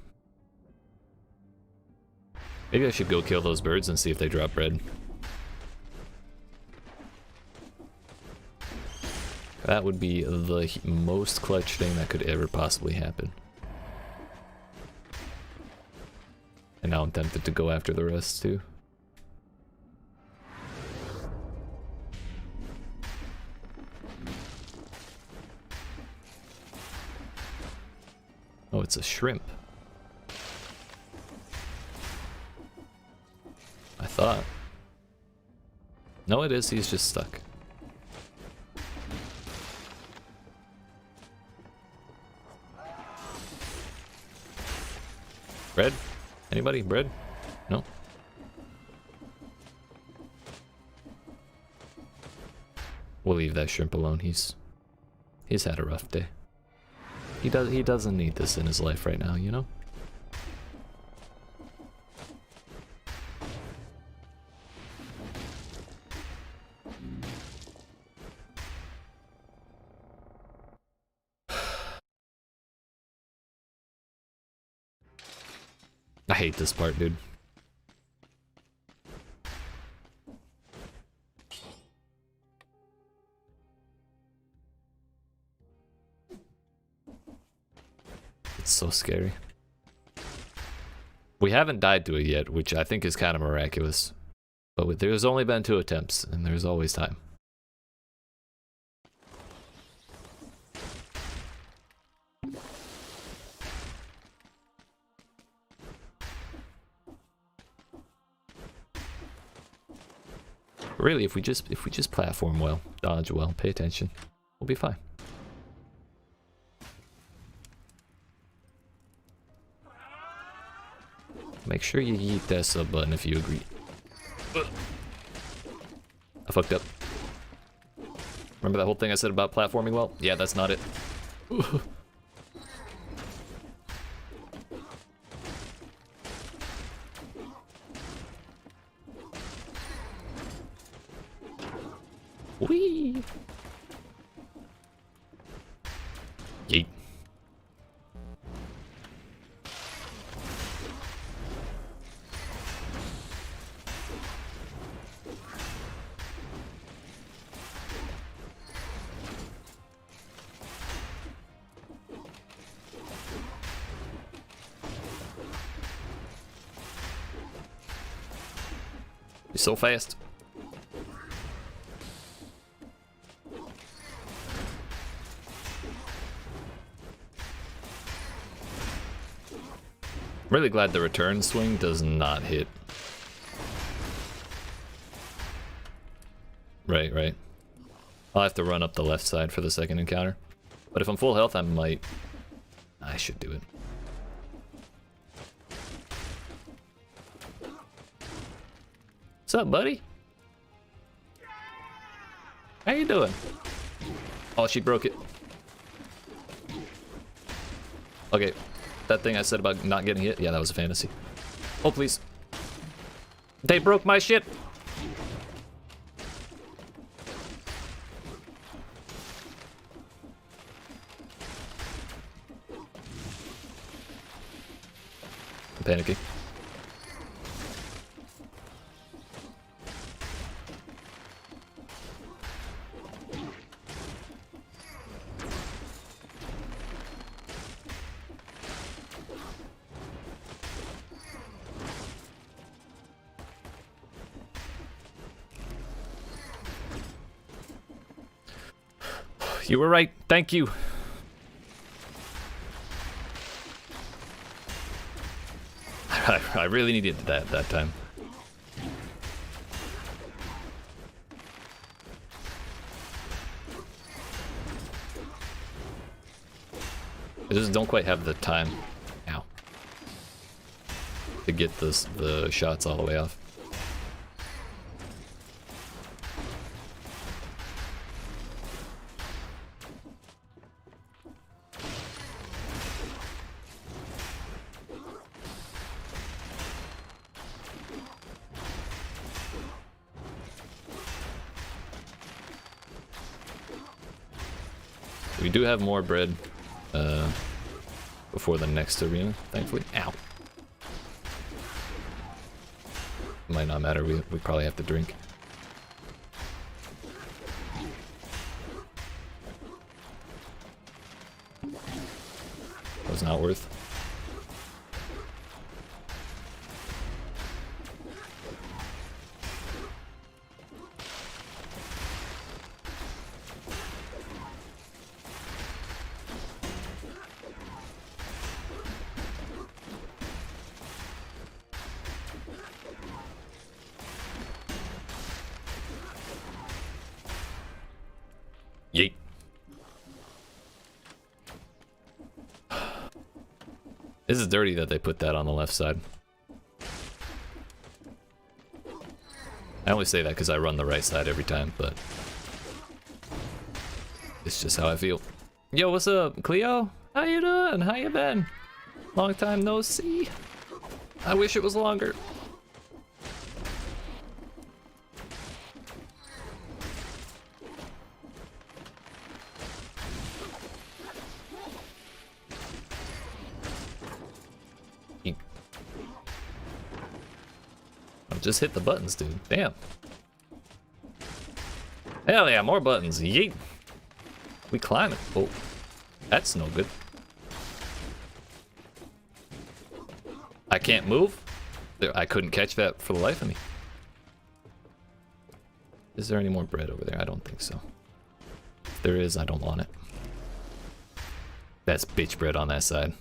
Maybe I should go kill those birds and see if they drop bread. That would be the most clutch thing that could ever possibly happen. And now I'm tempted to go after the rest too. Oh, it's a shrimp. I thought. No, it is. He's just stuck. Bread? Anybody? Bread? No? We'll leave that shrimp alone. He's had a rough day. He doesn't need this in his life right now, you know? I hate this part, dude. It's so scary. We haven't died to it yet, which I think is kind of miraculous. But there's only been 2 attempts, and there's always time. Really, if we just platform well, dodge well, pay attention, we'll be fine. Make sure you yeet that sub button if you agree. I fucked up. Remember that whole thing I said about platforming well? Yeah, that's not it. Whee! Yeet. You're so fast. I'm really glad the return swing does not hit. Right. I'll have to run up the left side for the second encounter. But if I'm full health, I should do it. What's up, buddy? How you doing? Oh, she broke it. Okay. That thing I said about not getting hit? Yeah, that was a fantasy. Oh, please. They broke my shit! I'm panicking. You were right. Thank you. I really needed that time. I just don't quite have the time. Ow. To get the shots all the way off. We do have more bread before the next arena, thankfully. Ow. Might not matter, we probably have to drink. Was not worth. Yeet. This is dirty that they put that on the left side. I only say that because I run the right side every time, but it's just how I feel. Yo, what's up, Cleo? How you doing? How you been? Long time no see. I wish it was longer. Just hit the buttons, dude. Damn. Hell yeah, more buttons. Yeet. We climbing. Oh, that's no good. I can't move. I couldn't catch that for the life of me. Is there any more bread over there? I don't think so. If there is, I don't want it. That's bitch bread on that side.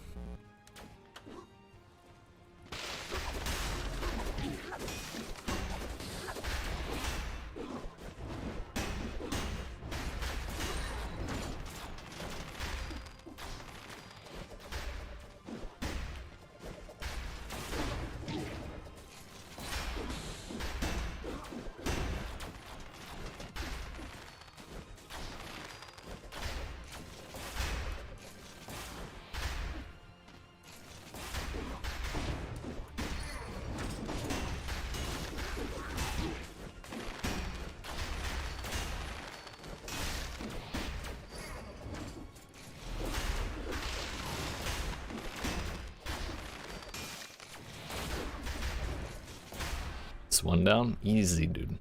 One down, easy, dude.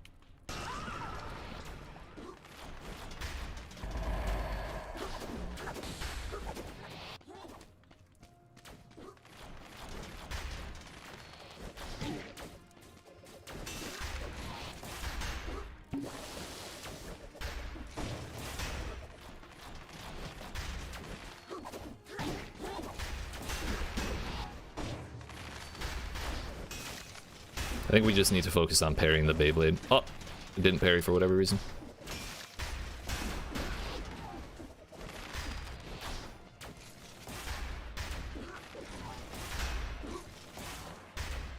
I think we just need to focus on parrying the Beyblade. Oh, it didn't parry for whatever reason.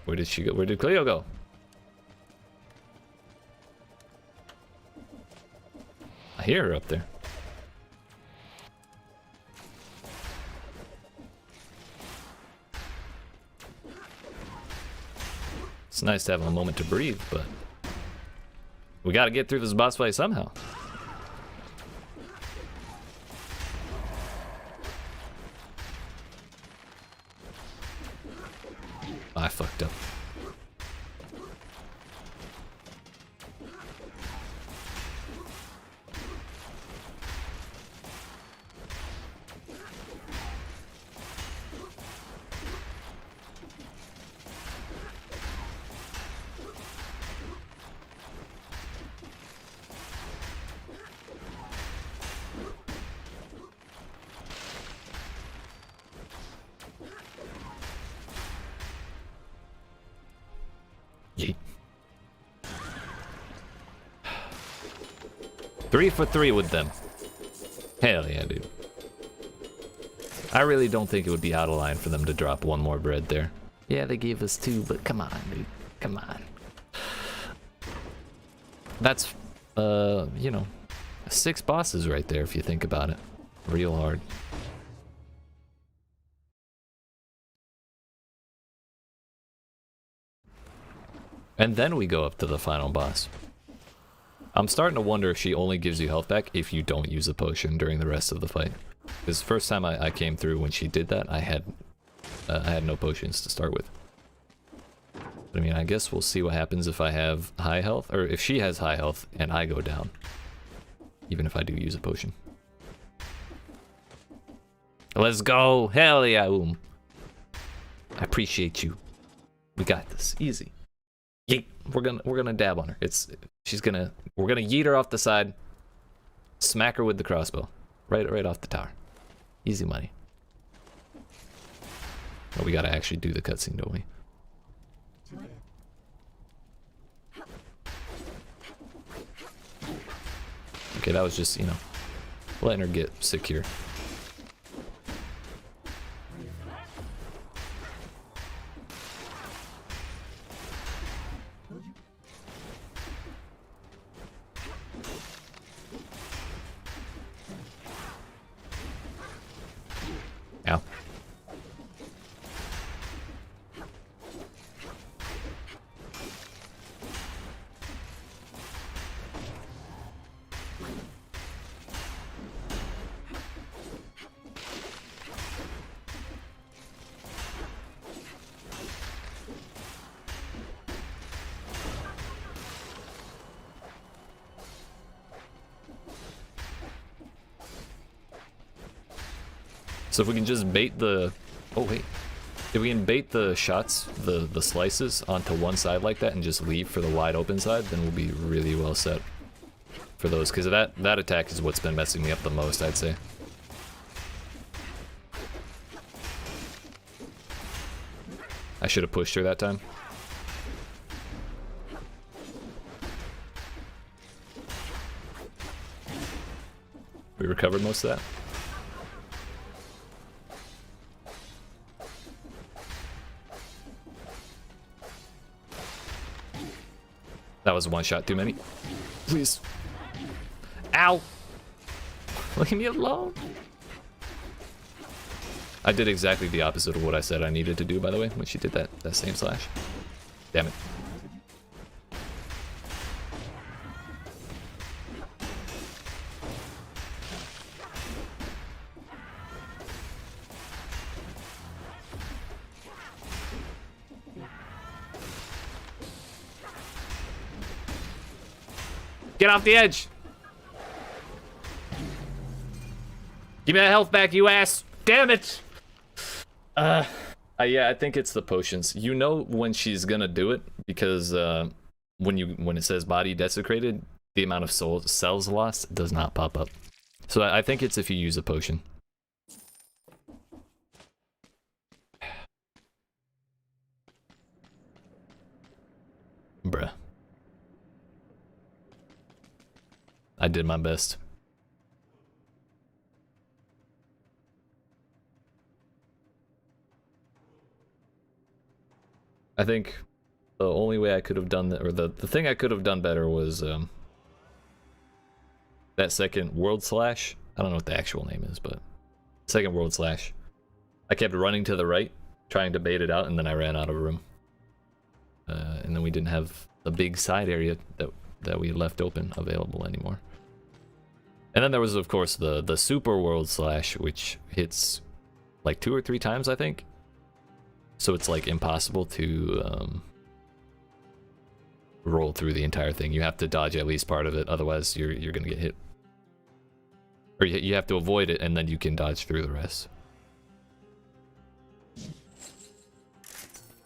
Where did she go? Where did Cleo go? I hear her up there. It's nice to have a moment to breathe, but we gotta get through this boss fight somehow. I fucked up. Yeet. 3 for 3 with them. Hell yeah, dude. I really don't think it would be out of line for them to drop one more bread there. Yeah, they gave us 2, but come on, dude. Come on. That's, you know, 6 bosses right there if you think about it. Real hard. And then we go up to the final boss. I'm starting to wonder if she only gives you health back if you don't use a potion during the rest of the fight. Because the first time I came through when she did that, I had no potions to start with. I mean, I guess we'll see what happens if I have high health, or if she has high health and I go down. Even if I do use a potion. Let's go! Hell yeah, I appreciate you. We got this. Easy. Yeet. We're gonna dab on her. We're gonna yeet her off the side. Smack her with the crossbow. Right off the tower. Easy money. But we gotta actually do the cutscene, don't we? Okay, that was just, you know, letting her get secure. Ow. So if we can just bait the... Oh, wait. If we can bait the shots, the slices, onto one side like that and just leave for the wide open side, then we'll be really well set for those. Because that attack is what's been messing me up the most, I'd say. I should have pushed her that time. We recovered most of that. That was one shot too many. Please. Ow! Leave me alone. I did exactly the opposite of what I said I needed to do, by the way, when she did that same slash. Damn it. Get off the edge! Give me that health back, you ass! Damn it! Yeah, I think it's the potions. You know when she's gonna do it, because when it says body desecrated, the amount of cells lost does not pop up. So I think it's if you use a potion. Bruh. I did my best. I think the only way I could have done that, or the thing I could have done better was that second world slash. I don't know what the actual name is, but second world slash. I kept running to the right, trying to bait it out, and then I ran out of room. And then we didn't have the big side area that we left open available anymore. And then there was, of course, the super world slash, which hits like 2 or 3 times, I think. So it's like impossible to roll through the entire thing. You have to dodge at least part of it, otherwise you're gonna get hit. Or you have to avoid it, and then you can dodge through the rest.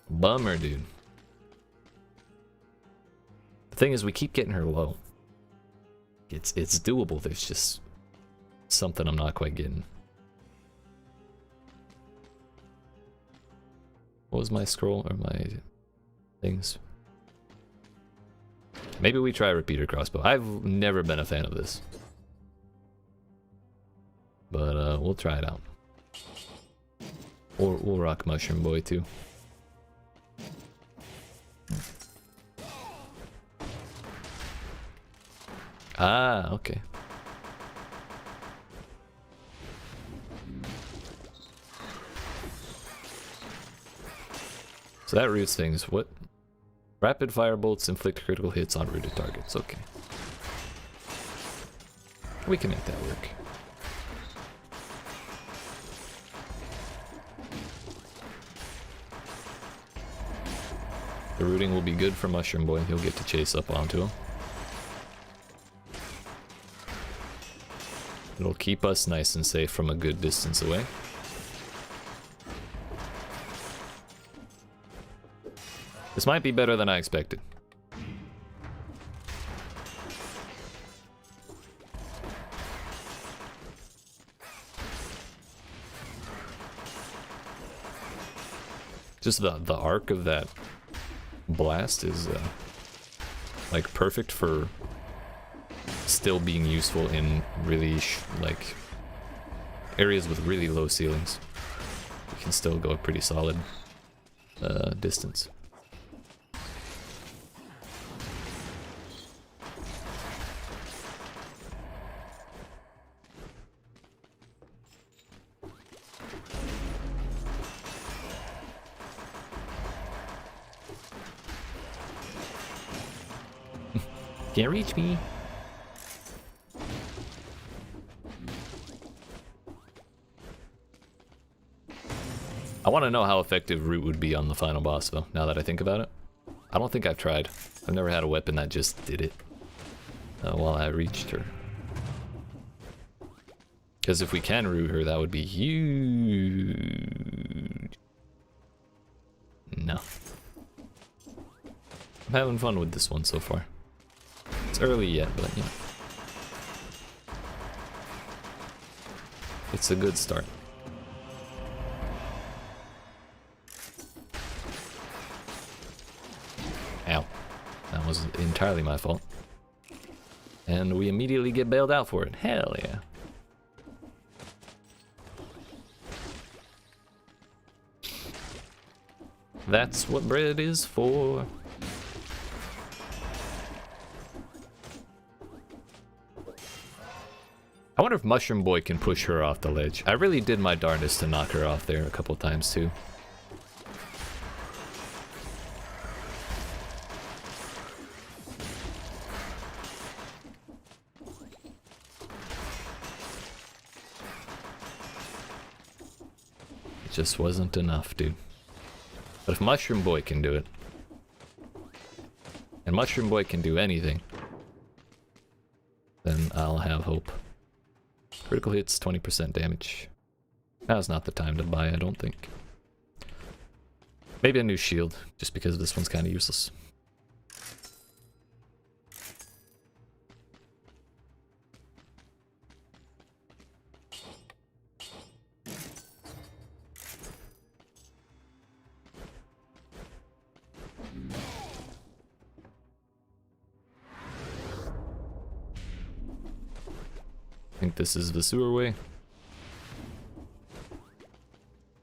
Bummer, dude. The thing is, we keep getting her low. It's doable. There's just something I'm not quite getting. What was my scroll or my things? Maybe we try repeater crossbow. I've never been a fan of this, but we'll try it out. Or we'll rock mushroom boy too. Ah, okay. So that roots things. What? Rapid fire bolts inflict critical hits on rooted targets. Okay. We can make that work. The rooting will be good for Mushroom Boy. He'll get to chase up onto him. It'll keep us nice and safe from a good distance away. This might be better than I expected. Just the arc of that blast is like perfect for still being useful in really like areas with really low ceilings. You can still go a pretty solid distance. Can't reach me. I want to know how effective Root would be on the final boss, though, now that I think about it. I don't think I've tried. I've never had a weapon that just did it while I reached her. Because if we can Root her, that would be huge. No. I'm having fun with this one so far. It's early yet, but you know. It's a good start. Ow. That was entirely my fault. And we immediately get bailed out for it. Hell yeah. That's what bread is for. I wonder if Mushroom Boy can push her off the ledge. I really did my darndest to knock her off there a couple times too. It just wasn't enough, dude. But if Mushroom Boy can do it, and Mushroom Boy can do anything, then I'll have hope. Critical hits, 20% damage. Now's not the time to buy, I don't think. Maybe a new shield, just because this one's kind of useless. I think this is the sewer way.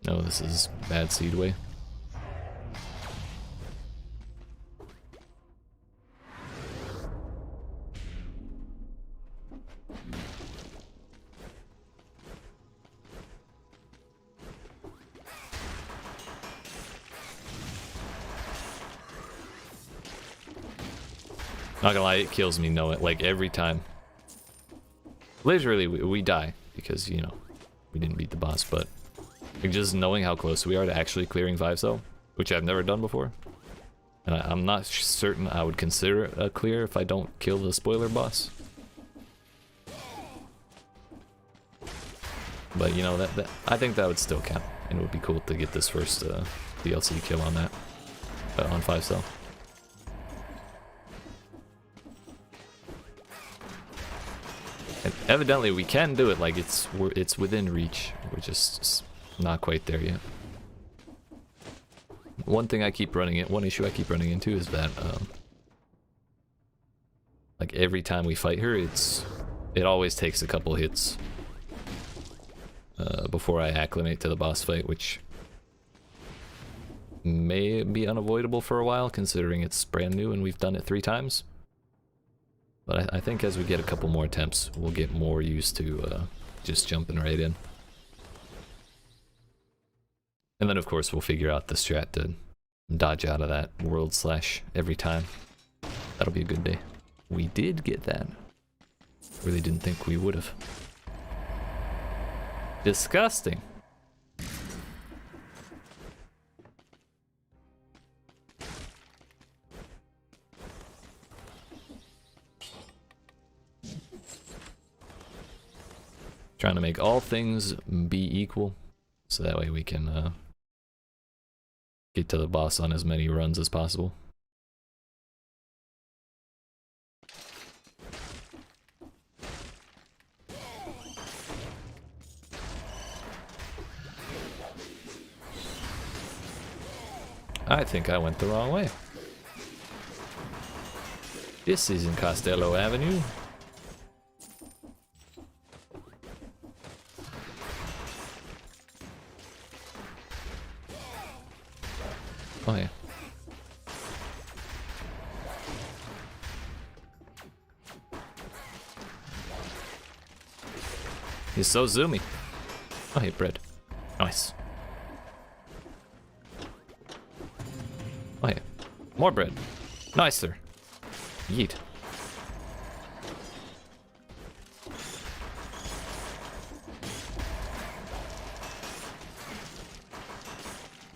No, this is bad seed way. Not gonna lie, it kills me knowing, like, every time. Literally, we die because, you know, we didn't beat the boss, but like, just knowing how close we are to actually clearing 5 cell, which I've never done before. And I'm not certain I would consider it a clear if I don't kill the spoiler boss. But, you know, that I think that would still count. And it would be cool to get this first DLC kill on that, on 5 cell. And evidently we can do it, like it's within reach. We're just not quite there yet. One issue I keep running into is that like every time we fight her, it always takes a couple hits before I acclimate to the boss fight, which may be unavoidable for a while considering it's brand new and we've done it 3 times. But I think as we get a couple more attempts, we'll get more used to just jumping right in. And then of course we'll figure out the strat to dodge out of that world slash every time. That'll be a good day. We did get that. Really didn't think we would have. Disgusting. Trying to make all things be equal, so that way we can get to the boss on as many runs as possible. I think I went the wrong way. This isn't Costello Avenue. Oh yeah. He's so zoomy. Oh hey, bread. Nice. Oh yeah. More bread. Nicer. Yeet.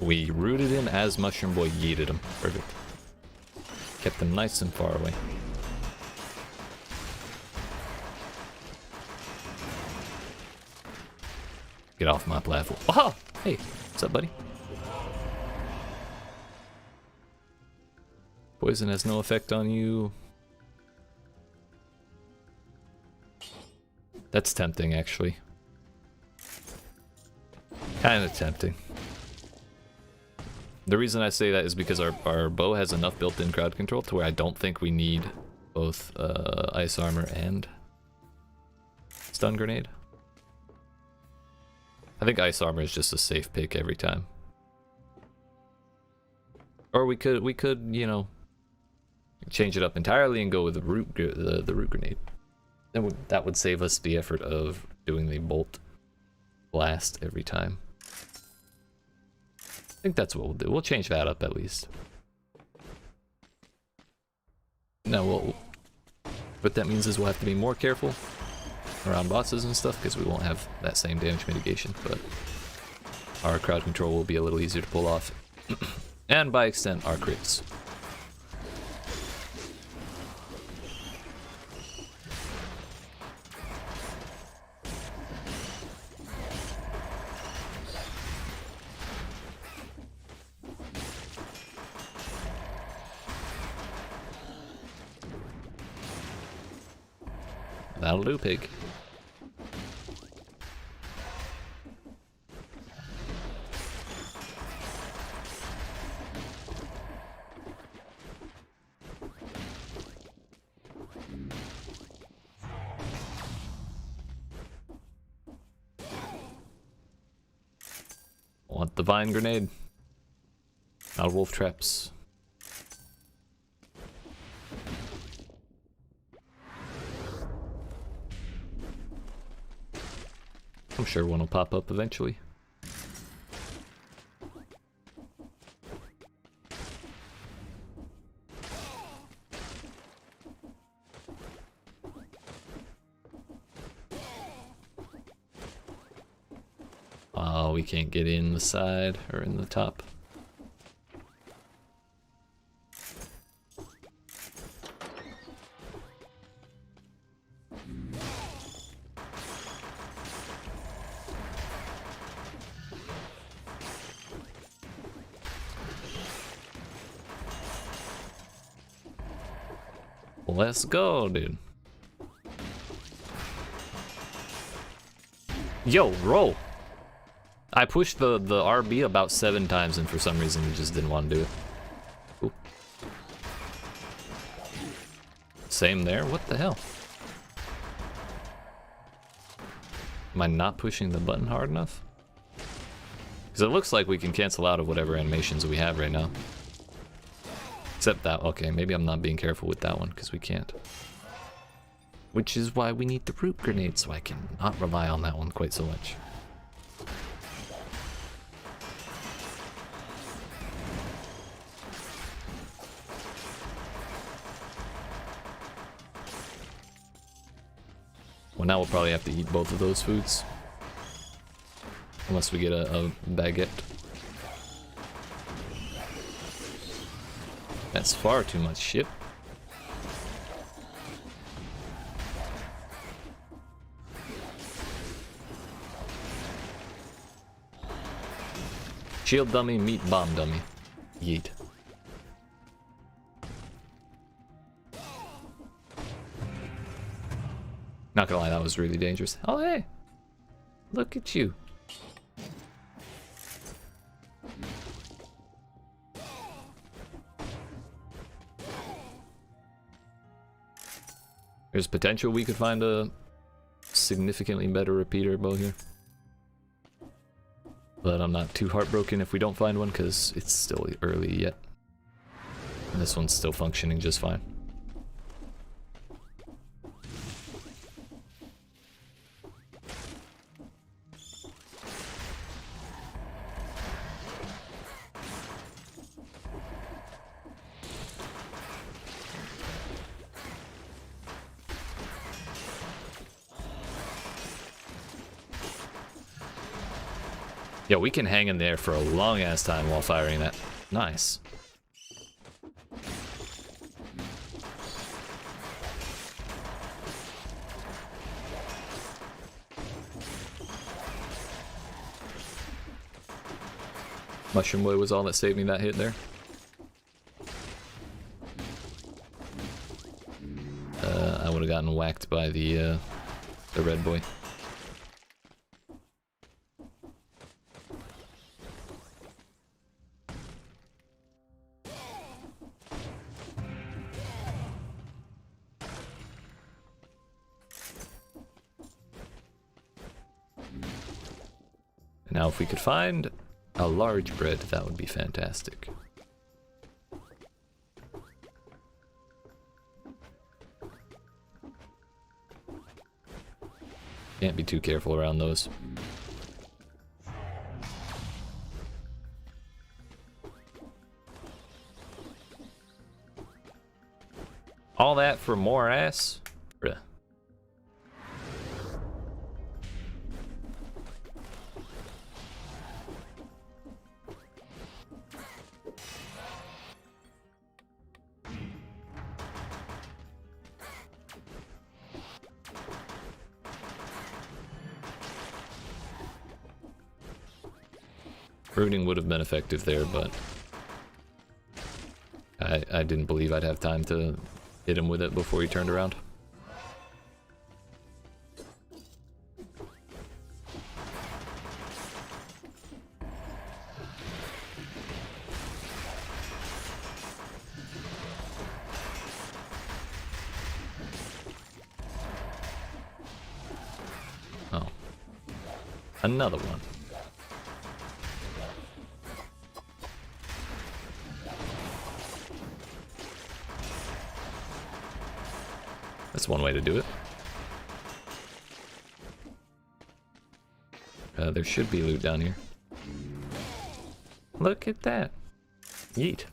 We rooted him as Mushroom Boy yeeted him. Perfect. Kept him nice and far away. Get off my platform. Oh! Hey, what's up, buddy? Poison has no effect on you. That's tempting, actually. Kind of tempting. The reason I say that is because our bow has enough built-in crowd control to where I don't think we need both ice armor and stun grenade. I think ice armor is just a safe pick every time. Or we could, you know, change it up entirely and go with the root grenade. That would save us the effort of doing the bolt blast every time. I think that's what we'll do. We'll change that up at least. Now, what that means is we'll have to be more careful around bosses and stuff because we won't have that same damage mitigation, but our crowd control will be a little easier to pull off. And by extent, our crits. That'll do, pig. Want the vine grenade? Not wolf traps. I'm sure one will pop up eventually. Oh, we can't get in the side or in the top. Let's go, dude. Yo, roll. I pushed the RB about 7 times and for some reason he just didn't want to do it. Ooh. Same there? What the hell? Am I not pushing the button hard enough? Because it looks like we can cancel out of whatever animations we have right now. Except that, okay, maybe I'm not being careful with that one because we can't. Which is why we need the root grenade, so I can not rely on that one quite so much. Well, now we'll probably have to eat both of those foods. Unless we get a baguette. That's far too much shit. Shield dummy, meet bomb dummy. Yeet. Not gonna lie, that was really dangerous. Oh, hey! Look at you. There's potential we could find a significantly better repeater bow here. But I'm not too heartbroken if we don't find one, because it's still early yet. And this one's still functioning just fine. Yeah, we can hang in there for a long ass time while firing that. Nice. Mushroom Boy was all that saved me that hit there. I would have gotten whacked by the red boy. Now if we could find a large bread, that would be fantastic. Can't be too careful around those. All that for more ass? Bruh. Rooting would have been effective there, but I didn't believe I'd have time to hit him with it before he turned around. Oh. Another one. That's one way to do it. There should be loot down here. Look at that. Yeet.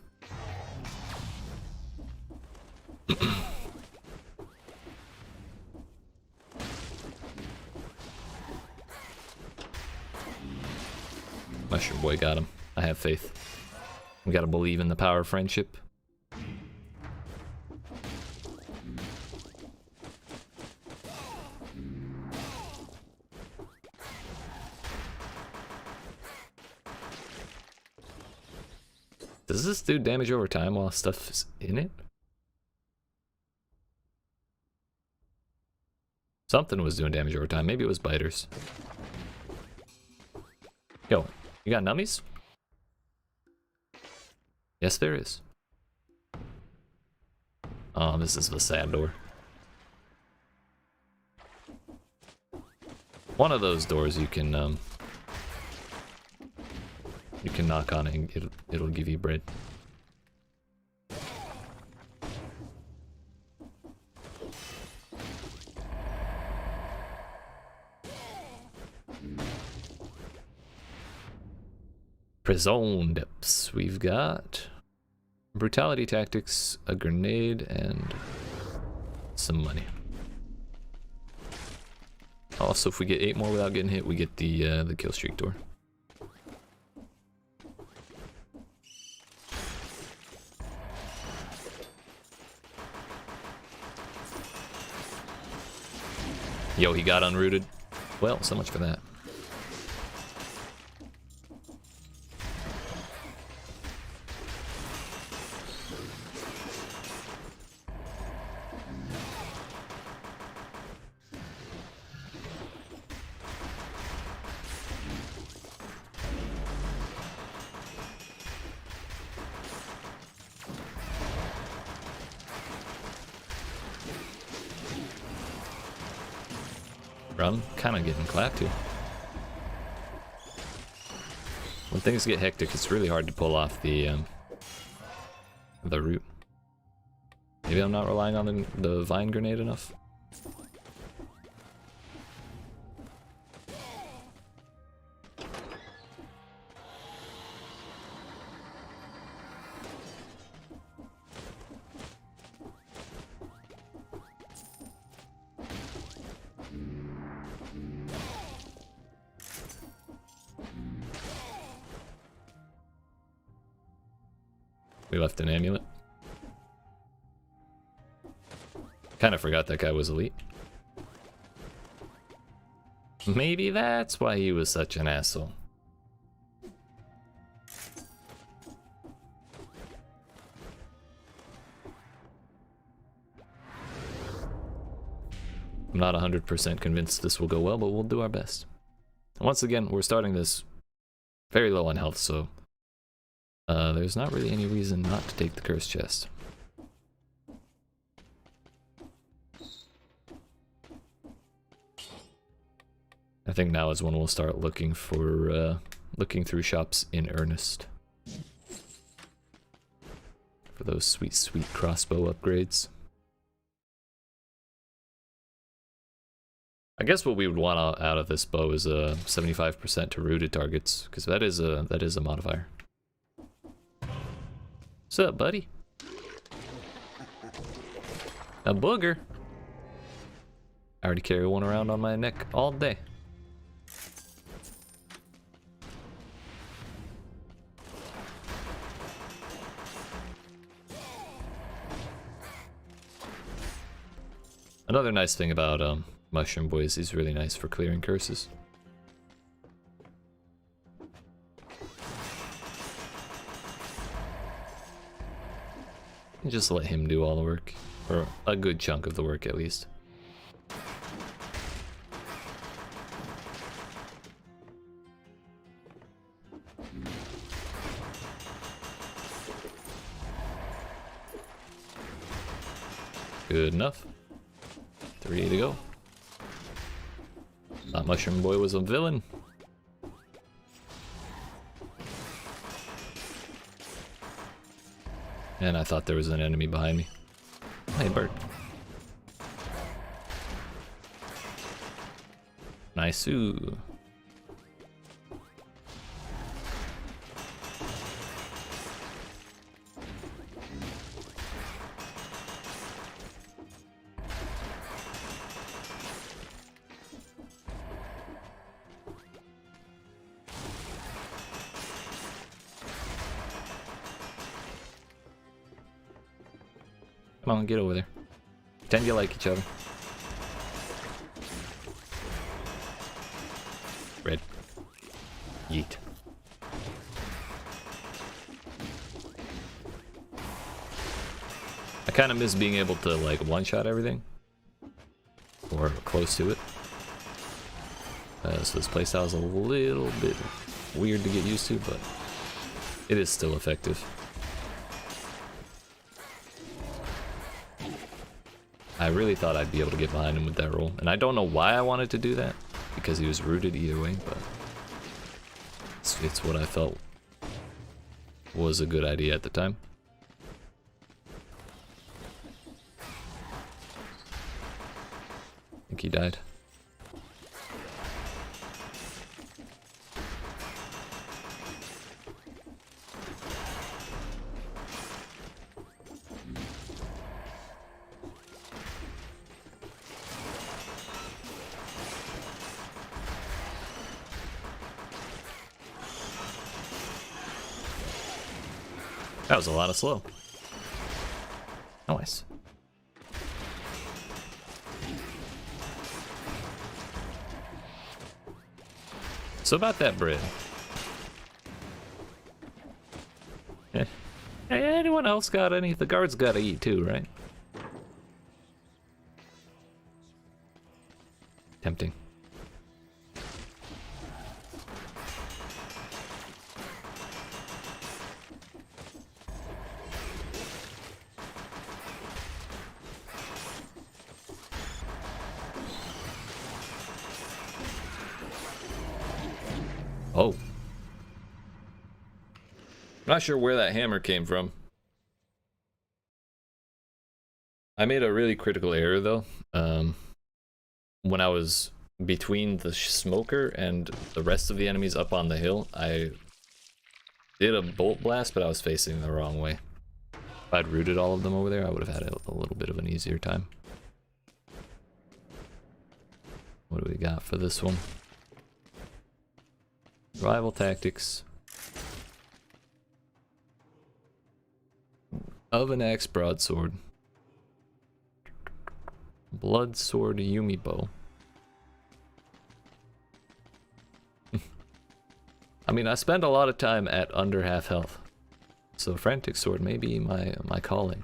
Mushroom Boy got him. I have faith. We gotta believe in the power of friendship. Does this do damage over time while stuff is in it? Something was doing damage over time. Maybe it was biters. Yo, you got nummies? Yes, there is. Oh, this is the sad door. One of those doors you can knock on it and it'll give you bread. Prison dips. We've got brutality tactics, a grenade, and some money. Also, if we get 8 more without getting hit, we get the kill streak door. Yo, he got unrooted. Well, so much for that. I'm kind of getting clapped here. When things get hectic, it's really hard to pull off the route. Maybe I'm not relying on the vine grenade enough. We left an amulet. Kind of forgot that guy was elite. Maybe that's why he was such an asshole. I'm not 100% convinced this will go well, but we'll do our best. And once again, we're starting this very low on health, so there's not really any reason not to take the curse chest. I think now is when we'll start looking for looking through shops in earnest for those sweet, sweet crossbow upgrades. I guess what we would want out of this bow is a 75% to rooted targets, because that is a modifier. What's up, buddy? A booger. I already carry one around on my neck all day. Another nice thing about Mushroom Boy is he's really nice for clearing curses. And just let him do all the work, or a good chunk of the work at least. Good enough. 3 to go. Thought Mushroom Boy was a villain. And I thought there was an enemy behind me. Hey, bird. Nice-oo. Come on, get over there. Pretend you like each other. Red. Yeet. I kind of miss being able to like one-shot everything. Or close to it. So this playstyle is a little bit weird to get used to, but it is still effective. I really thought I'd be able to get behind him with that roll, and I don't know why I wanted to do that, because he was rooted either way, but it's what I felt was a good idea at the time. I think he died. That was a lot of slow. Nice. So about that bread. Yeah. Hey, anyone else got any? The guards gotta eat too, right? Tempting. Oh. Not sure where that hammer came from. I made a really critical error though. When I was between the smoker and the rest of the enemies up on the hill, I did a bolt blast, but I was facing the wrong way. If I'd rooted all of them over there, I would have had a little bit of an easier time. What do we got for this one? Rival tactics. Oven axe broadsword. Blood sword Yumi bow. I mean, I spend a lot of time at under half health, so frantic sword may be my calling.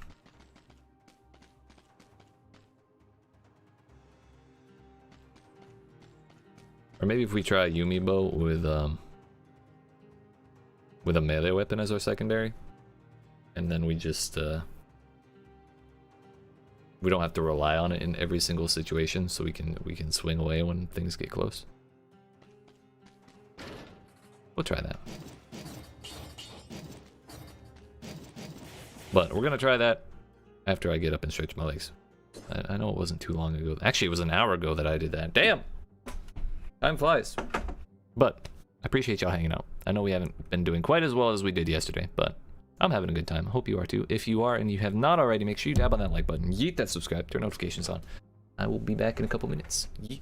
Or maybe if we try Yumi bow with a melee weapon as our secondary, and then we just we don't have to rely on it in every single situation, so we can swing away when things get close. We'll try that. But we're gonna try that after I get up and stretch my legs. I know it wasn't too long ago. Actually, it was an hour ago that I did that. Damn! Time flies. But I appreciate y'all hanging out. I know we haven't been doing quite as well as we did yesterday, but I'm having a good time. I hope you are too. If you are and you have not already, make sure you dab on that like button. Yeet that subscribe, turn notifications on. I will be back in a couple minutes. Yeet.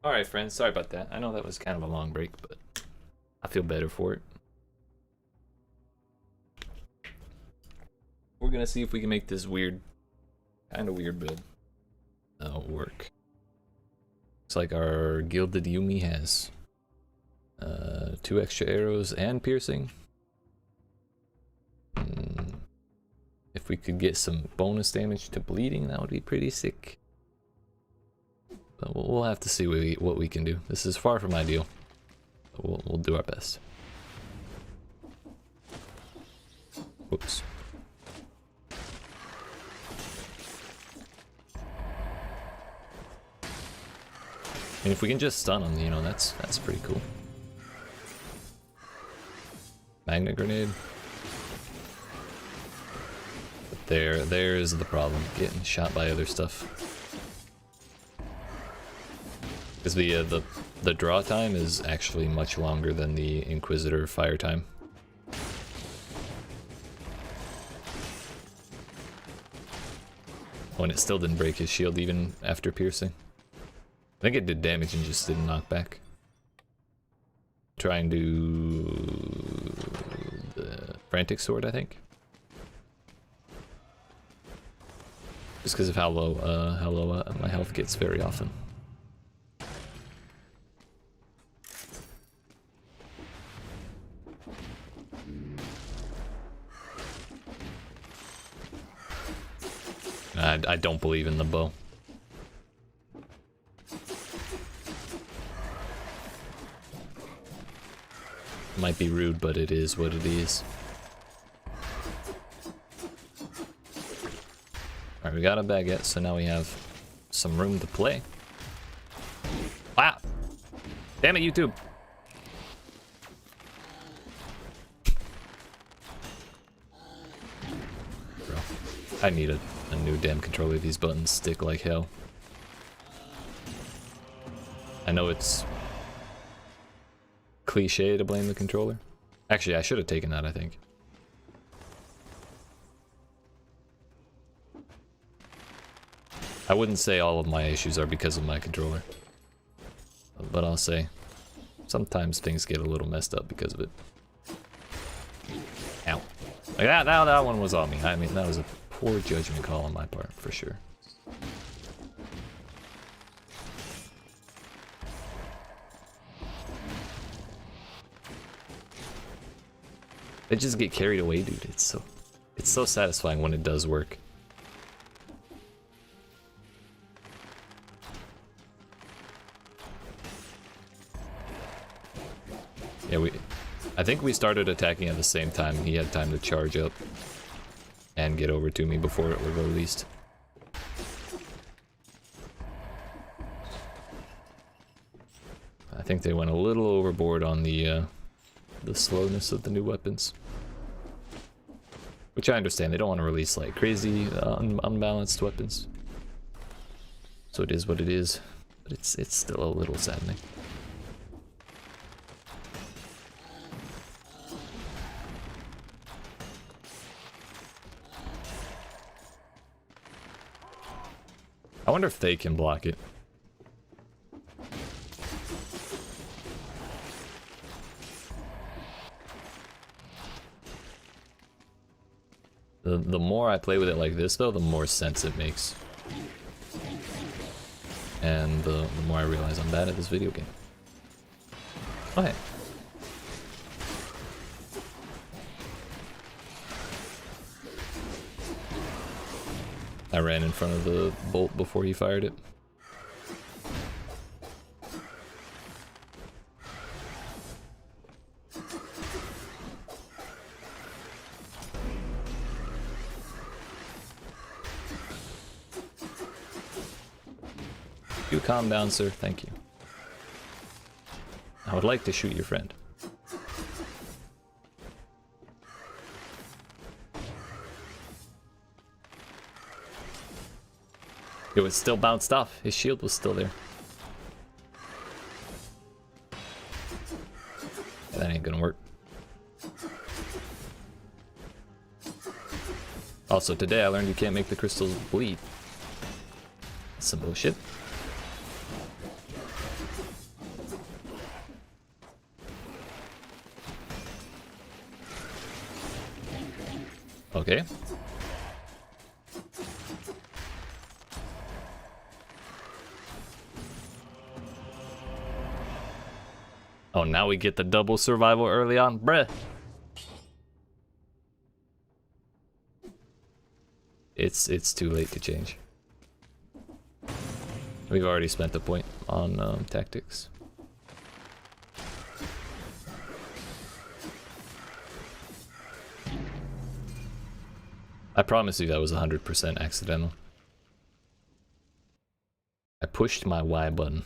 Alright, friends, sorry about that. I know that was kind of a long break, but I feel better for it. We're gonna see if we can make this kind of weird build work. Looks like our Gilded Yumi has 2 extra arrows and piercing. If we could get some bonus damage to bleeding, that would be pretty sick. But we'll have to see what we can do. This is far from ideal, but we'll do our best. Whoops. And if we can just stun them, you know, that's pretty cool. Magnet grenade. But there is the problem, getting shot by other stuff. Because the draw time is actually much longer than the Inquisitor fire time. Oh, and it still didn't break his shield even after piercing. I think it did damage and just didn't knock back. Try and do the Frantic Sword, I think. Just because of how low my health gets very often. I don't believe in the bow. Might be rude, but it is what it is. Alright, we got a baguette, so now we have some room to play. Wow! Damn it, YouTube! Bro, I need a new damn controller. These buttons stick like hell. I know it's cliche to blame the controller. Actually, I should have taken that, I think. I wouldn't say all of my issues are because of my controller, but I'll say sometimes things get a little messed up because of it. Ow. Like that one was on me. I mean, that was a poor judgment call on my part, for sure. They just get carried away, dude. It's so satisfying when it does work. Yeah, I think we started attacking at the same time. He had time to charge up and get over to me before it was released. I think they went a little overboard on the slowness of the new weapons. Which I understand, they don't want to release like crazy unbalanced weapons. So it is what it is, but it's still a little saddening. I wonder if they can block it. The more I play with it like this, though, the more sense it makes. And the more I realize I'm bad at this video game. Oh, hey. I ran in front of the bolt before he fired it. You calm down, sir. Thank you. I would like to shoot your friend. It was still bounced off. His shield was still there. Yeah, that ain't gonna work. Also, today I learned you can't make the crystals bleed. That's some bullshit. Okay. Oh, now we get the double survival early on, bruh. It's too late to change. We've already spent the point on tactics. I promise you that was 100% accidental. I pushed my Y button.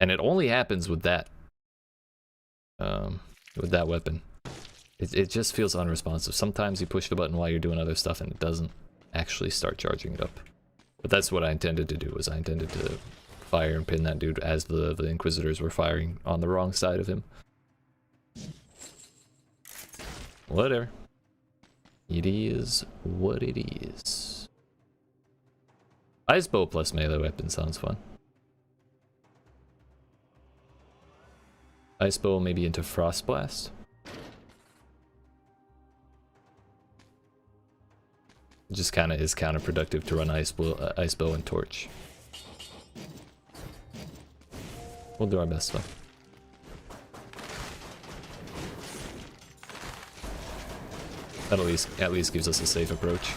And it only happens with that. With that weapon. It just feels unresponsive. Sometimes you push the button while you're doing other stuff and it doesn't actually start charging it up. But that's what I intended to do, was I intended to fire and pin that dude as the Inquisitors were firing on the wrong side of him. Whatever. It is what it is. Ice bow plus melee weapon sounds fun. Ice bow maybe into frost blast. It just kind of is counterproductive to run ice bow and torch. We'll do our best though. That at least gives us a safe approach.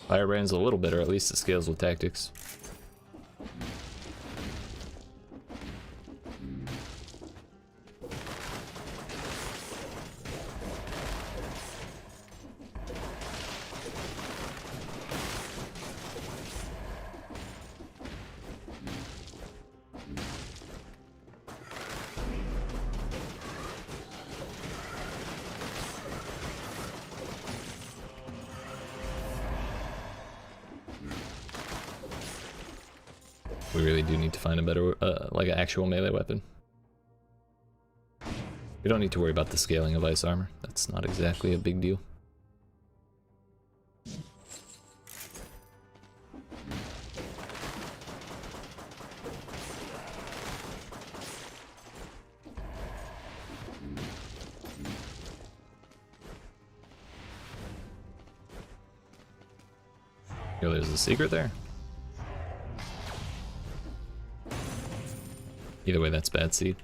Firebrand's a little better, at least it scales with tactics. We really do need to find a better, like an actual melee weapon. We don't need to worry about the scaling of ice armor. That's not exactly a big deal. Yo, there's a secret there. Either way, that's bad seed.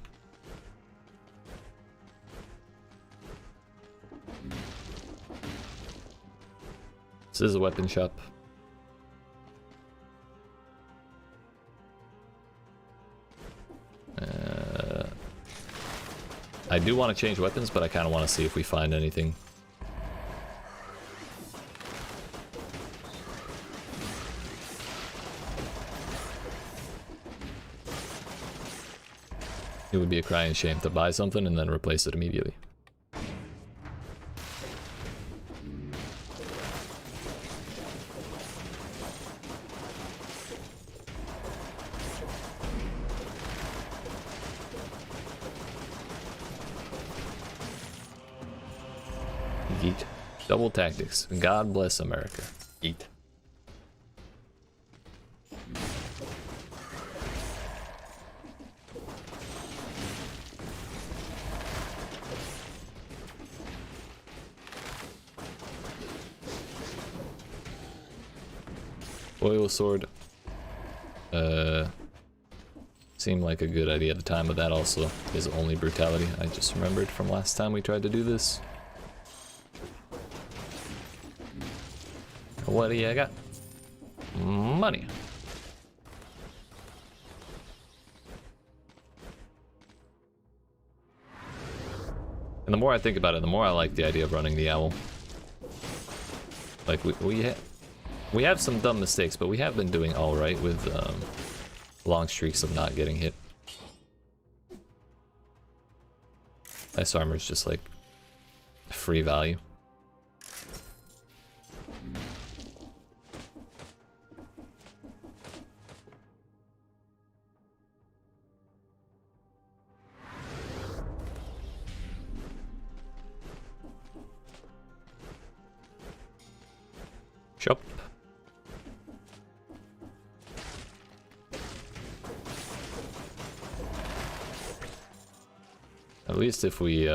This is a weapon shop. I do want to change weapons, but I kind of want to see if we find anything. It would be a crying shame to buy something and then replace it immediately. YEET. Double tactics. God bless America. YEET. Oil sword seemed like a good idea at the time, but that also is only brutality. I just remembered from last time we tried to do this. What do you got? Money. And the more I think about it, the more I like the idea of running the owl. Like we have some dumb mistakes, but we have been doing all right with long streaks of not getting hit. Ice armor is just like free value. Shop. At least if we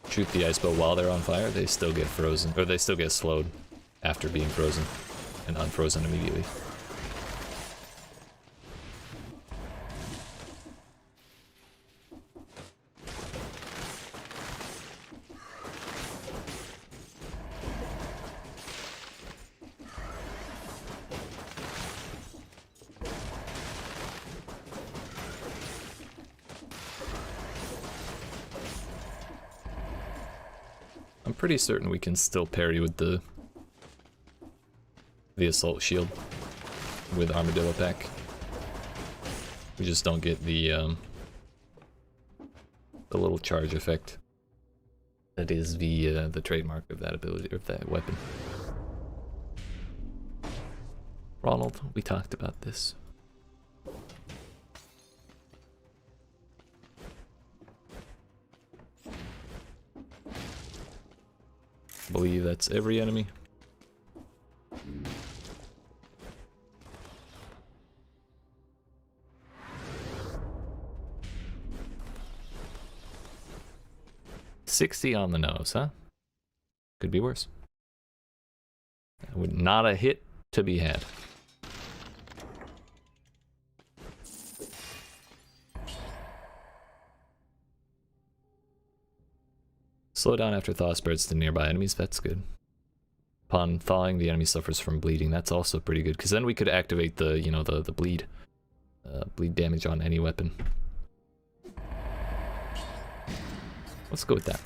shoot the ice bow while they're on fire, they still get frozen, or they still get slowed after being frozen and unfrozen immediately. I'm pretty certain we can still parry with the assault shield with Armadillo Pack. We just don't get the little charge effect. That is the trademark of that ability, of that weapon. Ronald, we talked about this. I believe that's every enemy. $60 on the nose, huh? Could be worse. Not a hit to be had. Slow down after thaw spreads to nearby enemies, that's good. Upon thawing, the enemy suffers from bleeding, that's also pretty good, because then we could activate the, you know, the bleed. Bleed damage on any weapon. Let's go with that.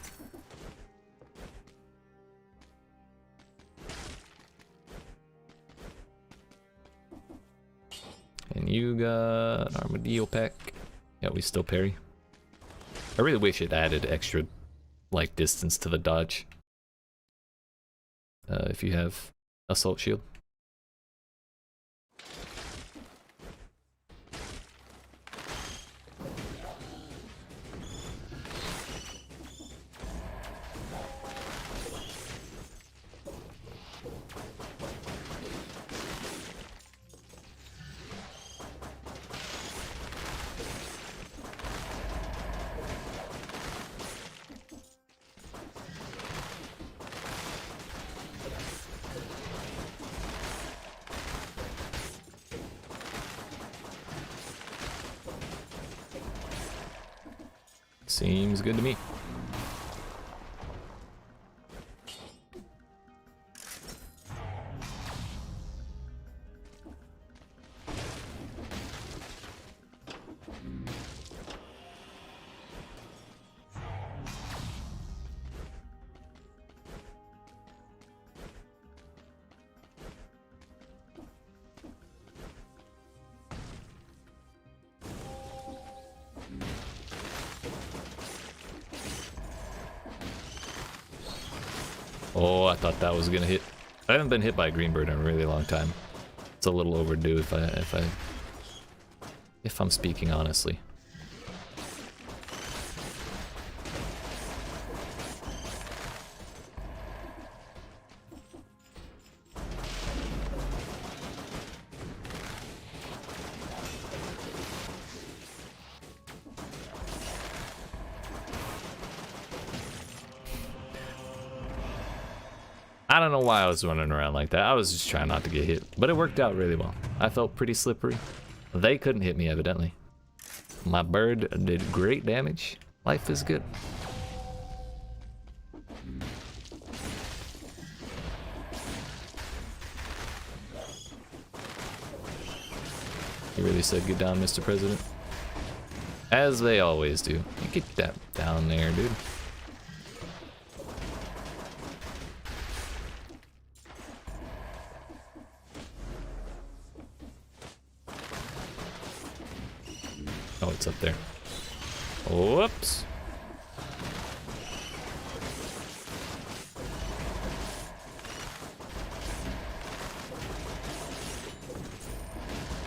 And you got Armadillo Pack. Yeah, we still parry. I really wish it added extra, like, distance to the dodge. If you have Assault Shield. Seems good to me. Oh, I thought that was gonna hit. I haven't been hit by a green bird in a really long time. It's a little overdue if I'm speaking honestly. I don't know why I was running around like that. I was just trying not to get hit, but it worked out really well. I felt pretty slippery. They couldn't hit me, evidently. My bird did great damage. Life is good. He really said, "Get down, Mr. President." As they always do. You get that down there, dude. Oh, it's up there. Whoops.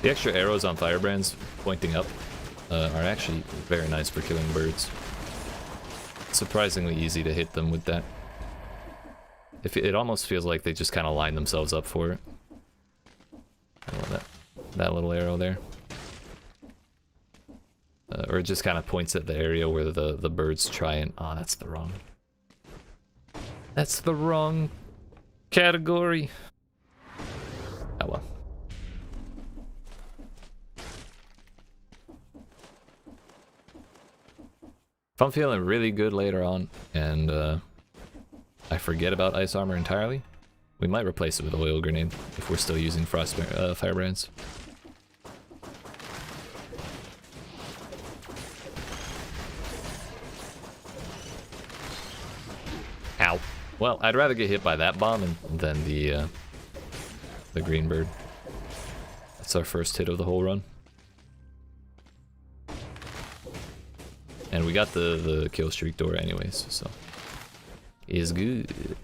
The extra arrows on firebrands pointing up are actually very nice for killing birds. Surprisingly easy to hit them with that. It almost feels like they just kind of line themselves up for it. I love that little arrow there. Or it just kind of points at the area where the birds try and... Oh, that's the wrong... That's the wrong category. Oh well. If I'm feeling really good later on and I forget about ice armor entirely, we might replace it with oil grenade if we're still using firebrands. Ow. Well, I'd rather get hit by that bomb than the green bird. That's our first hit of the whole run. And we got the kill streak door anyways, so is good.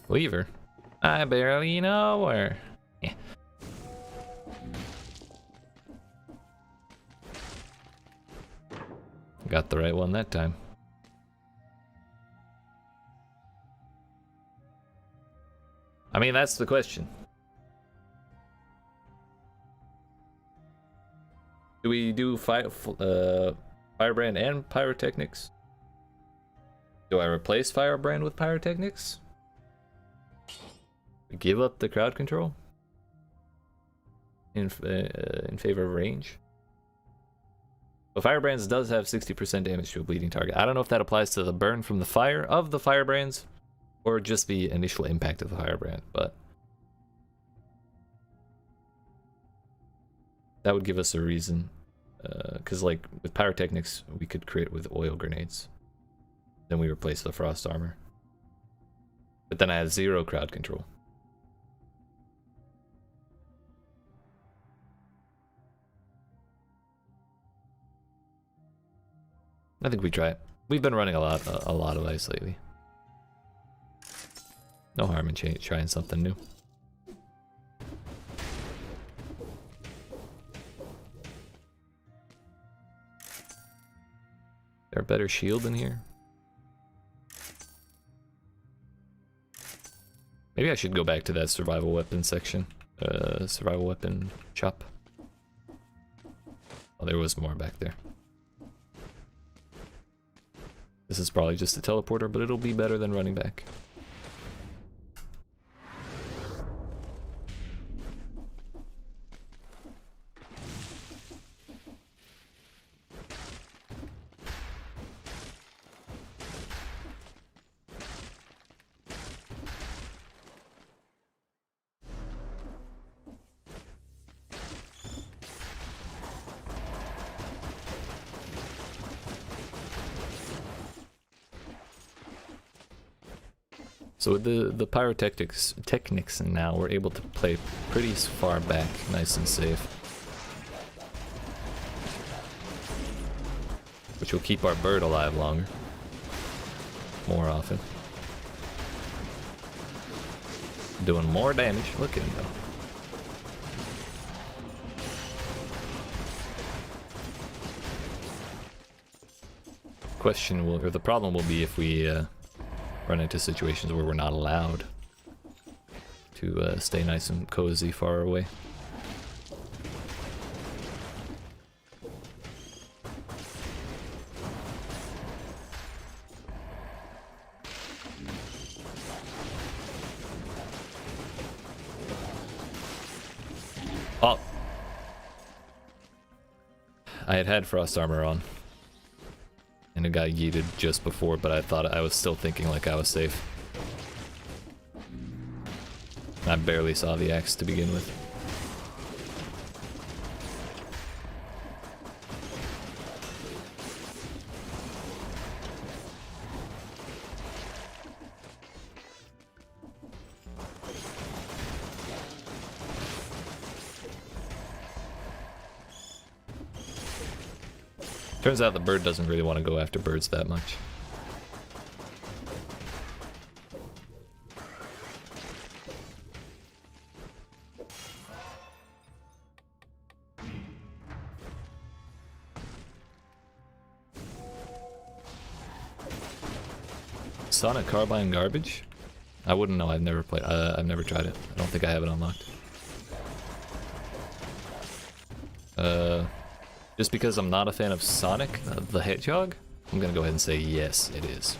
Weaver? I barely know her. Yeah. Got the right one that time. I mean, that's the question. Do we do Firebrand and Pyrotechnics? Do I replace Firebrand with Pyrotechnics? Give up the crowd control in favor of range. But Firebrands does have 60% damage to a bleeding target. I don't know if that applies to the burn from the fire of the Firebrands or just the initial impact of the Firebrand, but that would give us a reason. Because like with Pyrotechnics, we could create with oil grenades. Then we replace the frost armor. But then I have 0 crowd control. I think we try it. We've been running a lot of ice lately. No harm in trying something new. Is there a better shield in here? Maybe I should go back to that survival weapon section. Survival weapon shop. Oh, there was more back there. This is probably just a teleporter, but it'll be better than running back. So with the pyrotechnics now, we're able to play pretty far back, nice and safe. Which will keep our bird alive longer. More often. Doing more damage. Look at him go. Question will, or the problem will be if we run into situations where we're not allowed to stay nice and cozy far away. Oh! I had frost armor on. And it got yeeted just before, but I thought I was still thinking like I was safe. I barely saw the axe to begin with. Turns out the bird doesn't really want to go after birds that much. Sonic Carbine garbage? I wouldn't know. I've never played. I've never tried it. I don't think I have it unlocked. Just because I'm not a fan of Sonic the Hedgehog, I'm gonna go ahead and say yes, it is.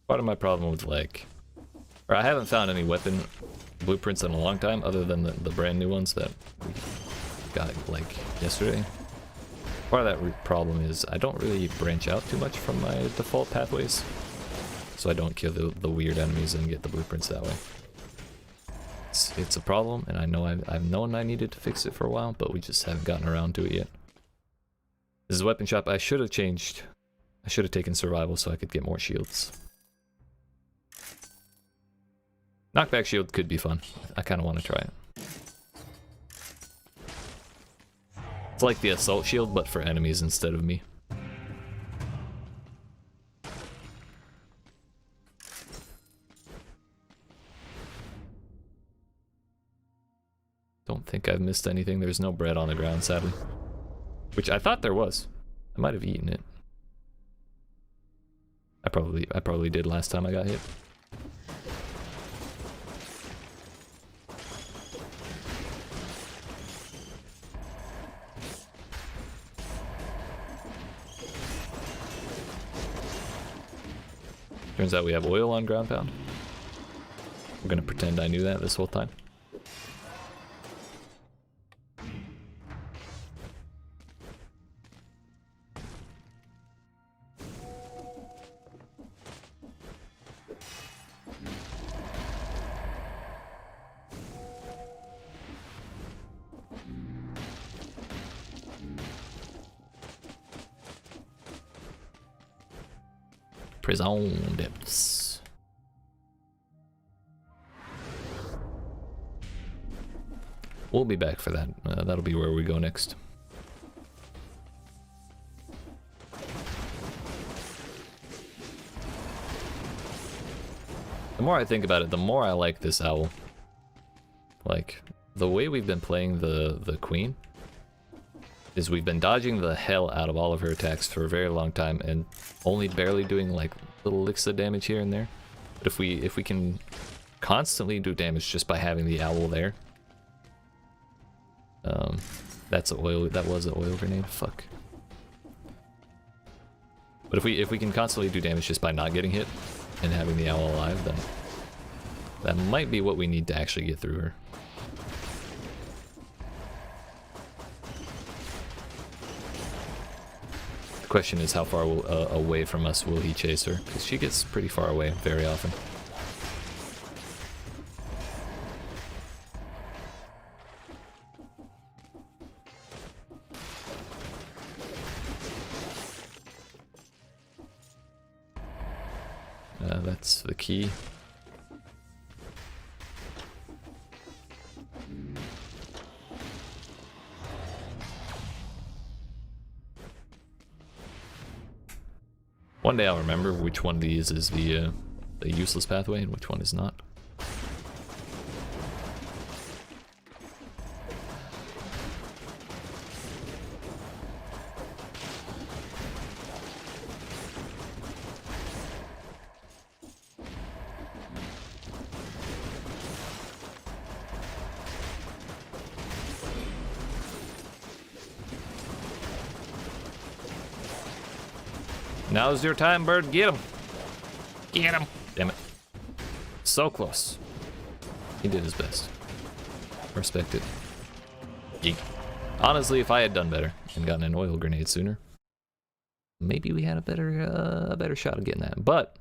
Part of my problem with like, or I haven't found any weapon blueprints in a long time other than the brand new ones that we got like yesterday. Part of that problem is I don't really branch out too much from my default pathways, so I don't kill the weird enemies and get the blueprints that way. It's a problem, and I know I've known I needed to fix it for a while, but we just haven't gotten around to it yet. This is a weapon shop. I should have changed. I should have taken survival so I could get more shields. Knockback shield could be fun. I kind of want to try it. It's like the assault shield, but for enemies instead of me. Don't think I've missed anything. There's no bread on the ground, sadly. Which I thought there was. I might have eaten it. I probably did last time I got hit. Turns out we have oil on ground pound. I'm gonna pretend I knew that this whole time. Prison depths. We'll be back for that. That'll be where we go next. The more I think about it, the more I like this owl. Like, the way we've been playing the queen is we've been dodging the hell out of all of her attacks for a very long time and only barely doing like little licks of damage here and there. But if we can constantly do damage just by having the owl there, that was an oil grenade. Fuck. But if we can constantly do damage just by not getting hit and having the owl alive, then that might be what we need to actually get through her. Question is how far away from us will he chase her, because she gets pretty far away very often. That's the key. One day I'll remember which one of these is the useless pathway and which one is not. Now's your time, bird. Get him. Get him. Damn it. So close. He did his best. Respect it. Geek. Honestly, if I had done better and gotten an oil grenade sooner, maybe we had a better shot of getting that. But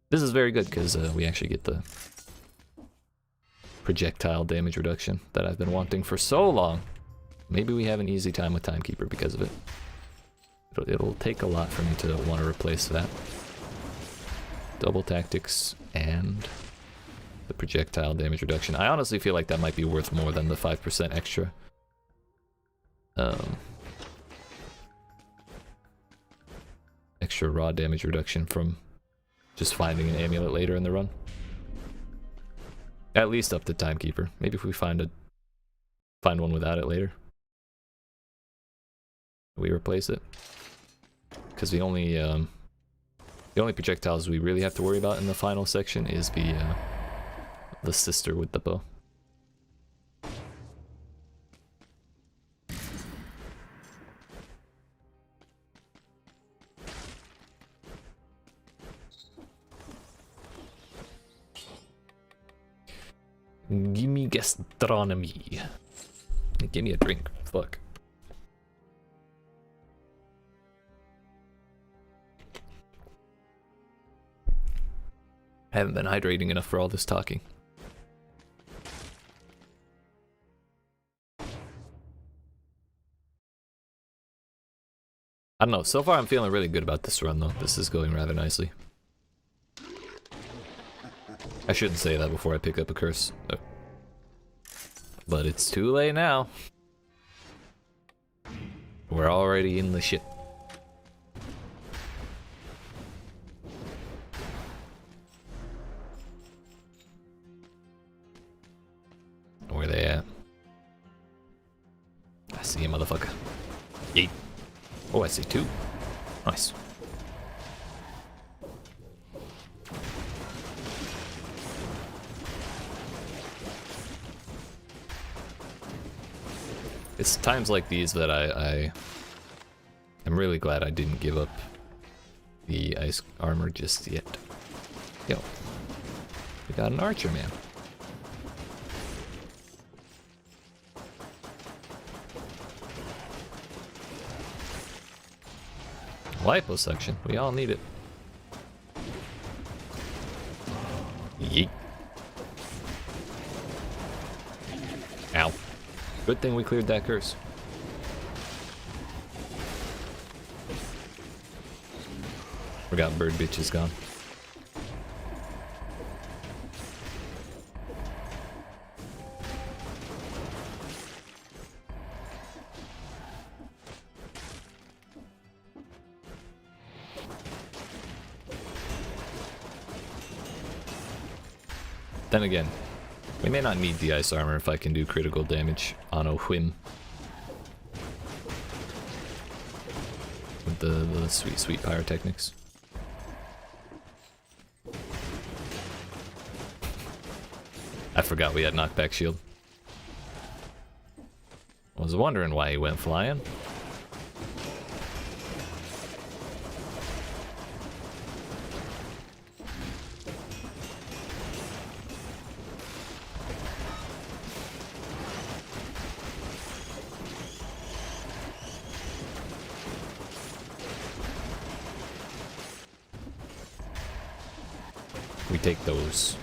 this is very good because we actually get the projectile damage reduction that I've been wanting for so long. Maybe we have an easy time with Timekeeper because of it. It'll take a lot for me to want to replace that. Double tactics and The projectile damage reduction. I honestly feel like that might be worth more than the 5% extra. Extra raw damage reduction from just finding an amulet later in the run. At least up to Timekeeper. Maybe if we find one without it later, we replace it. Because the only projectiles we really have to worry about in the final section is the sister with the bow. Gimme gastronomy. Give me a drink. Fuck. I haven't been hydrating enough for all this talking. I don't know, so far I'm feeling really good about this run though. This is going rather nicely. I shouldn't say that before I pick up a curse. But it's too late now. We're already in the shit. Where they at? I see a motherfucker. Yeet. Oh, I see two. Nice. It's times like these that I'm really glad I didn't give up the ice armor just yet. Yo, we got an archer, man. Liposuction, we all need it. Yeet. Ow. Good thing we cleared that curse. Forgot bird bitch is gone. Then again, we may not need the ice armor if I can do critical damage on a whim. With the sweet, sweet pyrotechnics. I forgot we had knockback shield. I was wondering why he went flying. We take those.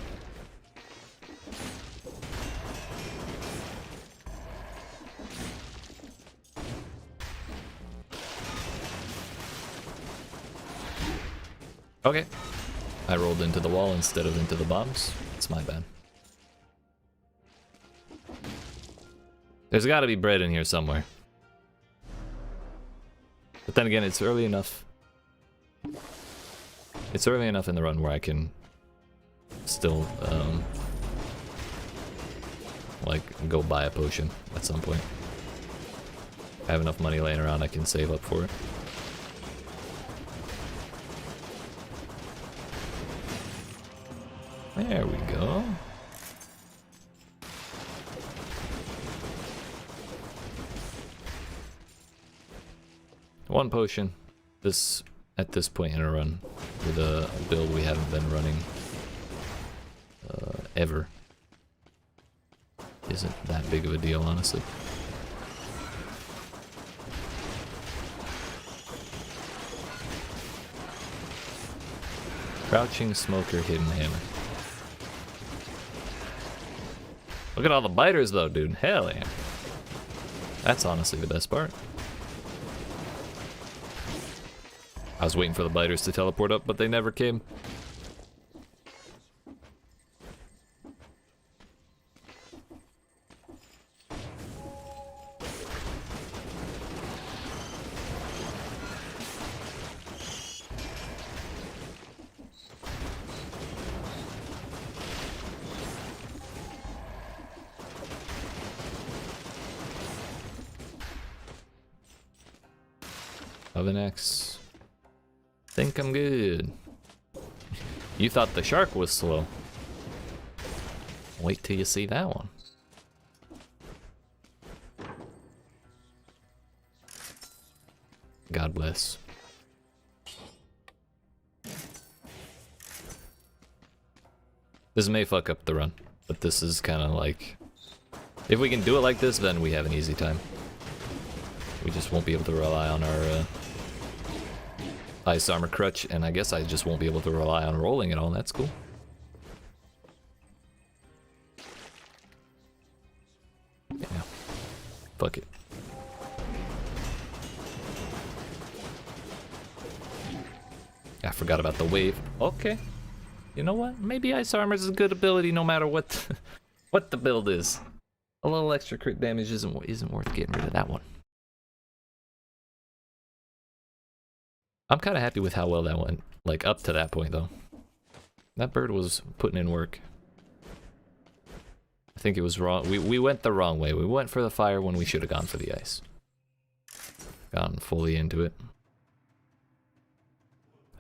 Okay. I rolled into the wall instead of into the bombs. It's my bad. There's gotta be bread in here somewhere. But then again, it's early enough. It's early enough in the run where I can still, like, go buy a potion at some point. If I have enough money laying around, I can save up for it. There we go. One potion. At this point in a run, with a build we haven't been running ever, isn't that big of a deal, honestly. Crouching smoker, hidden hammer. Look at all the biters though, dude. Hell yeah. That's honestly the best part. I was waiting for the biters to teleport up, but they never came. Oven axe. Think I'm good. You thought the shark was slow. Wait till you see that one. God bless. This may fuck up the run, but this is kind of like... If we can do it like this, then we have an easy time. We just won't be able to rely on our ice armor crutch, and I guess I just won't be able to rely on rolling at all. That's cool. Yeah. Fuck it. I forgot about the wave. Okay. You know what? Maybe ice armor is a good ability no matter what what the build is. A little extra crit damage isn't worth getting rid of that one. I'm kind of happy with how well that went, like up to that point though. That bird was putting in work. I think it was wrong. We went the wrong way. We went for the fire when we should have gone for the ice. Gone fully into it.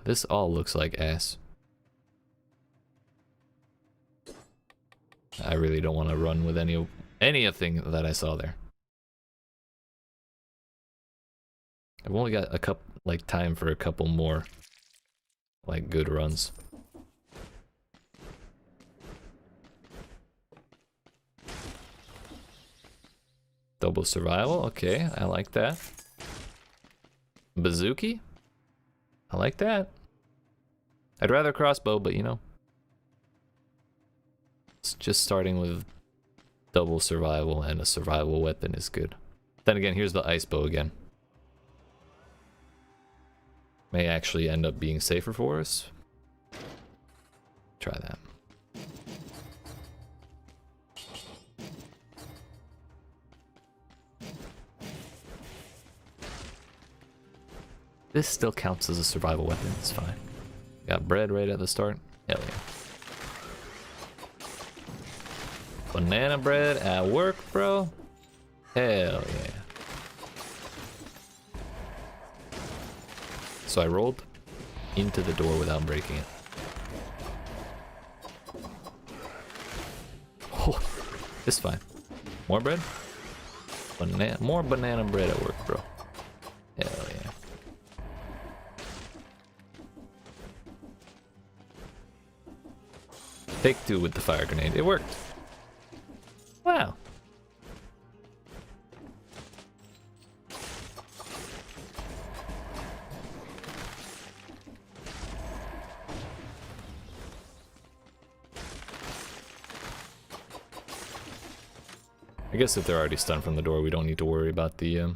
This all looks like ass. I really don't want to run with anything that I saw there. I've only got a couple, like, time for a couple more, like, good runs. Double survival, okay, I like that. Bazooki? I like that. I'd rather crossbow, but you know. It's just starting with double survival and a survival weapon is good. Then again, here's the ice bow again. May actually end up being safer for us. Try that. This still counts as a survival weapon, it's fine. Got bread right at the start. Hell yeah. Banana bread at work, bro. Hell yeah. So I rolled into the door without breaking it. Oh, it's fine. More bread? More banana bread at work, bro. Hell yeah. Take two with the fire grenade. It worked. Wow. I guess if they're already stunned from the door, we don't need to worry about the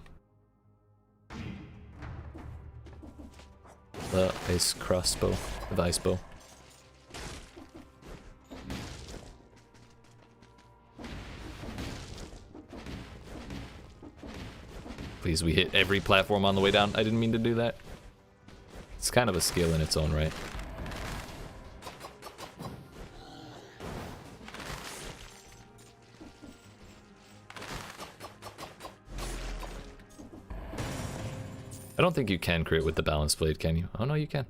ice crossbow, the ice bow. Please, we hit every platform on the way down. I didn't mean to do that. It's kind of a skill in its own right. I don't think you can crit with the balance blade, can you? Oh no, you can.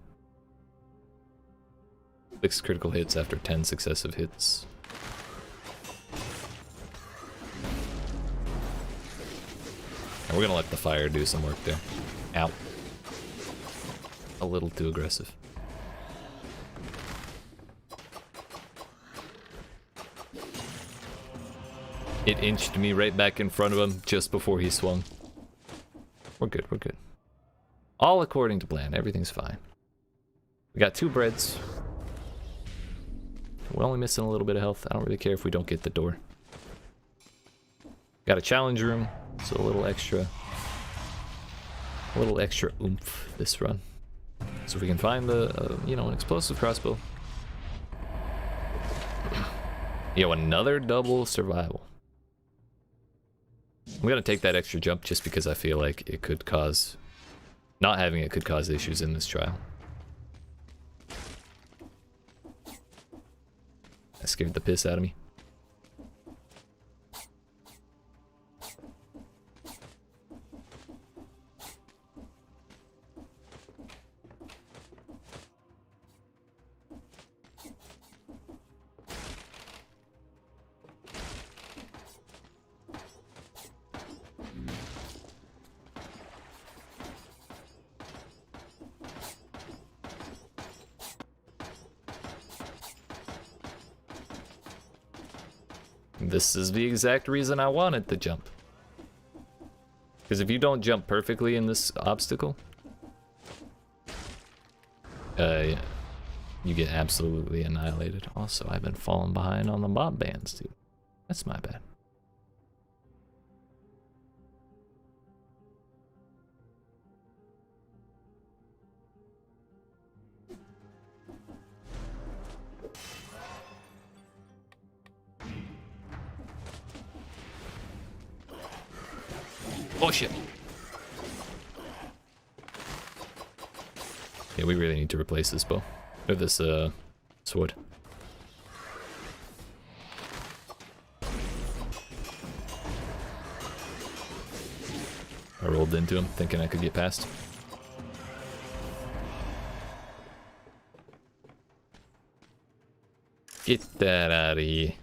6 critical hits after 10 successive hits. And we're gonna let the fire do some work there. Ow. A little too aggressive. It inched me right back in front of him just before he swung. We're good, we're good. All according to plan, everything's fine. We got 2 breads. We're only missing a little bit of health. I don't really care if we don't get the door. Got a challenge room, so a little extra oomph this run. So if we can find the, you know, an explosive crossbow. Yo, another double survival. I'm gonna take that extra jump just because I feel like it could cause... Not having it could cause issues in this trial. That scared the piss out of me. This is the exact reason I wanted to jump. Because if you don't jump perfectly in this obstacle, yeah, you get absolutely annihilated. Also, I've been falling behind on the mob bands, too. That's my bad. Oh shit. Yeah, we really need to replace this bow. Or this sword. I rolled into him thinking I could get past. Get that out of here.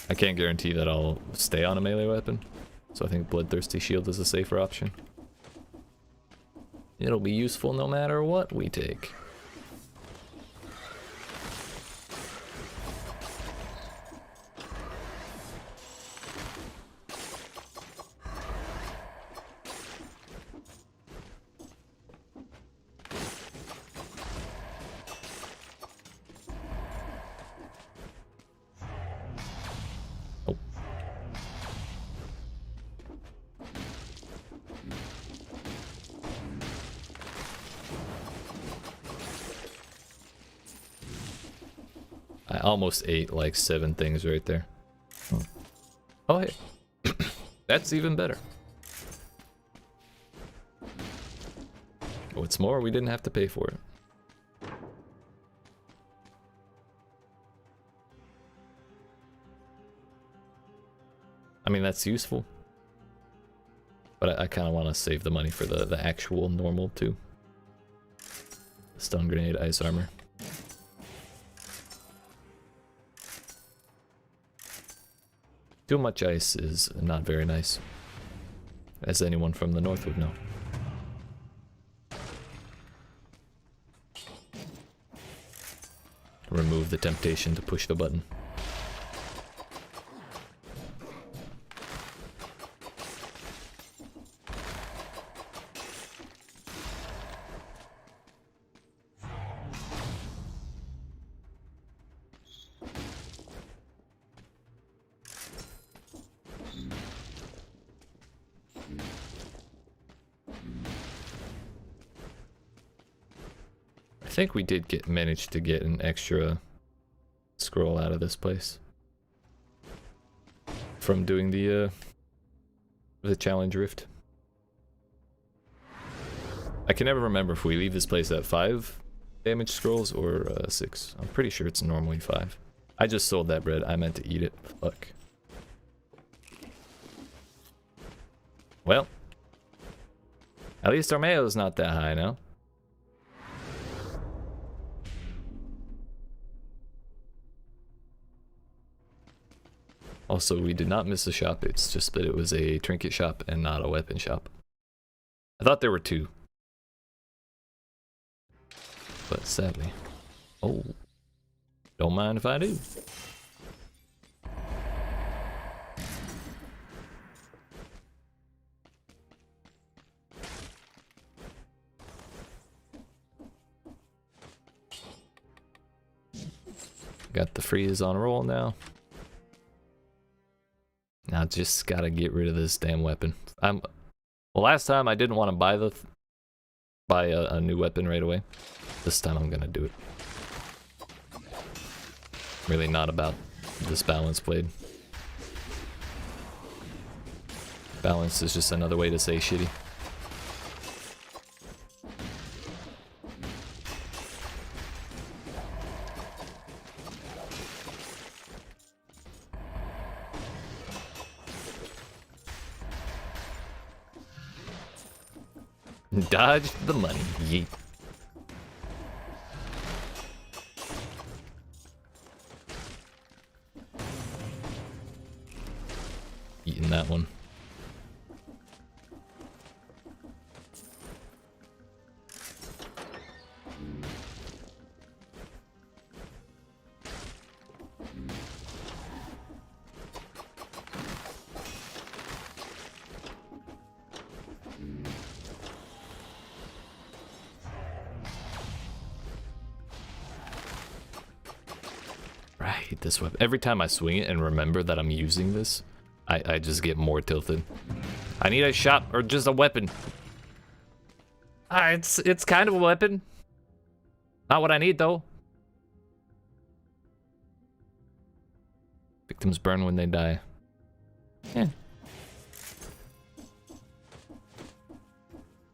I can't guarantee that I'll stay on a melee weapon, so I think Bloodthirsty Shield is a safer option. It'll be useful no matter what we take. I almost ate like 7 things right there. Oh, hey. That's even better. What's more, we didn't have to pay for it. I mean, that's useful. But I kind of want to save the money for the actual normal, too. Stun grenade, ice armor. Too much ice is not very nice, as anyone from the north would know. Remove the temptation to push the button. I think we did manage to get an extra scroll out of this place from doing the challenge rift. I can never remember if we leave this place at 5 damage scrolls or 6. I'm pretty sure it's normally 5. I just sold that bread. I meant to eat it. Fuck. Well, at least our mayo's not that high now. Also, we did not miss a shop, it's just that it was a trinket shop and not a weapon shop. I thought there were 2. But sadly... Oh. Don't mind if I do. Got the freeze on roll now. Now just gotta get rid of this damn weapon. Well, last time I didn't want to buy a new weapon right away. This time I'm gonna do it. Really not about this balance blade. Balance is just another way to say shitty. Dodge the money, yeet. Eating that one. hate this weapon. Every time I swing it and remember that I'm using this, I just get more tilted. I need a shot or just a weapon. It's kind of a weapon. Not what I need though. Victims burn when they die. Yeah.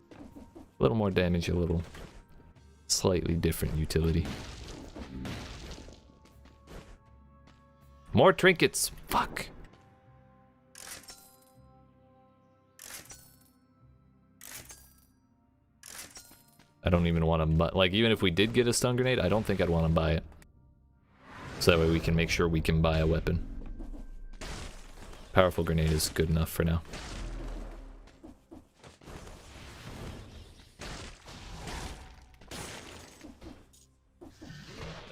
A little more damage, a little slightly different utility. More trinkets. Fuck. I don't even want to, like, even if we did get a stun grenade, I don't think I'd want to buy it. So that way we can make sure we can buy a weapon. Powerful grenade is good enough for now.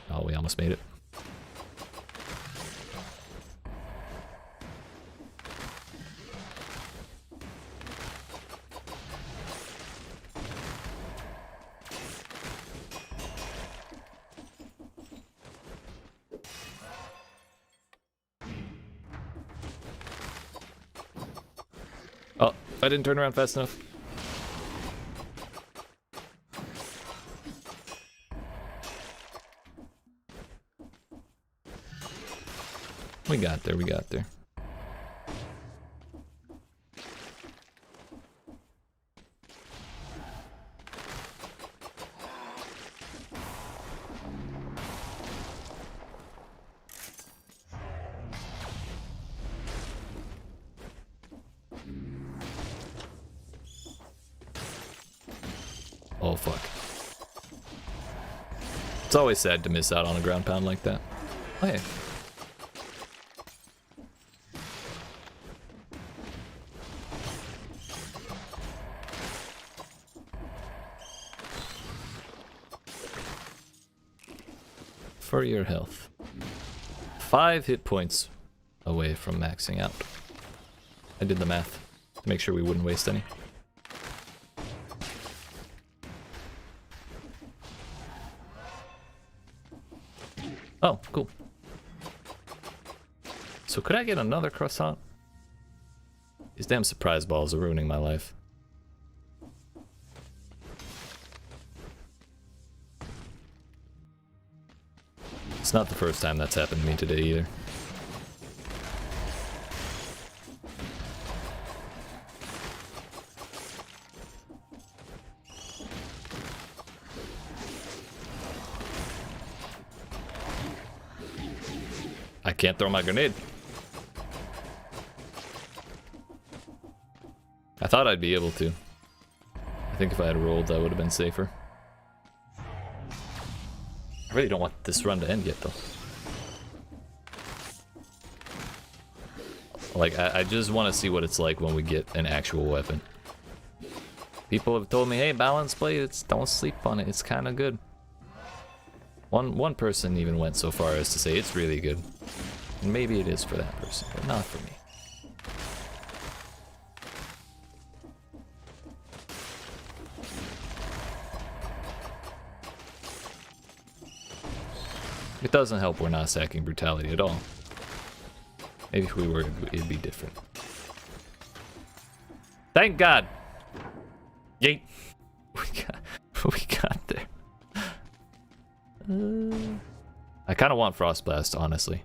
Oh, we almost made it. Oh, I didn't turn around fast enough. We got there, we got there. Oh, fuck. It's always sad to miss out on a ground pound like that. Oh, hey. For your health. 5 hit points away from maxing out. I did the math to make sure we wouldn't waste any. Oh, cool. So could I get another croissant? These damn surprise balls are ruining my life. It's not the first time that's happened to me today either. I can't throw my grenade. I thought I'd be able to. I think if I had rolled, that would have been safer. I really don't want this run to end yet, though. Like, I just want to see what it's like when we get an actual weapon. People have told me, hey, balance blade, don't sleep on it, it's kind of good. One person even went so far as to say it's really good. And maybe it is for that person, but not for me. It doesn't help we're not sacking brutality at all. Maybe if we were, it'd be different. Thank God! Yeet! We got there. I kind of want Frost Blast, honestly.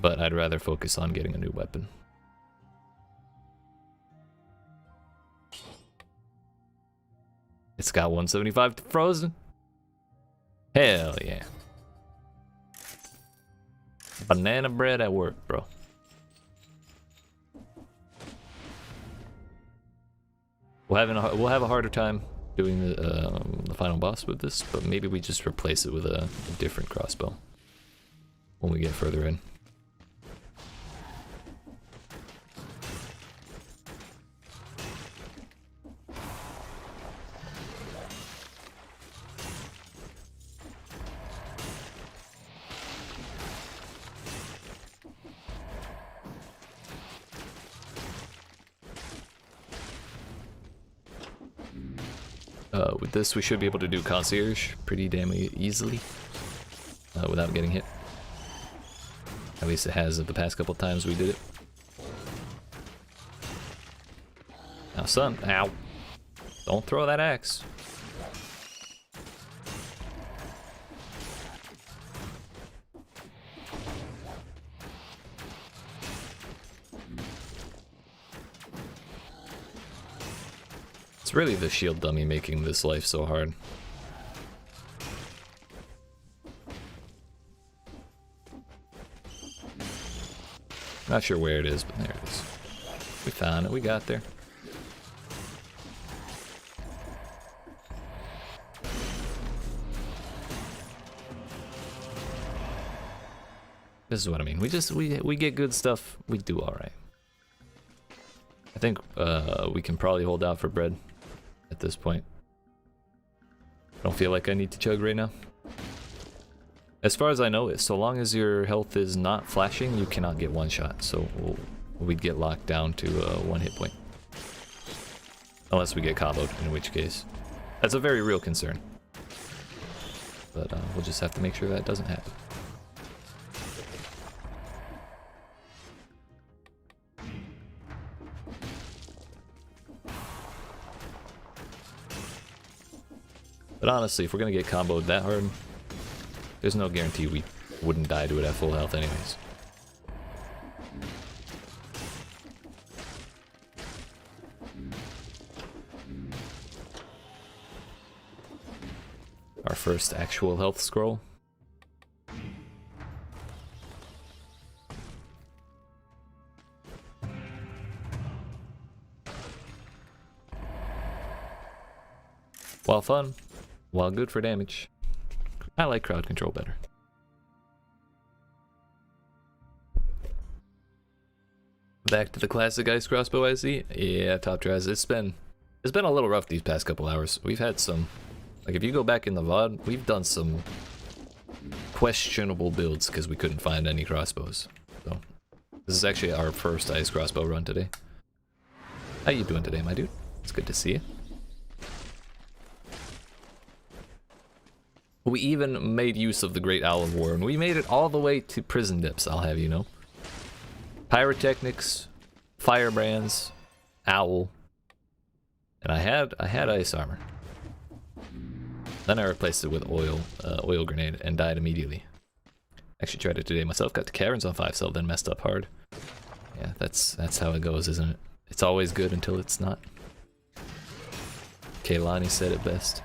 But I'd rather focus on getting a new weapon. It's got 175 to frozen. Hell yeah. Banana bread at work, bro. We'll have a harder time doing the final boss with this, but maybe we just replace it with a different crossbow when we get further in. With this, we should be able to do concierge pretty damn easily without getting hit. At least it has the past couple times we did it. Now, son, ow. Don't throw that axe. It's really the shield dummy making this life so hard. Not sure where it is, but there it is. We found it, we got there. This is what I mean. We get good stuff, we do alright. I think we can probably hold out for bread at this point. I don't feel like I need to chug right now. As far as I know, so long as your health is not flashing, you cannot get one shot. So we'd get locked down to 1 hit point. Unless we get comboed, in which case. That's a very real concern. But we'll just have to make sure that doesn't happen. But honestly, if we're gonna get comboed that hard, there's no guarantee we wouldn't die to it at full health anyways. Our first actual health scroll. While fun, while good for damage, I like crowd control better. Back to the classic ice crossbow I see. Yeah, Top Traz, it's been a little rough these past couple hours. We've had some, like if you go back in the VOD, we've done some questionable builds because we couldn't find any crossbows. So this is actually our first ice crossbow run today. How you doing today, my dude? It's good to see you. We even made use of the Great Owl of War, and we made it all the way to Prison Dips, I'll have you know. Pyrotechnics, Firebrands, Owl, and I had ice armor. Then I replaced it with oil grenade, and died immediately. Actually tried it today myself, got the caverns on 5 cell, then messed up hard. Yeah, that's how it goes, isn't it? It's always good until it's not. Kaylani said it best.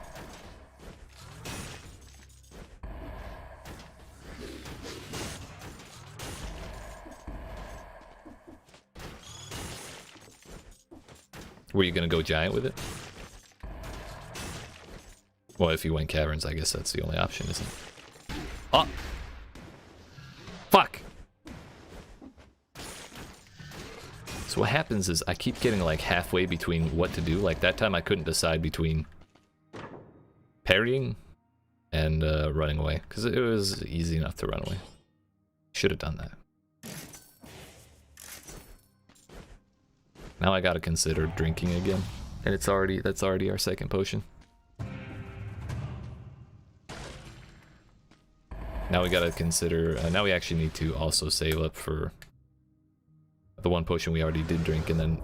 Were you gonna go giant with it? Well, if you went caverns, I guess that's the only option, isn't it? Oh! Fuck! So what happens is I keep getting like halfway between what to do. Like that time I couldn't decide between parrying and running away. Because it was easy enough to run away. Should have done that. Now I gotta consider drinking again, and that's already our second potion. Now we gotta consider, now we actually need to also save up for the one potion we already did drink, and then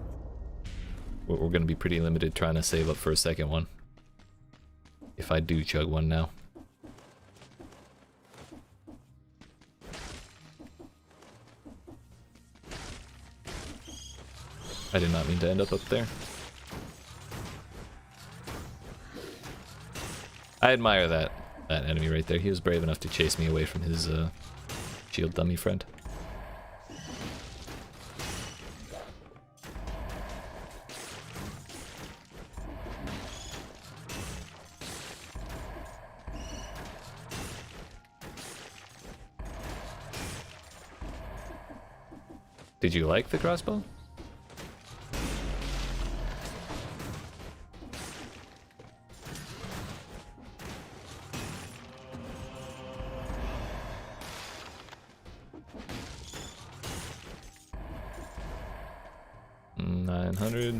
we're gonna be pretty limited trying to save up for a second one. If I do chug one now. I did not mean to end up there. I admire that enemy right there. He was brave enough to chase me away from his shield dummy friend. Did you like the crossbow?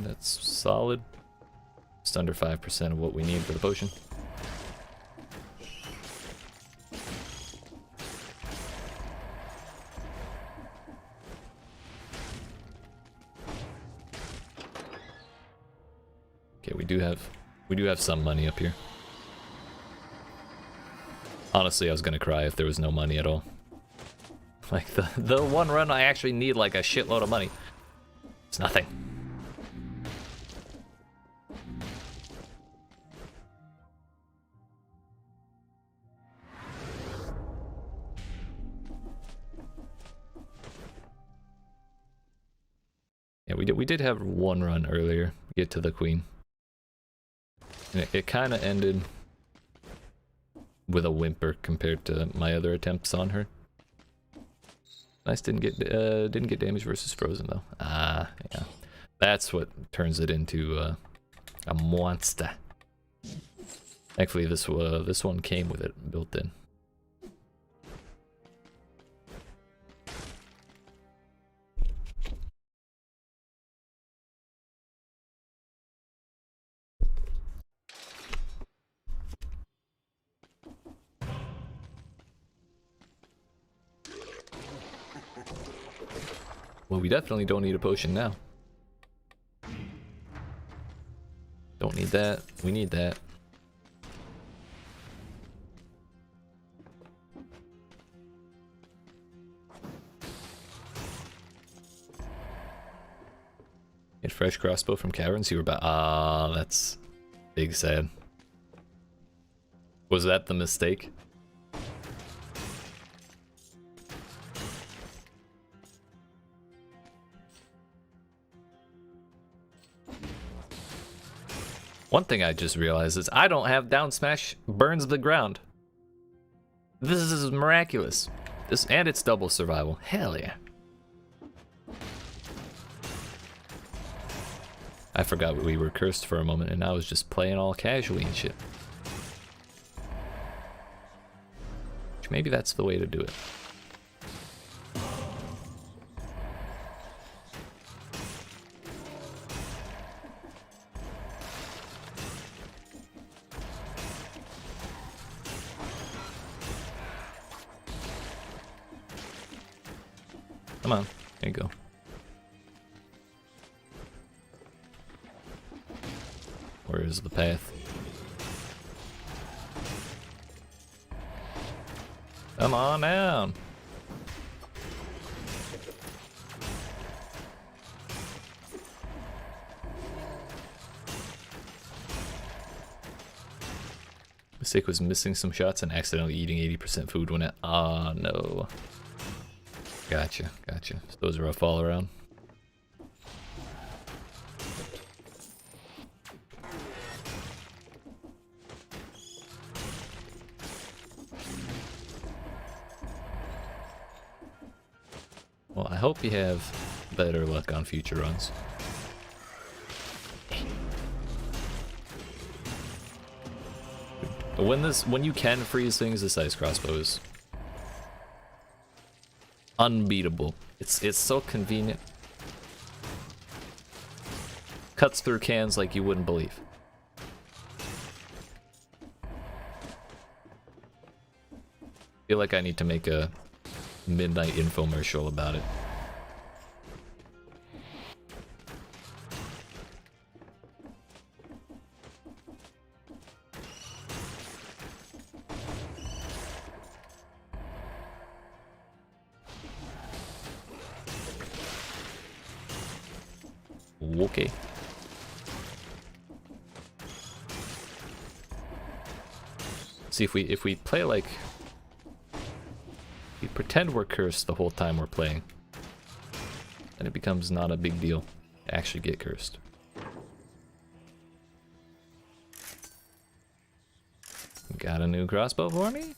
That's solid. Just under 5% of what we need for the potion. Okay, we do have some money up here. Honestly, I was gonna cry if there was no money at all. Like the one run I actually need like a shitload of money. It's nothing. Yeah, we did have one run earlier, get to the queen. And it kind of ended with a whimper compared to my other attempts on her. Nice, didn't get damage versus frozen though. Ah, yeah, that's what turns it into a monster. Thankfully, this one came with it built in. Well, we definitely don't need a potion now. Don't need that. We need that. Get fresh crossbow from caverns. You were about. Ah, that's big sad. Was that the mistake? One thing I just realized is I don't have down smash burns the ground. This is miraculous. And it's double survival. Hell yeah. I forgot we were cursed for a moment and I was just playing all casually and shit. Maybe that's the way to do it. Come on, there you go. Where is the path? Come on down. Mistake was missing some shots and accidentally eating 80% food when it. Ah, no. Gotcha, gotcha. So those are rough all around. Well, I hope you have better luck on future runs. When you can freeze things, this ice crossbow is unbeatable. It's so convenient. Cuts through cans like you wouldn't believe. Feel like I need to make a midnight infomercial about it. Okay. See if we play like we pretend we're cursed the whole time we're playing, then it becomes not a big deal to actually get cursed. Got a new crossbow for me?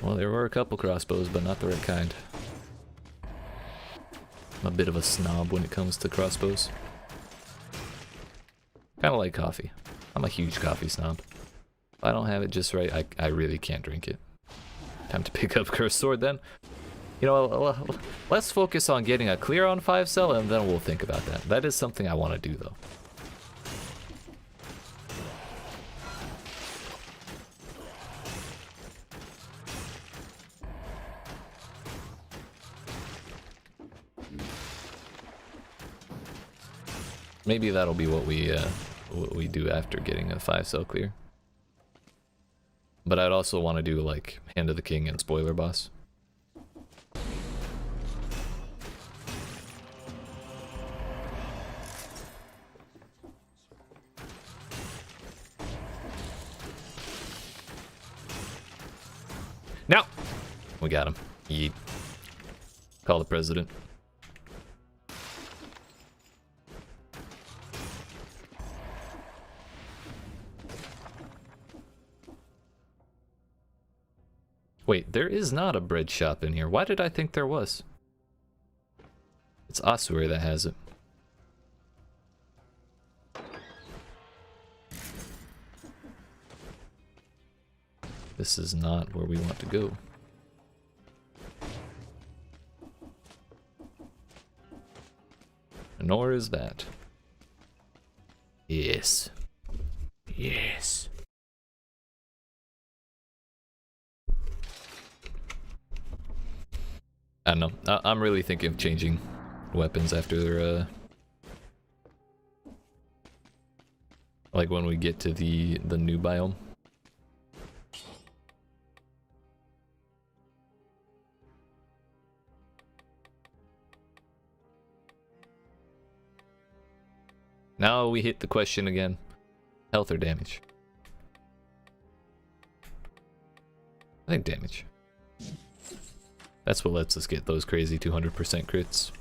Well, there were a couple crossbows, but not the right kind. I'm a bit of a snob when it comes to crossbows. Kind of like coffee. I'm a huge coffee snob. If I don't have it just right, I really can't drink it. Time to pick up Cursed Sword then. You know, let's focus on getting a clear on 5 cell and then we'll think about that. That is something I want to do though. Maybe that'll be what we do after getting a 5-cell clear. But I'd also want to do like Hand of the King and Spoiler Boss. Now we got him. Yeet. Call the president. Wait, there is not a bread shop in here. Why did I think there was? It's Asur that has it. This is not where we want to go. Nor is that. Yes. Yes. I don't know. I'm really thinking of changing weapons after like when we get to the new biome. Now we hit the question again. Health or damage? I think damage. That's what lets us get those crazy 200% crits.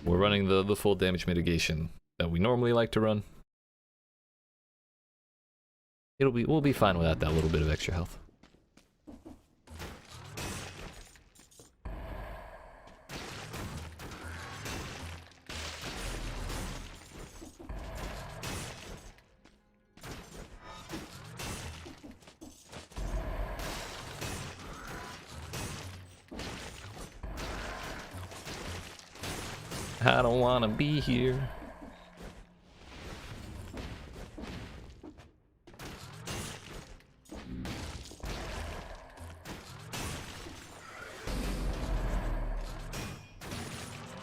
We're running the full damage mitigation that we normally like to run. We'll be fine without that little bit of extra health. I don't want to be here.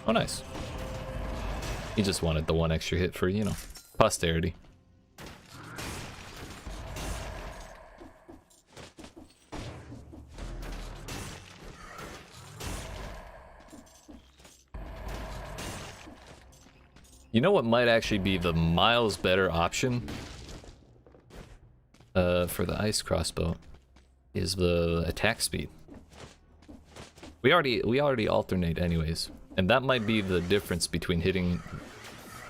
Oh, nice. He just wanted the one extra hit for, you know, posterity. You know what might actually be the miles better option for the ice crossbow is the attack speed. We already alternate anyways, and that might be the difference between hitting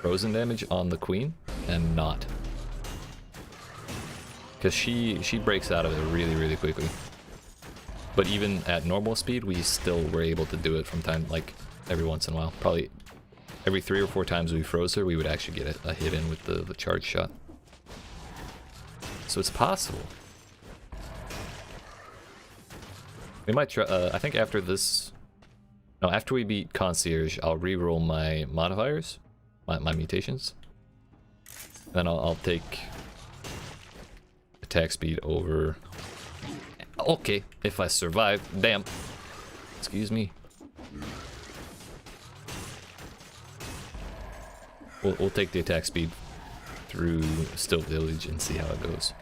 frozen damage on the queen and not, because she breaks out of it really quickly. But even at normal speed, we still were able to do it from time, like every once in a while. Probably every 3 or 4 times we froze her, we would actually get a hit in with the charge shot. So it's possible. We might try, I think after this, no, after we beat Concierge, I'll re-roll my modifiers, my mutations. Then I'll take attack speed over, okay, if I survive, damn, excuse me. We'll take the attack speed through Still Village and see how it goes.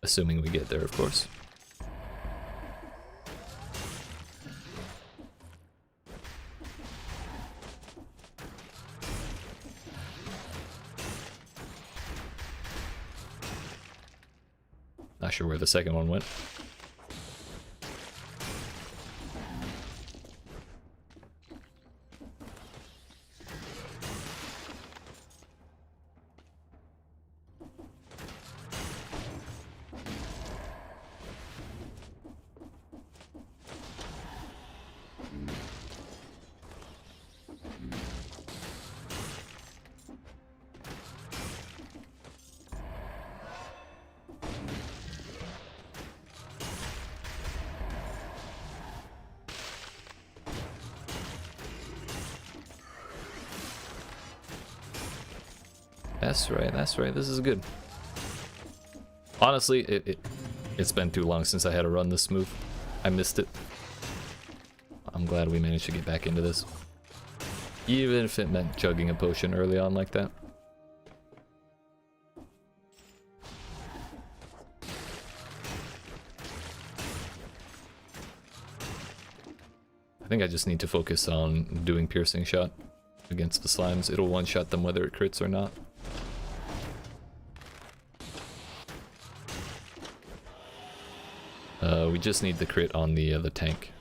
Assuming we get there, of course. Not sure where the second one went. That's right, this is good. Honestly, it's been too long since I had to run this move. I missed it. I'm glad we managed to get back into this. Even if it meant chugging a potion early on like that. I think I just need to focus on doing piercing shot against the slimes. It'll one-shot them whether it crits or not. We just need the crit on the tank.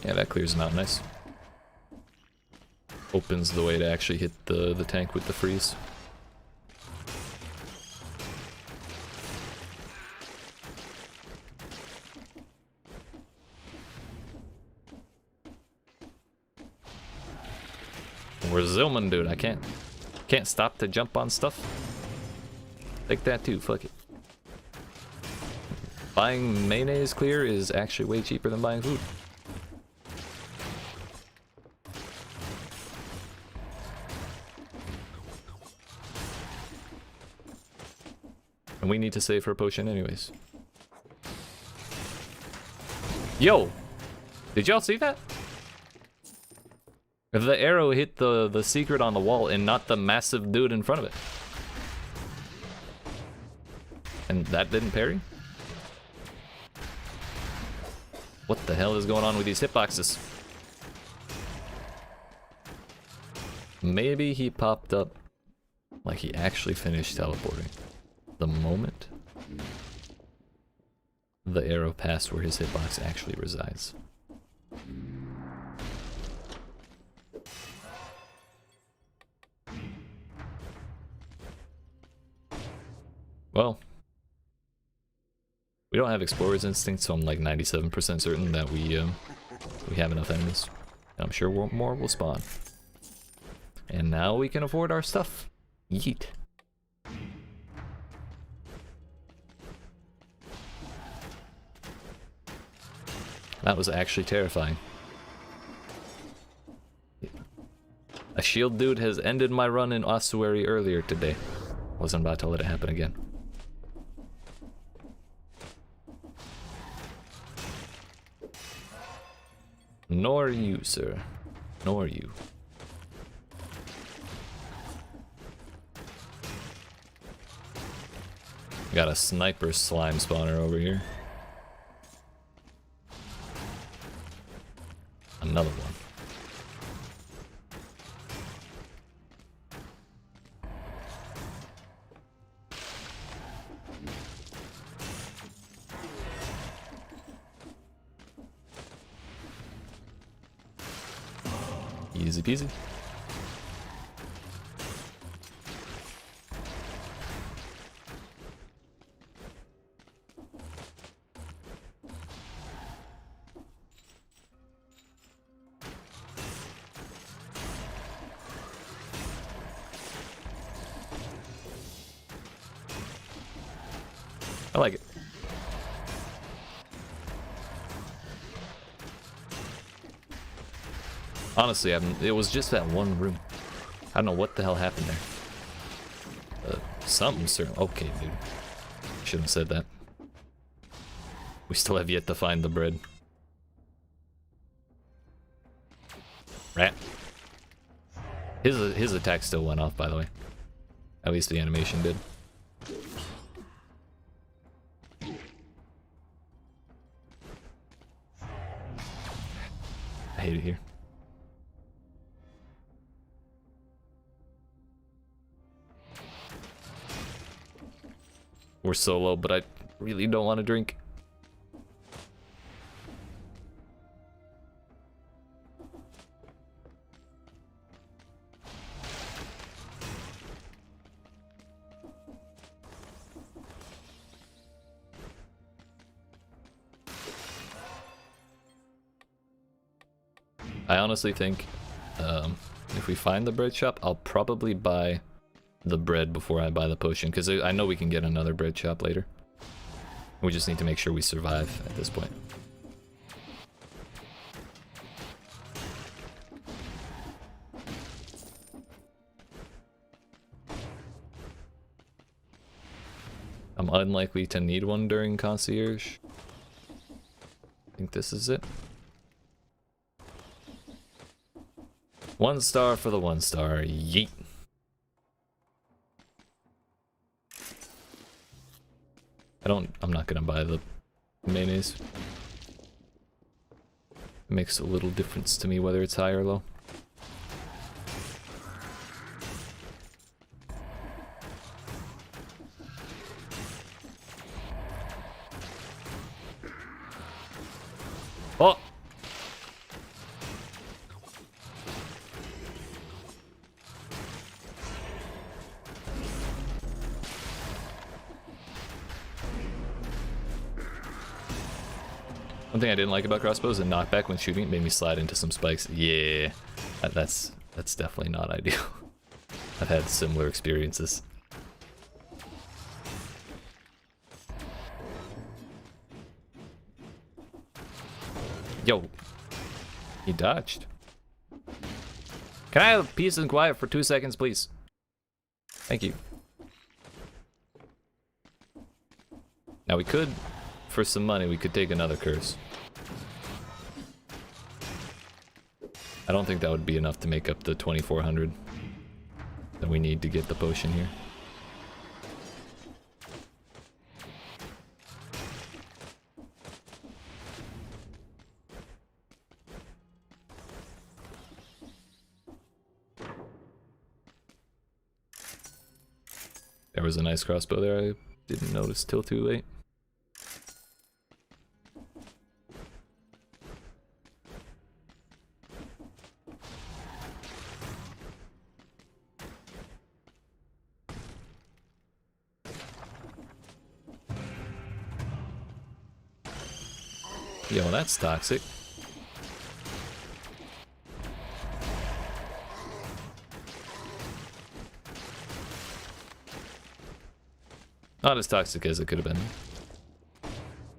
Yeah, that clears them out nice. Opens the way to actually hit the tank with the freeze. We're zooming, dude. I can't stop to jump on stuff. Take that too, fuck it. Buying mayonnaise clear is actually way cheaper than buying food. And we need to save for a potion anyways. Yo! Did y'all see that? The arrow hit the secret on the wall and not the massive dude in front of it. And that didn't parry? What the hell is going on with these hitboxes? Maybe he popped up like he actually finished teleporting. The moment the arrow passed where his hitbox actually resides. Well, we don't have Explorer's Instinct, so I'm like 97% certain that we have enough enemies. And I'm sure more will spawn. And now we can afford our stuff. Yeet. That was actually terrifying. A shield dude has ended my run in Ossuary earlier today. Wasn't about to let it happen again. Nor you, sir. Nor you. Got a sniper slime spawner over here. Another one. Easy peasy. I like it. Honestly, it was just that one room. I don't know what the hell happened there. Something certain. Okay, dude. Shouldn't have said that. We still have yet to find the bread. Rat. His attack still went off, by the way. At least the animation did. I hate it here. We're so low, but I really don't want to drink. I honestly think if we find the bread shop, I'll probably buy the bread before I buy the potion, because I know we can get another bread shop later. We just need to make sure we survive at this point. I'm unlikely to need one during concierge. I think this is it. 1 star for the 1 star. Yeet. I'm not gonna buy the mayonnaise. It makes a little difference to me whether it's high or low. Oh! One thing I didn't like about crossbows, the knockback when shooting it made me slide into some spikes. Yeah, that's definitely not ideal. I've had similar experiences. Yo, he dodged. Can I have peace and quiet for 2 seconds, please? Thank you. Now we could, for some money, we could take another curse. I don't think that would be enough to make up the 2,400 that we need to get the potion here. There was a nice crossbow there I didn't notice till too late. Yo, that's toxic. Not as toxic as it could have been.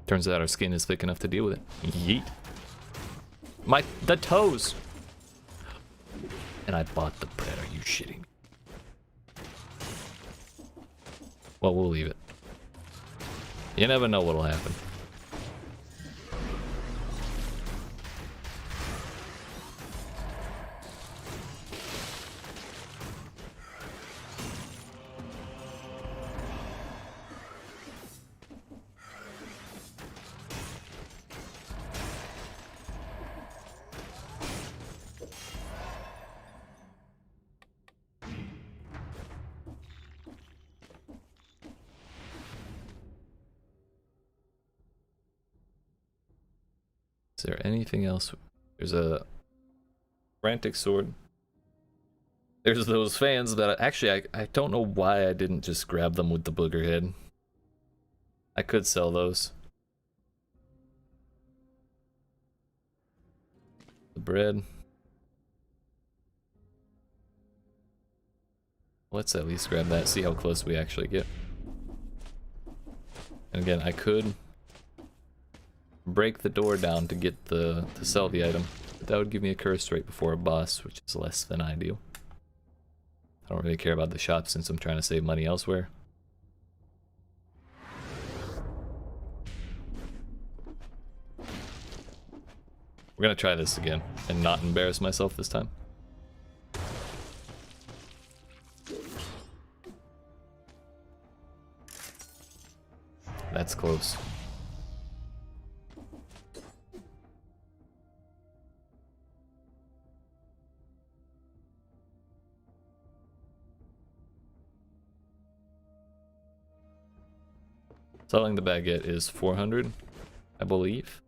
Turns out our skin is thick enough to deal with it. Yeet. The toes! And I bought the bread, are you shitting me? Well, we'll leave it. You never know what'll happen. Is there anything else? There's a frantic sword. There's those fans that I don't know why I didn't just grab them with the booger head. I could sell those. The bread. Let's at least grab that, see how close we actually get. And again, I could break the door down to get to sell the item, but that would give me a curse right before a boss, which is less than ideal. I don't really care about the shop since I'm trying to save money elsewhere. We're gonna try this again and not embarrass myself this time. That's close. Selling the baguette is 400, I believe.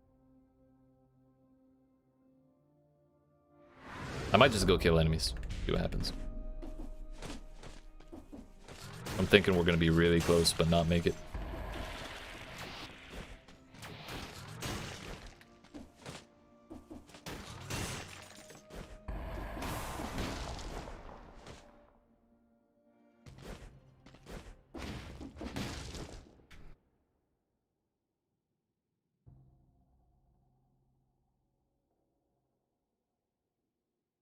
I might just go kill enemies, see what happens. I'm thinking we're gonna be really close, but not make it.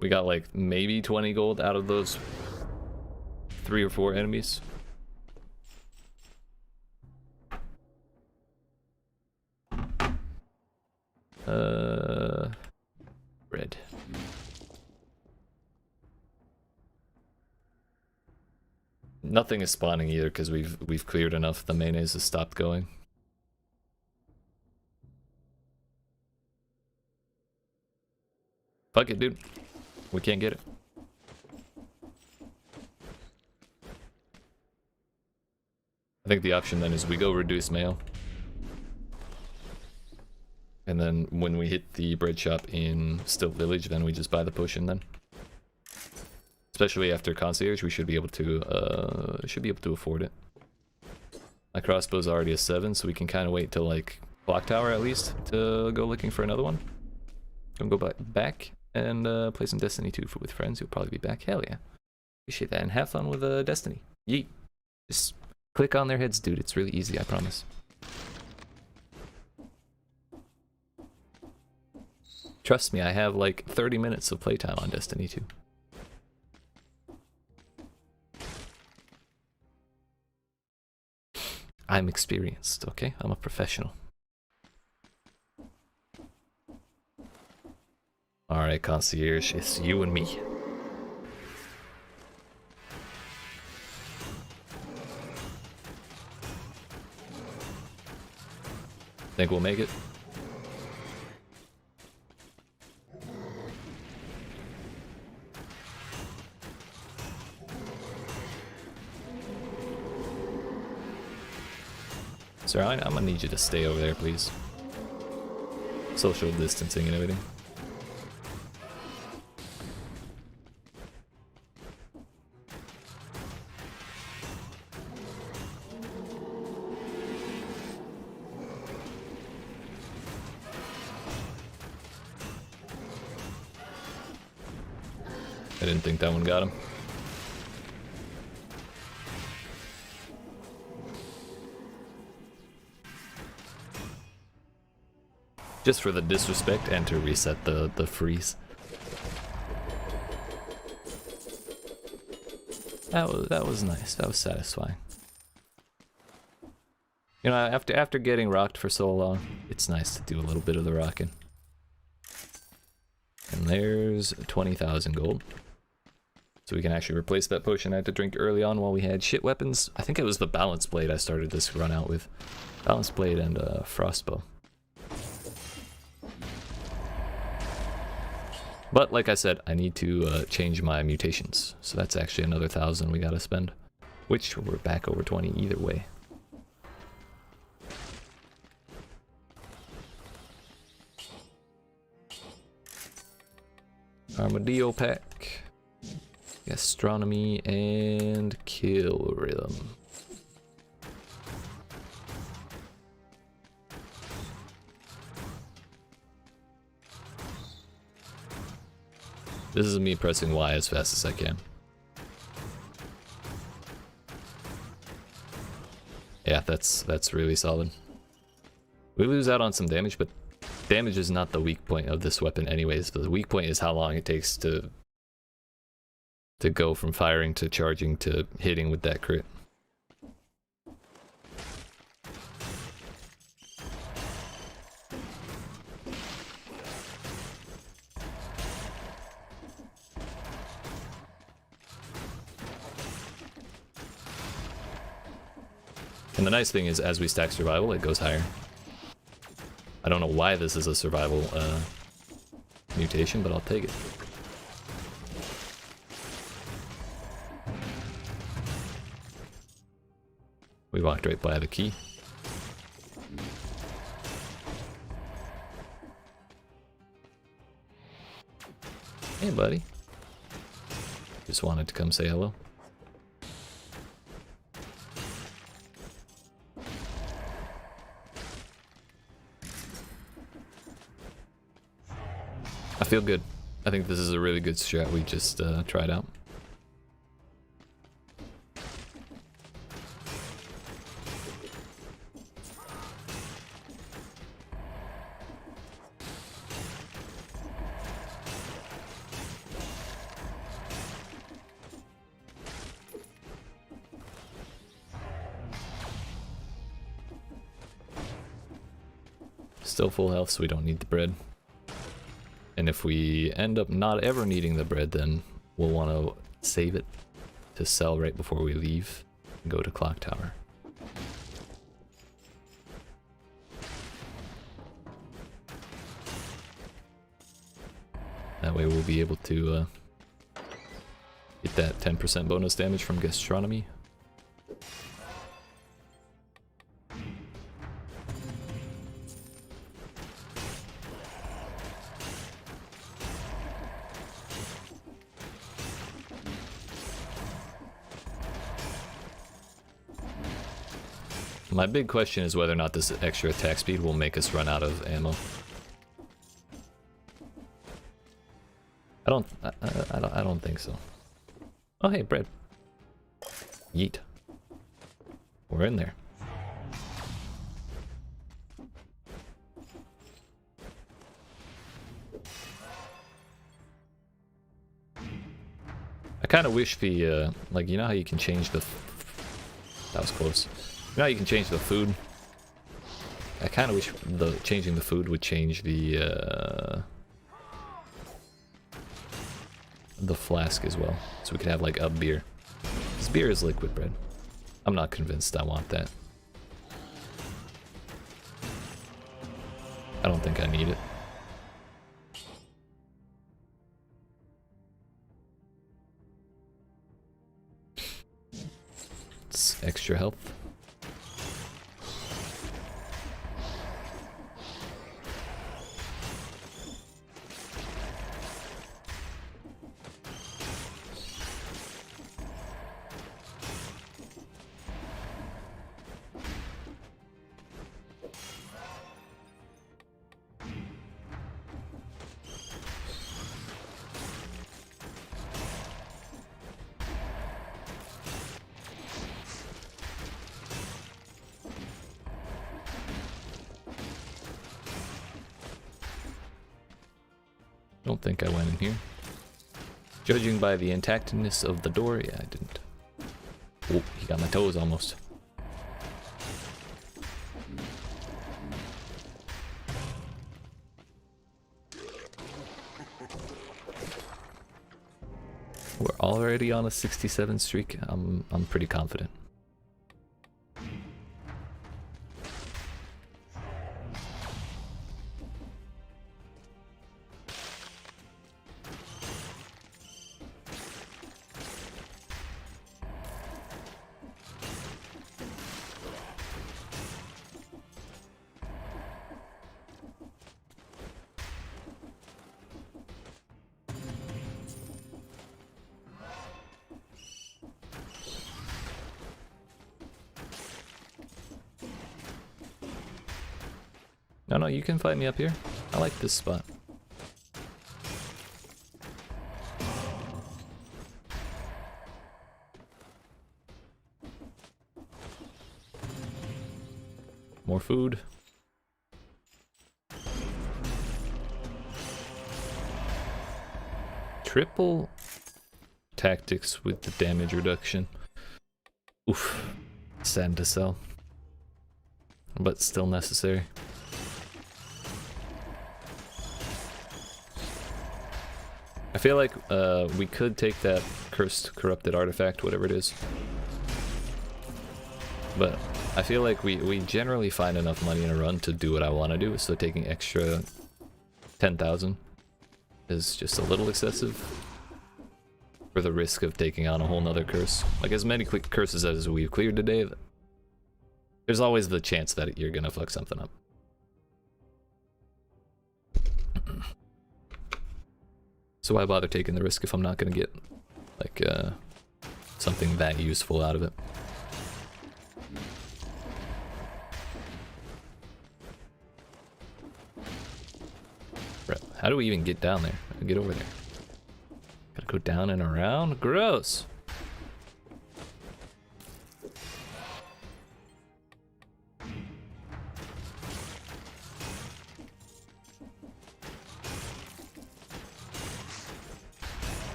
We got like maybe 20 gold out of those 3 or 4 enemies. Red. Nothing is spawning either because we've cleared enough. The mayonnaise has stopped going. Fuck it, dude. We can't get it. I think the option then is we go reduce mayo. And then when we hit the bread shop in Still Village, then we just buy the potion then. Especially after concierge, we should be able to afford it. My crossbow's already a 7, so we can kind of wait till like clock tower at least to go looking for another one. Gonna go back and play some Destiny 2 with friends. You'll probably be back. Hell yeah. Appreciate that, and have fun with Destiny. Yeet. Just click on their heads, dude. It's really easy, I promise. Trust me, I have like 30 minutes of playtime on Destiny 2. I'm experienced, okay? I'm a professional. Alright, concierge, it's you and me. Think we'll make it? Sir, I'm gonna need you to stay over there, please. Social distancing and everything. I didn't think that one got him. Just for the disrespect and to reset the freeze. That was nice. That was satisfying. You know, after getting rocked for so long, it's nice to do a little bit of the rocking. And there's 20,000 gold. So we can actually replace that potion I had to drink early on while we had shit weapons. I think it was the balance blade I started this run out with. Balance blade and frostbow. But like I said, I need to change my mutations. So that's actually another 1,000 we gotta spend. Which we're back over 20 either way. Armadillo pack. Gastronomy and kill rhythm. This is me pressing Y as fast as I can. Yeah, that's really solid. We lose out on some damage, but damage is not the weak point of this weapon anyways. The weak point is how long it takes to go from firing to charging to hitting with that crit. And the nice thing is, as we stack survival, it goes higher. I don't know why this is a survival mutation, but I'll take it. We walked right by the key. Hey, buddy. Just wanted to come say hello. I feel good. I think this is a really good strat we just tried out. Still full health, so we don't need the bread. And if we end up not ever needing the bread, then we'll want to save it to sell right before we leave and go to Clock Tower. That way we'll be able to get that 10% bonus damage from gastronomy. My big question is whether or not this extra attack speed will make us run out of ammo. I don't think so. Oh hey, bread. Yeet. We're in there. I kind of wish the like, you know how you can change the that was close. You know how you can change the food? I kind of wish changing the food would change the flask as well, so we could have like a beer. This beer is liquid bread. I'm not convinced I want that. I don't think I need it. It's extra health. Don't think I went in here. Judging by the intactness of the door, yeah, I didn't. Oh, he got my toes almost. We're already on a 67 streak. I'm pretty confident. No, you can fight me up here. I like this spot. More food. Triple tactics with the damage reduction. Oof. Sad to sell. But still necessary. I feel like we could take that cursed corrupted artifact, whatever it is. But I feel like we generally find enough money in a run to do what I want to do, so taking extra 10,000 is just a little excessive for the risk of taking on a whole nother curse. Like, as many curses as we've cleared today, there's always the chance that you're gonna fuck something up. So why bother taking the risk if I'm not gonna get, like, something that useful out of it? How do we even get down there? Get over there. Gotta go down and around? Gross!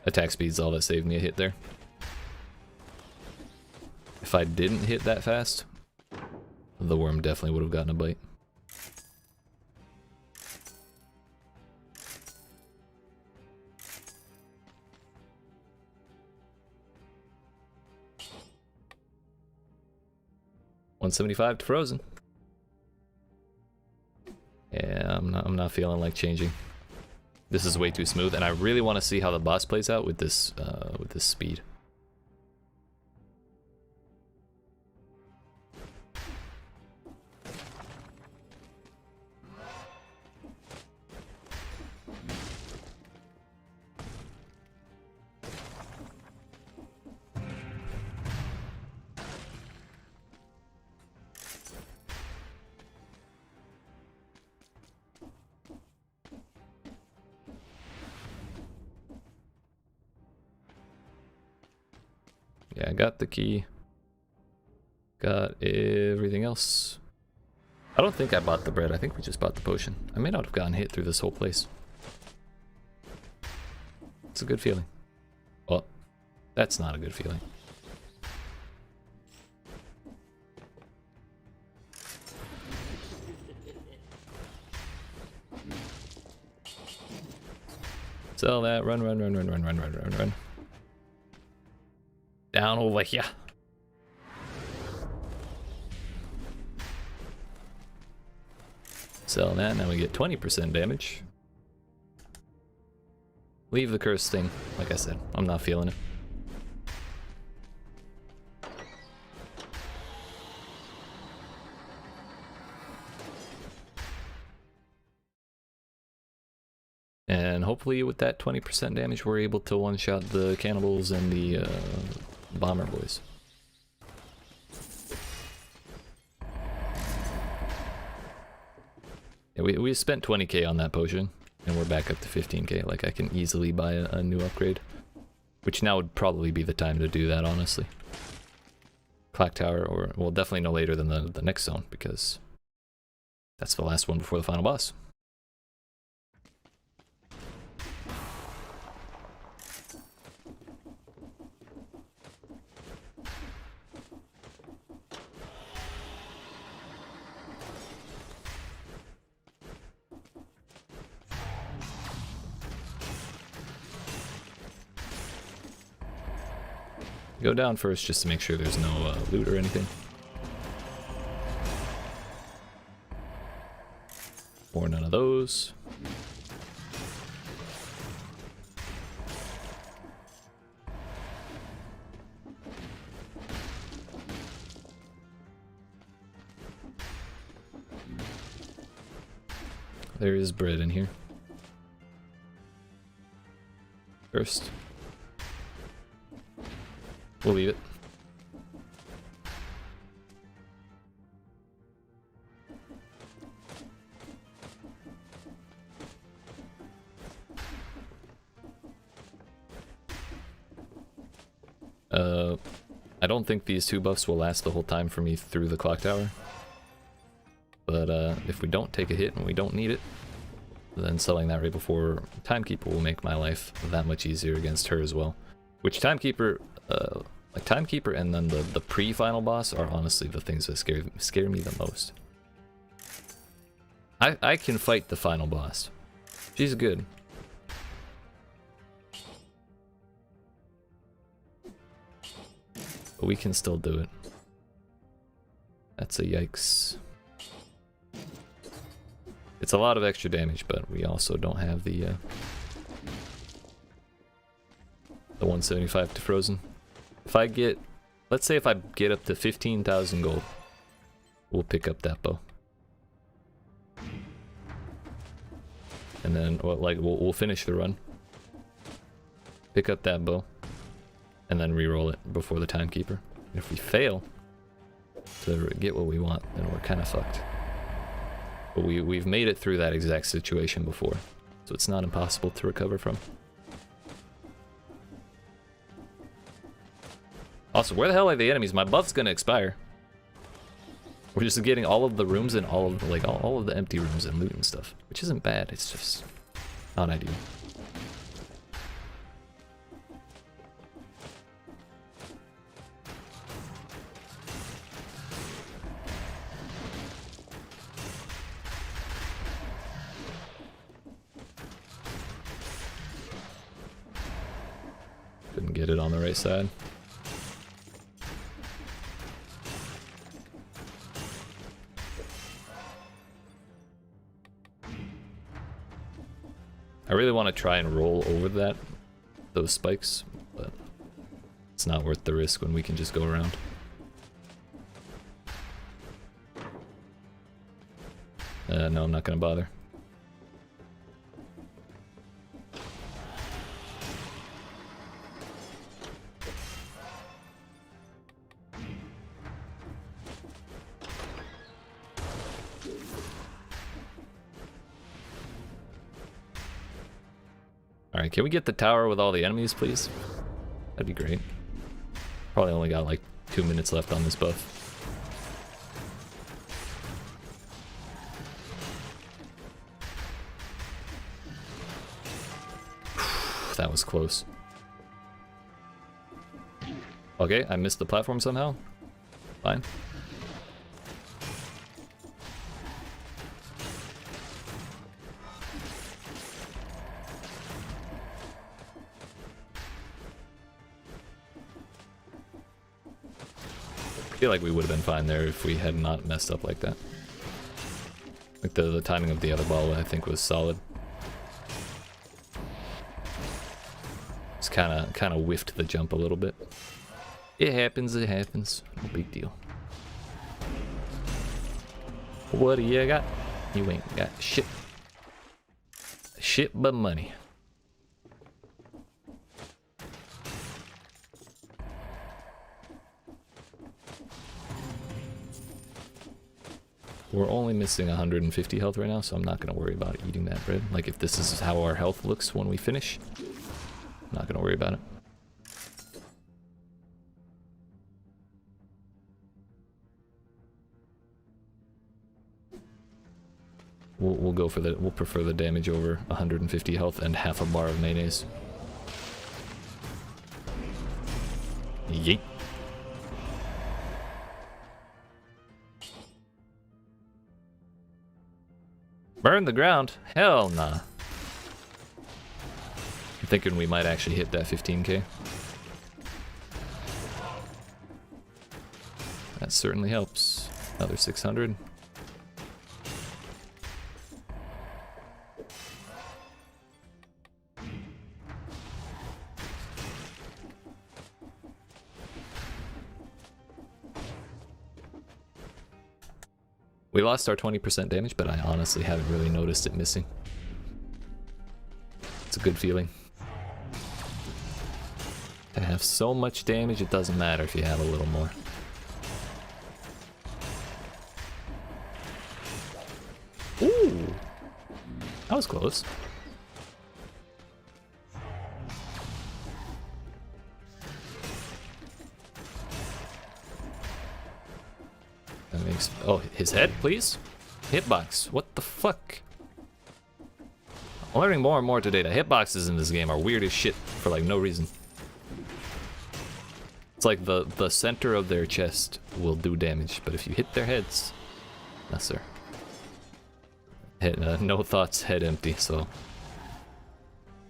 Attack speed's all that saved me a hit there. If I didn't hit that fast, the worm definitely would have gotten a bite. 175 to frozen. Yeah, I'm not feeling like changing. This is way too smooth, and I really want to see how the boss plays out with this speed. Yeah, I got the key. Got everything else. I don't think I bought the bread. I think we just bought the potion. I may not have gotten hit through this whole place. It's a good feeling. Well, that's not a good feeling. Sell that. Run, run, run, run, run, run, run, run, run. Down over here. Sell that, now we get 20% damage. Leave the curse thing, like I said, I'm not feeling it. And hopefully with that 20% damage we're able to one-shot the cannibals and the bomber boys. Yeah, we spent 20k on that potion, and we're back up to 15k. Like, I can easily buy a new upgrade. Which now would probably be the time to do that, honestly. Clock Tower, or, well, definitely no later than the next zone, because that's the last one before the final boss. Go down first just to make sure there's no loot or anything. Or none of those. There is bread in here. First. We'll leave it. I don't think these two buffs will last the whole time for me through the clock tower. But if we don't take a hit and we don't need it, then selling that right before Timekeeper will make my life that much easier against her as well. Which Timekeeper, like Timekeeper and then the pre-final boss are honestly the things that scare me the most. I can fight the final boss. She's good. But we can still do it. That's a yikes. It's a lot of extra damage, but we also don't have the 175 to frozen. If I get, let's say if I get up to 15,000 gold, we'll pick up that bow. And then, well, like, we'll finish the run. Pick up that bow. And then re-roll it before the Timekeeper. And if we fail to get what we want, then we're kind of fucked. But we've made it through that exact situation before, so it's not impossible to recover from. Also, where the hell are the enemies? My buff's gonna expire. We're just getting all of the rooms and all of the, like all of the empty rooms and loot and stuff, which isn't bad. It's just not ideal. Couldn't get it on the right side. I really want to try and roll over those spikes, but it's not worth the risk when we can just go around. No, I'm not gonna bother. Alright, can we get the tower with all the enemies, please? That'd be great. Probably only got like 2 minutes left on this buff. That was close. Okay, I missed the platform somehow. Fine. I feel like we would have been fine there if we had not messed up like that. Like the timing of the other ball, I think, was solid. Just kind of whiffed the jump a little bit. It happens, it happens. No big deal. What do you got? You ain't got shit. Shit but money. We're only missing 150 health right now, so I'm not going to worry about eating that bread. Like, if this is how our health looks when we finish, I'm not going to worry about it. We'll go for the, we'll prefer the damage over 150 health and half a bar of mayonnaise. Yeet. Burn the ground? Hell nah. I'm thinking we might actually hit that 15k. That certainly helps. Another 600. We lost our 20% damage, but I honestly haven't really noticed it missing. It's a good feeling. To have so much damage, it doesn't matter if you have a little more. Ooh! That was close. Oh, his head, please? Hitbox. What the fuck? I'm learning more and more today. The hitboxes in this game are weird as shit for like no reason. It's like the center of their chest will do damage, but if you hit their heads, no sir. No thoughts, head empty. So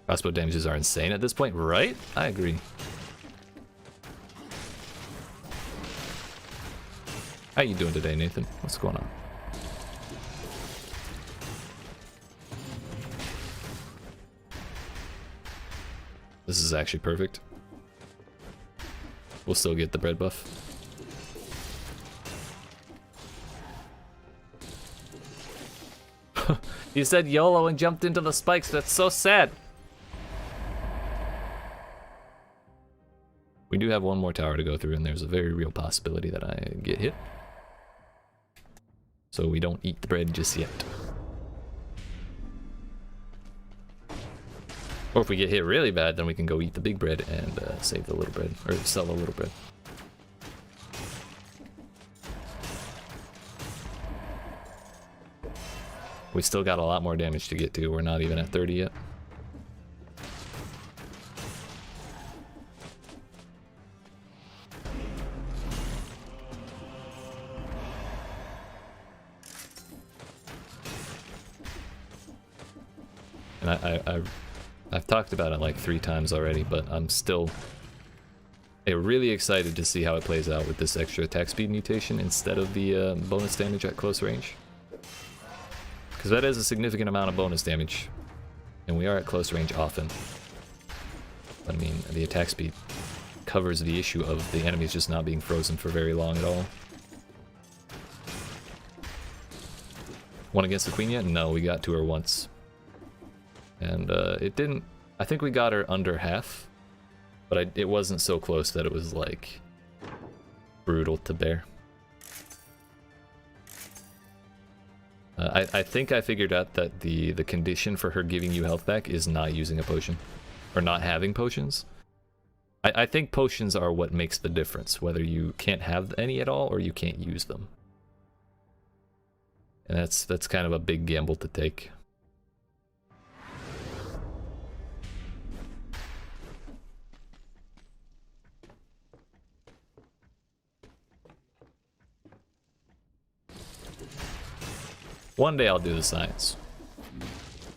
crossbow damages are insane at this point, right? I agree. How you doing today, Nathan? What's going on? This is actually perfect. We'll still get the bread buff. You said YOLO and jumped into the spikes. That's so sad. We do have one more tower to go through, and there's a very real possibility that I get hit. So we don't eat the bread just yet. Or if we get hit really bad, then we can go eat the big bread and save the little bread, or sell the little bread. We still got a lot more damage to get to. We're not even at 30 yet. And I've talked about it like 3 times already, but I'm still really excited to see how it plays out with this extra attack speed mutation instead of the bonus damage at close range. Because that is a significant amount of bonus damage. And we are at close range often. I mean, the attack speed covers the issue of the enemies just not being frozen for very long at all. One against the queen yet? No, we got to her once. And it didn't... I think we got her under half. But it wasn't so close that it was, like, brutal to bear. I think I figured out that the condition for her giving you health back is not using a potion. Or not having potions. I think potions are what makes the difference, whether you can't have any at all or you can't use them. And that's kind of a big gamble to take. One day I'll do the science.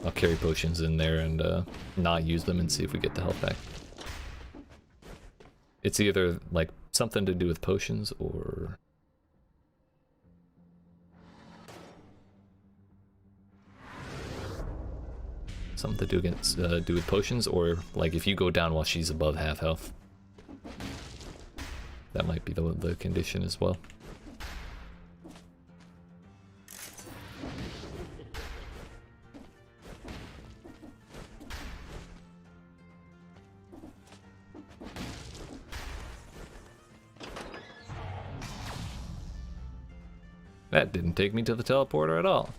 I'll carry potions in there and not use them and see if we get the health back. It's either like something to do with potions or... something to do with potions, or like if you go down while she's above half health. That might be the condition as well. That didn't take me to the teleporter at all.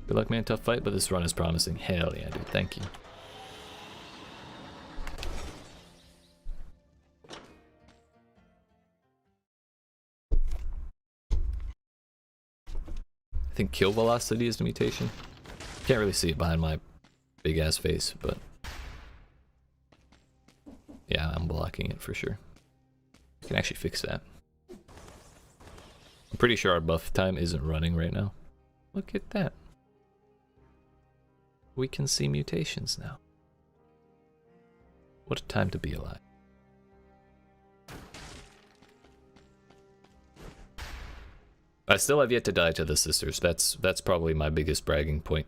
Good luck, man. Tough fight, but this run is promising. Hell yeah, dude. Thank you. I think kill velocity is the mutation. Can't really see it behind my big ass face, but yeah, I'm blocking it for sure. I can actually fix that. I'm pretty sure our buff time isn't running right now. Look at that. We can see mutations now. What a time to be alive. I still have yet to die to the sisters. That's probably my biggest bragging point.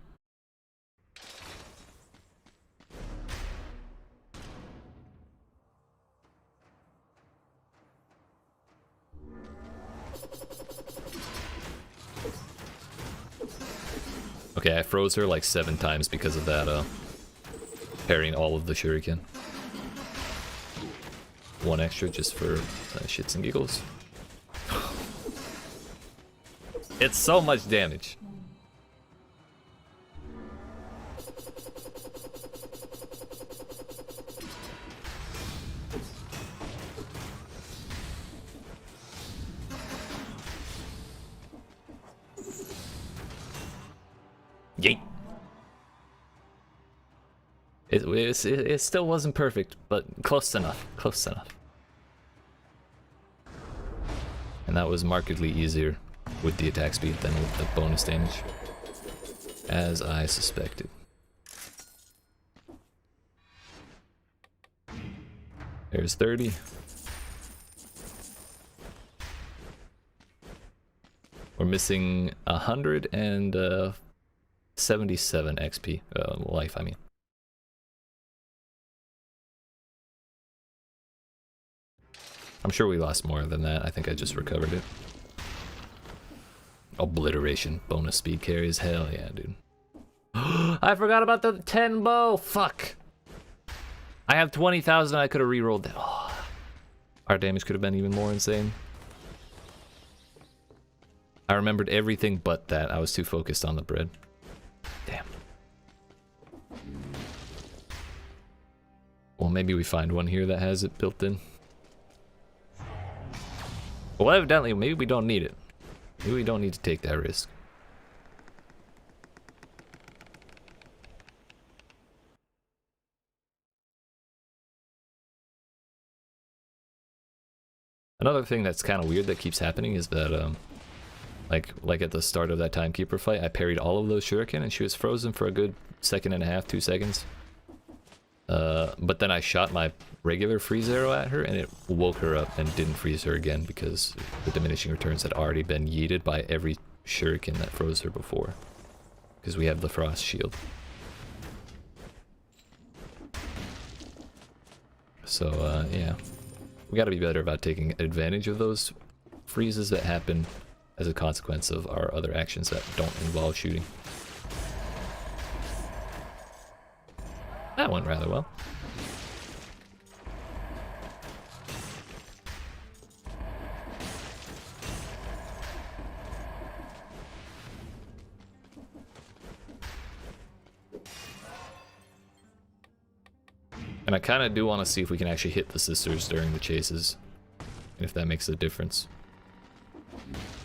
Okay, I froze her like 7 times because of that, parrying all of the shuriken. 1 extra just for shits and giggles. It's so much damage. Yeet. It still wasn't perfect, but close enough. Close enough. And that was markedly easier with the attack speed than with the bonus damage, as I suspected. There's 30. We're missing 177 XP, life, I mean. I'm sure we lost more than that. I think I just recovered it. Obliteration. Bonus speed carries. Hell yeah, dude. I forgot about the 10 bow. Fuck. I have 20,000. I could have rerolled that. Oh. Our damage could have been even more insane. I remembered everything but that. I was too focused on the bread. Damn. Well, maybe we find one here that has it built in. Well, evidently, maybe we don't need it. Maybe we don't need to take that risk. Another thing that's kind of weird that keeps happening is that, like at the start of that timekeeper fight, I parried all of those shuriken and she was frozen for a good 1.5 seconds, 2 seconds. But then I shot my regular freeze arrow at her and it woke her up and didn't freeze her again because the diminishing returns had already been yeeted by every shuriken that froze her before. Because we have the frost shield. So, yeah. We gotta be better about taking advantage of those freezes that happen as a consequence of our other actions that don't involve shooting. That went rather well. And I kind of do want to see if we can actually hit the sisters during the chases, and if that makes a difference.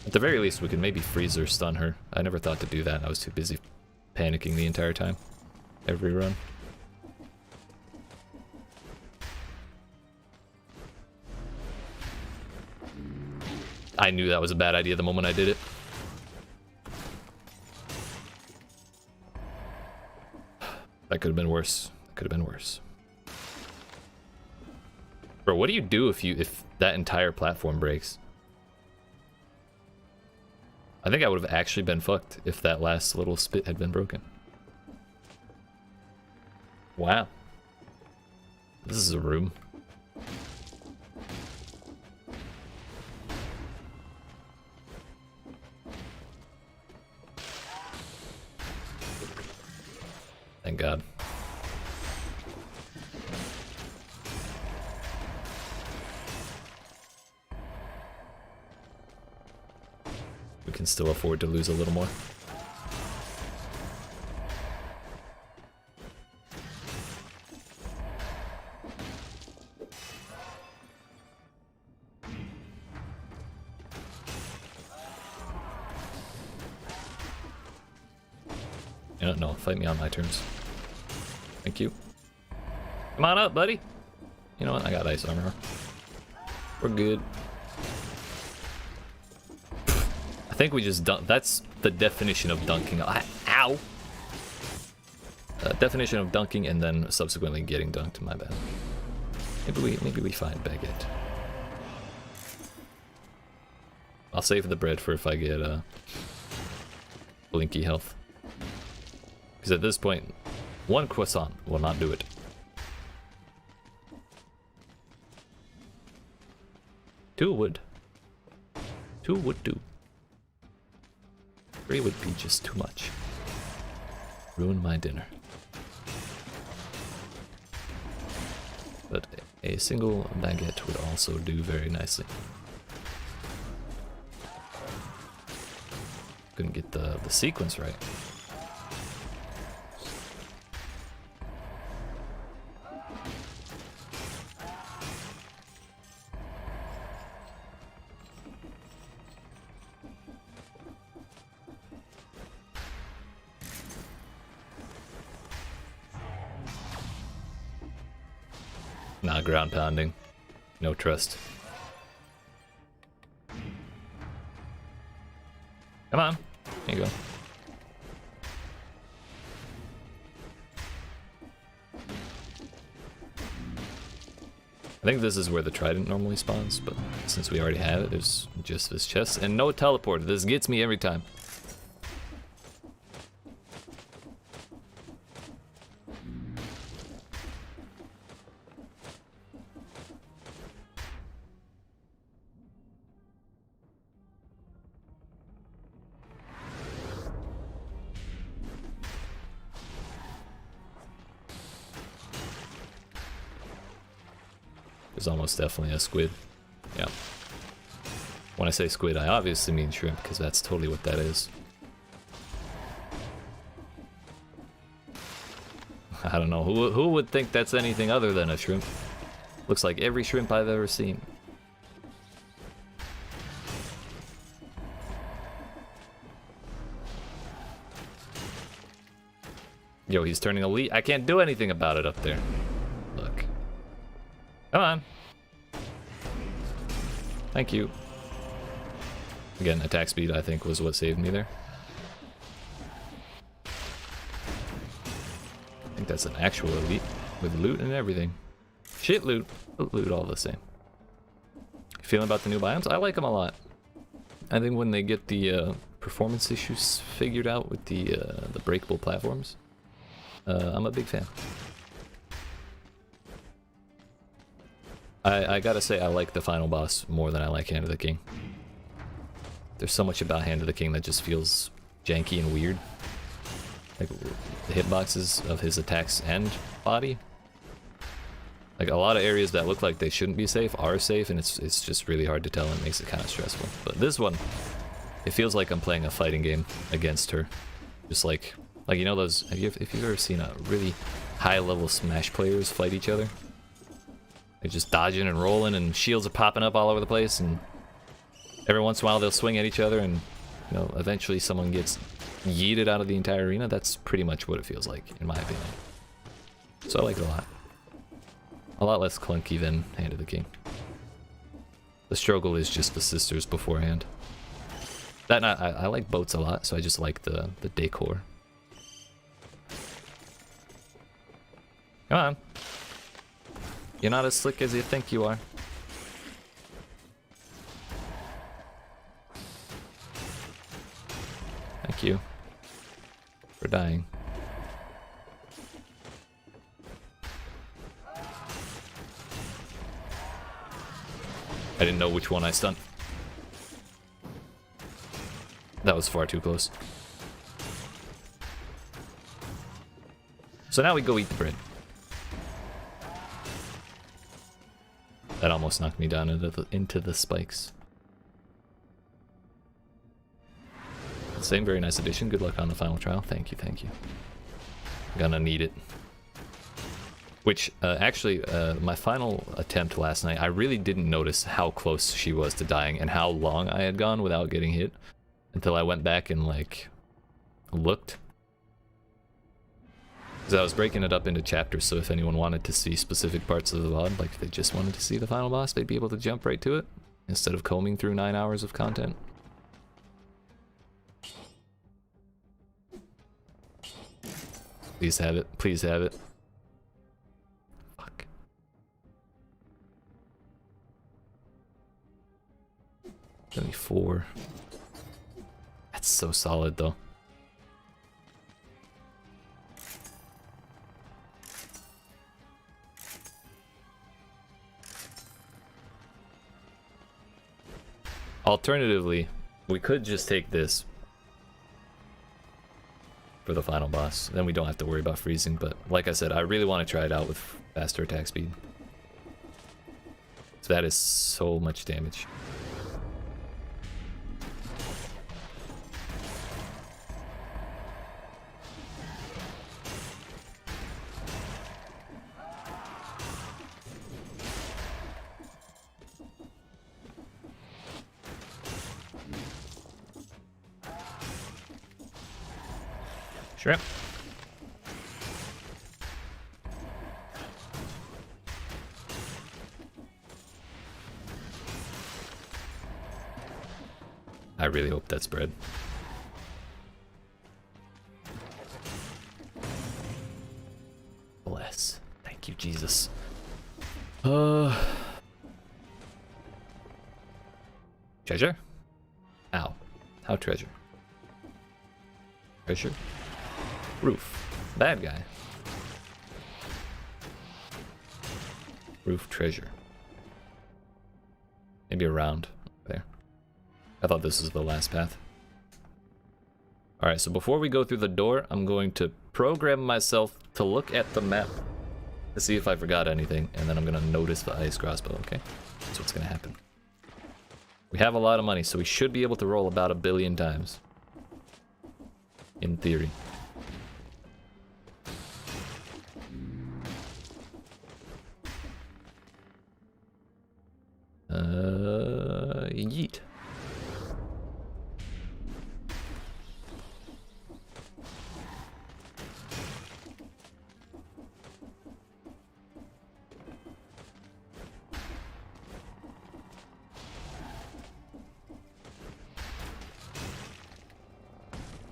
At the very least, we can maybe freeze or stun her. I never thought to do that. I was too busy panicking the entire time. Every run. I knew that was a bad idea the moment I did it. That could have been worse. That could have been worse. Bro, what do you do if that entire platform breaks? I think I would have actually been fucked if that last little spit had been broken. Wow. This is a room. Thank God. We can still afford to lose a little more. No, fight me on my terms. Thank you. Come on up, buddy. You know what? I got ice armor. We're good. I think we just dunk. That's the definition of dunking. Ow! Definition of dunking and then subsequently getting dunked. My bad. Maybe we find Baguette. I'll save the bread for if I get blinky health. Because at this point, one croissant will not do it. 2 would. 2 would do. 3 would be just too much. Ruin my dinner. But a single baguette would also do very nicely. Couldn't get the sequence right. Not ground pounding. No trust. Come on. There you go. I think this is where the trident normally spawns, but since we already have it, there's just this chest and no teleport. This gets me every time. There's almost definitely a squid. Yeah. When I say squid, I obviously mean shrimp, because that's totally what that is. I don't know. Who would think that's anything other than a shrimp? Looks like every shrimp I've ever seen. Yo, he's turning elite. I can't do anything about it up there. Look. Come on. Thank you. Again, attack speed, I think, was what saved me there. I think that's an actual elite. With loot and everything. Shit loot. Loot all the same. Feeling about the new biomes? I like them a lot. I think when they get the performance issues figured out with the breakable platforms, I'm a big fan. I gotta say, I like the final boss more than I like Hand of the King. There's so much about Hand of the King that just feels janky and weird. Like, the hitboxes of his attacks and body. Like, a lot of areas that look like they shouldn't be safe are safe, and it's just really hard to tell, and it makes it kind of stressful. But this one, it feels like I'm playing a fighting game against her. Just like you know those, if you've ever seen a really high-level Smash players fight each other? They're just dodging and rolling, and shields are popping up all over the place, and every once in a while they'll swing at each other, and you know, eventually someone gets yeeted out of the entire arena. That's pretty much what it feels like, in my opinion. So I like it a lot. A lot less clunky than Hand of the King. The struggle is just the sisters beforehand. That I like boats a lot, so I just like the decor. Come on. You're not as slick as you think you are. Thank you for dying. I didn't know which one I stunned. That was far too close. So now we go eat the bread. That almost knocked me down into the spikes. Same, very nice addition. Good luck on the final trial. Thank you, thank you. Gonna need it. Which, actually, my final attempt last night, I really didn't notice how close she was to dying and how long I had gone without getting hit until I went back and, like, looked. Because I was breaking it up into chapters, so if anyone wanted to see specific parts of the VOD, like if they just wanted to see the final boss, they'd be able to jump right to it instead of combing through 9 hours of content. Please have it. Please have it. Fuck. $74. That's so solid, though. Alternatively, we could just take this for the final boss. Then we don't have to worry about freezing, but like I said, I really want to try it out with faster attack speed. So that is so much damage. Shrimp. I really hope that's bread. Bless. Thank you, Jesus. Treasure? Ow. How treasure? Treasure? Roof. Bad guy. Roof treasure. Maybe around there. I thought this was the last path. Alright, so before we go through the door, I'm going to program myself to look at the map to see if I forgot anything, and then I'm going to notice the ice crossbow, okay? That's what's going to happen. We have a lot of money, so we should be able to roll about 1 billion times. In theory. Yeet.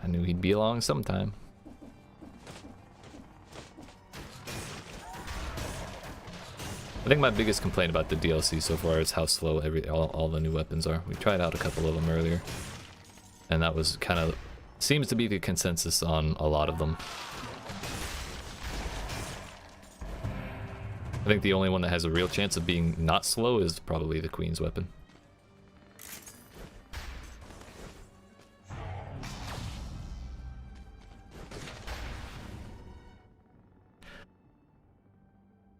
I knew he'd be along sometime. I think my biggest complaint about the DLC so far is how slow all the new weapons are. We tried out a couple of them earlier, and that was kind of seems to be the consensus on a lot of them. I think the only one that has a real chance of being not slow is probably the Queen's weapon.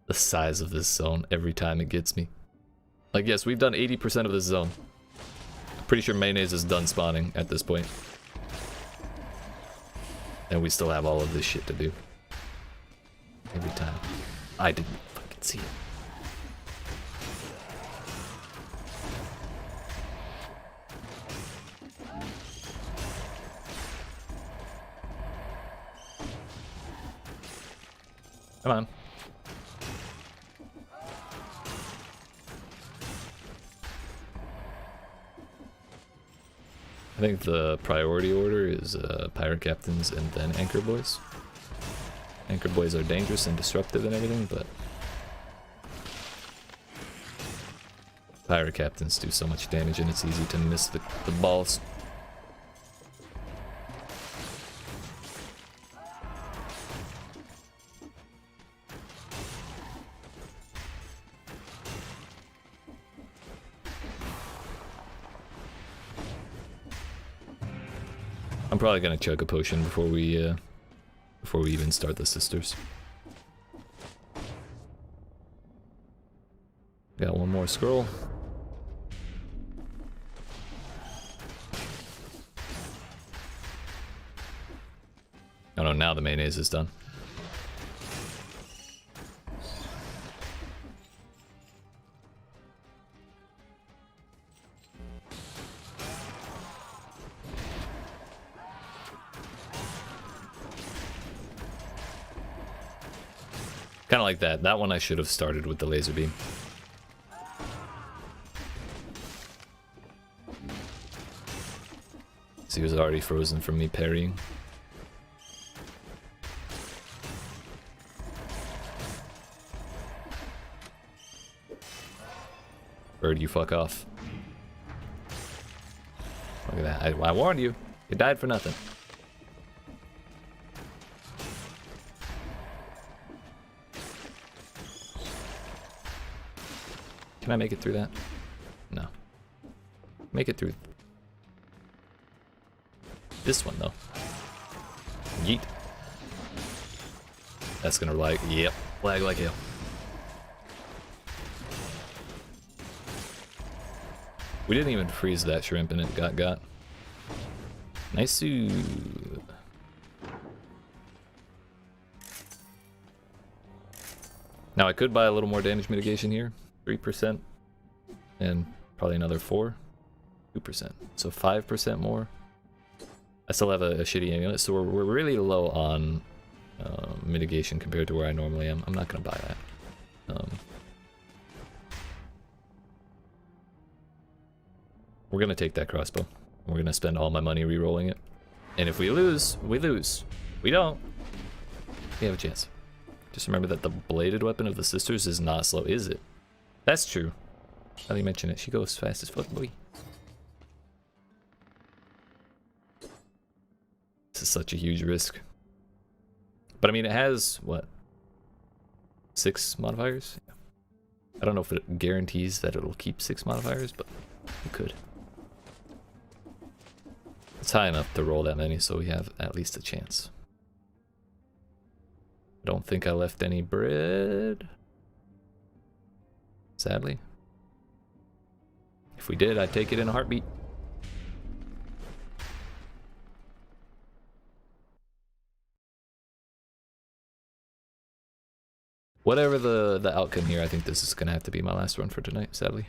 The size of this zone every time it gets me. Like, yes, we've done 80% of this zone. Pretty sure mayonnaise is done spawning at this point. And we still have all of this shit to do. Every time. I didn't fucking see it. Come on. I think the priority order is pirate captains and then anchor boys. Anchor boys are dangerous and disruptive and everything, but pirate captains do so much damage and it's easy to miss the balls. I'm probably gonna chug a potion before we even start the sisters. Got one more scroll. Oh no, now the mayonnaise is done. Kind of like that. That one I should have started with the laser beam. So he was already frozen from me parrying. Bird, you fuck off. Look at that. I warned you. You died for nothing. Can I make it through that? No. Make it through this one though. Yeet. That's gonna lag. Yep, lag like hell. We didn't even freeze that shrimp and it got. Nice. Now I could buy a little more damage mitigation here. 3% and probably another 2%, so 5% more. I still have a shitty amulet, so we're really low on mitigation compared to where I normally am. I'm not gonna buy that. We're gonna take that crossbow. We're gonna spend all my money re-rolling it, and if we lose, we lose. We don't, we have a chance. Just remember that the bladed weapon of the sisters is not slow, is it? That's true. Now that you mention it, she goes fast as fuck, boy. This is such a huge risk. But I mean, it has, what? 6 modifiers? I don't know if it guarantees that it'll keep 6 modifiers, but it could. It's high enough to roll that many, so we have at least a chance. I don't think I left any bread. Sadly. If we did, I'd take it in a heartbeat. Whatever the outcome here, I think this is gonna have to be my last run for tonight, sadly.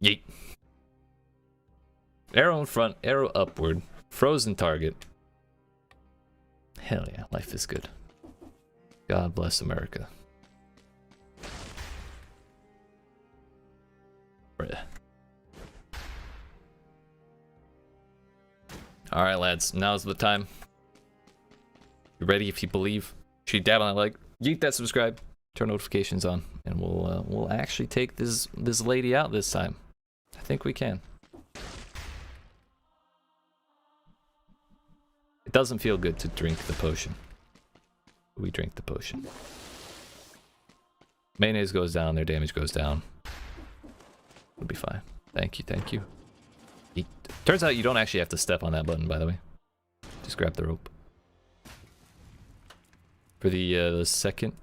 Yeet. Arrow in front, arrow upward, frozen target. Hell yeah, life is good. God bless America. Bruh. Alright, lads, now's the time. You ready if you believe? Should dab on that like, yeet that subscribe, turn notifications on, and we'll actually take this lady out this time. I think we can. It doesn't feel good to drink the potion. We drink the potion. Mayonnaise goes down, their damage goes down. We'll be fine. Thank you, thank you. Yeet. Turns out you don't actually have to step on that button, by the way. Just grab the rope. For the second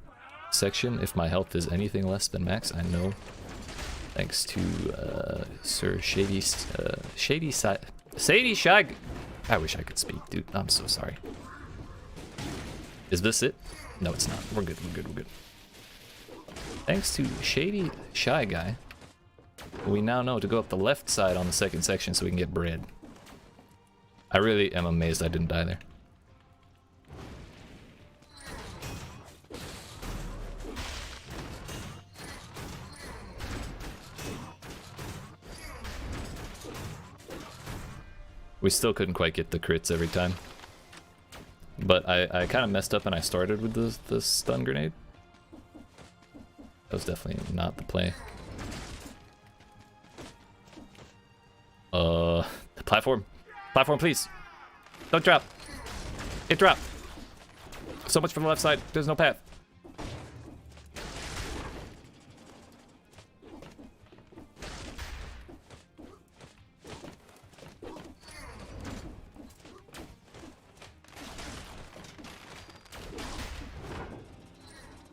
section, if my health is anything less than max, I know. Thanks to Sir Sadie Shag. I wish I could speak, dude. I'm so sorry. Is this it? No, it's not. We're good. We're good. We're good. Thanks to Shady Shy Guy, we now know to go up the left side on the second section so we can get bread. I really am amazed I didn't die there. We still couldn't quite get the crits every time. But I kind of messed up and I started with the stun grenade. That was definitely not the play. The platform. Platform, please. Don't drop. It dropped. So much for the left side. There's no path.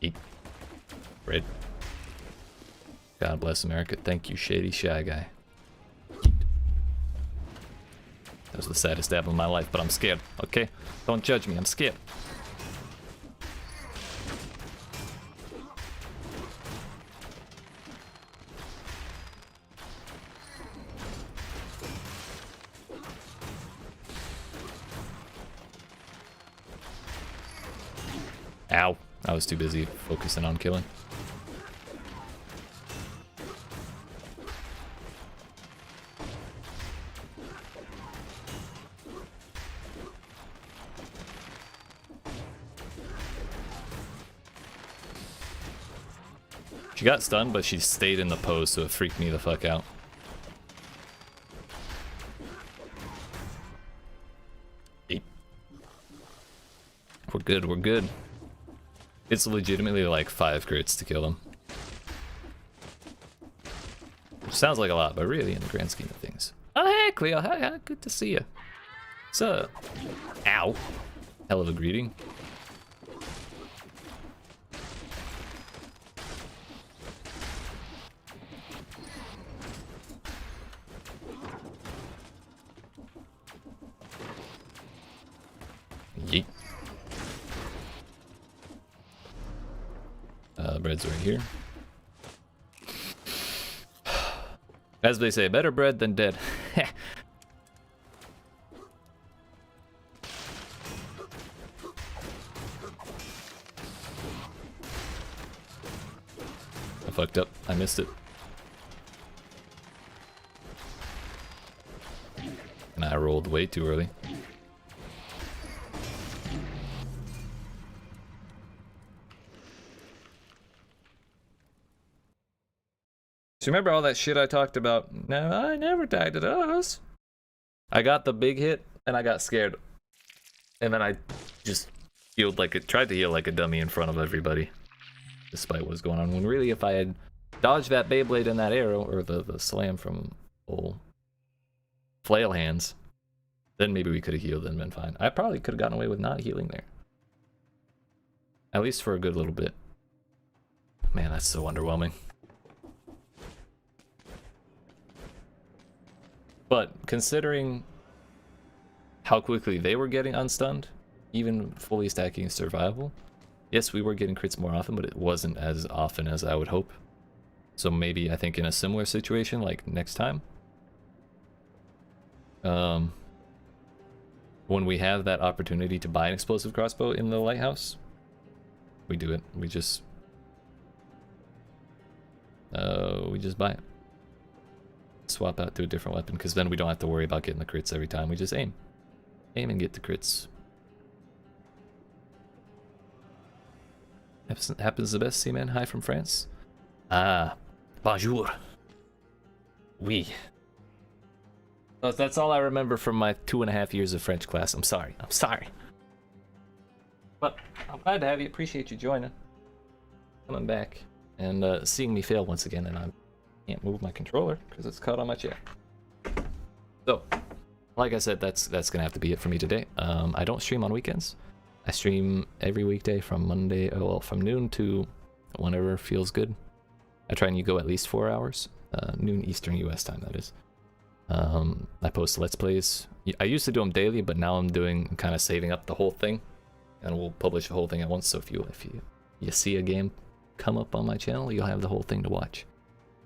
Eat. Bread. God bless America. Thank you, Shady Shy Guy. That was the saddest dab of my life, but I'm scared, okay? Don't judge me, I'm scared. Ow. I was too busy focusing on killing. She got stunned, but she stayed in the pose, so it freaked me the fuck out. Eight. We're good, we're good. It's legitimately like 5 crits to kill him. Which sounds like a lot, but really in the grand scheme of things. Oh, hey, Cleo. Hi, good to see you. What's up? Ow. Hell of a greeting. Yeet. Bread's right here. As they say, better bread than dead. I fucked up. I missed it. And I rolled way too early. So remember all that shit I talked about? No, I never died to those. I got the big hit and I got scared. And then I just healed like it, tried to heal like a dummy in front of everybody. Despite what was going on. When really if I had dodged that Beyblade and that arrow, or the slam from old flail hands, then maybe we could have healed and been fine. I probably could have gotten away with not healing there. At least for a good little bit. Man, that's so underwhelming. But considering how quickly they were getting unstunned, even fully stacking survival, yes, we were getting crits more often, but it wasn't as often as I would hope. So maybe I think in a similar situation, like next time, when we have that opportunity to buy an explosive crossbow in the lighthouse, we do it. We just buy it. Swap out to a different weapon, because then we don't have to worry about getting the crits every time. We just aim. Aim and get the crits. Happens the best, Seaman. Hi from France. Ah, bonjour. Oui. Oh, that's all I remember from my 2.5 years of French class. I'm sorry. I'm sorry. But I'm glad to have you. Appreciate you joining. Coming back and seeing me fail once again, and I can't move my controller because it's caught on my chair. So, like I said, that's gonna have to be it for me today. I don't stream on weekends. I stream every weekday from from noon to whenever feels good. I try and go at least 4 hours, noon Eastern US time, that is. I post Let's Plays. I used to do them daily, but now I'm kind of saving up the whole thing, and we'll publish the whole thing at once. So if you see a game come up on my channel, you'll have the whole thing to watch.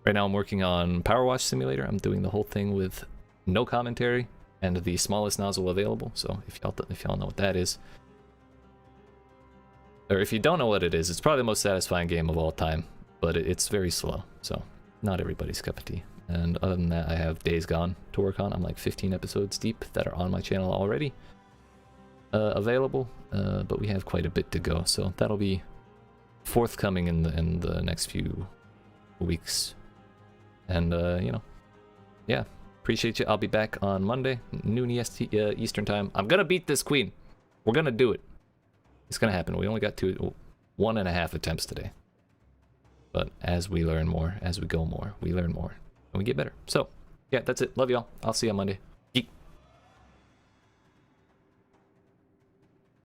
Right now I'm working on Power Wash Simulator. I'm doing the whole thing with no commentary and the smallest nozzle available. So if y'all know what that is, or if you don't know what it is, it's probably the most satisfying game of all time, but it's very slow, so not everybody's cup of tea. And other than that, I have Days Gone to work on. I'm like 15 episodes deep that are on my channel already available, but we have quite a bit to go, so that'll be forthcoming in the next few weeks. And you know, yeah, appreciate you. I'll be back on Monday, noon EST, Eastern time. I'm gonna beat this queen. We're gonna do it. It's gonna happen. We only got 1.5 attempts today, but as we learn more, as we go more, we learn more and we get better. So yeah, that's it. Love y'all. I'll see you on Monday.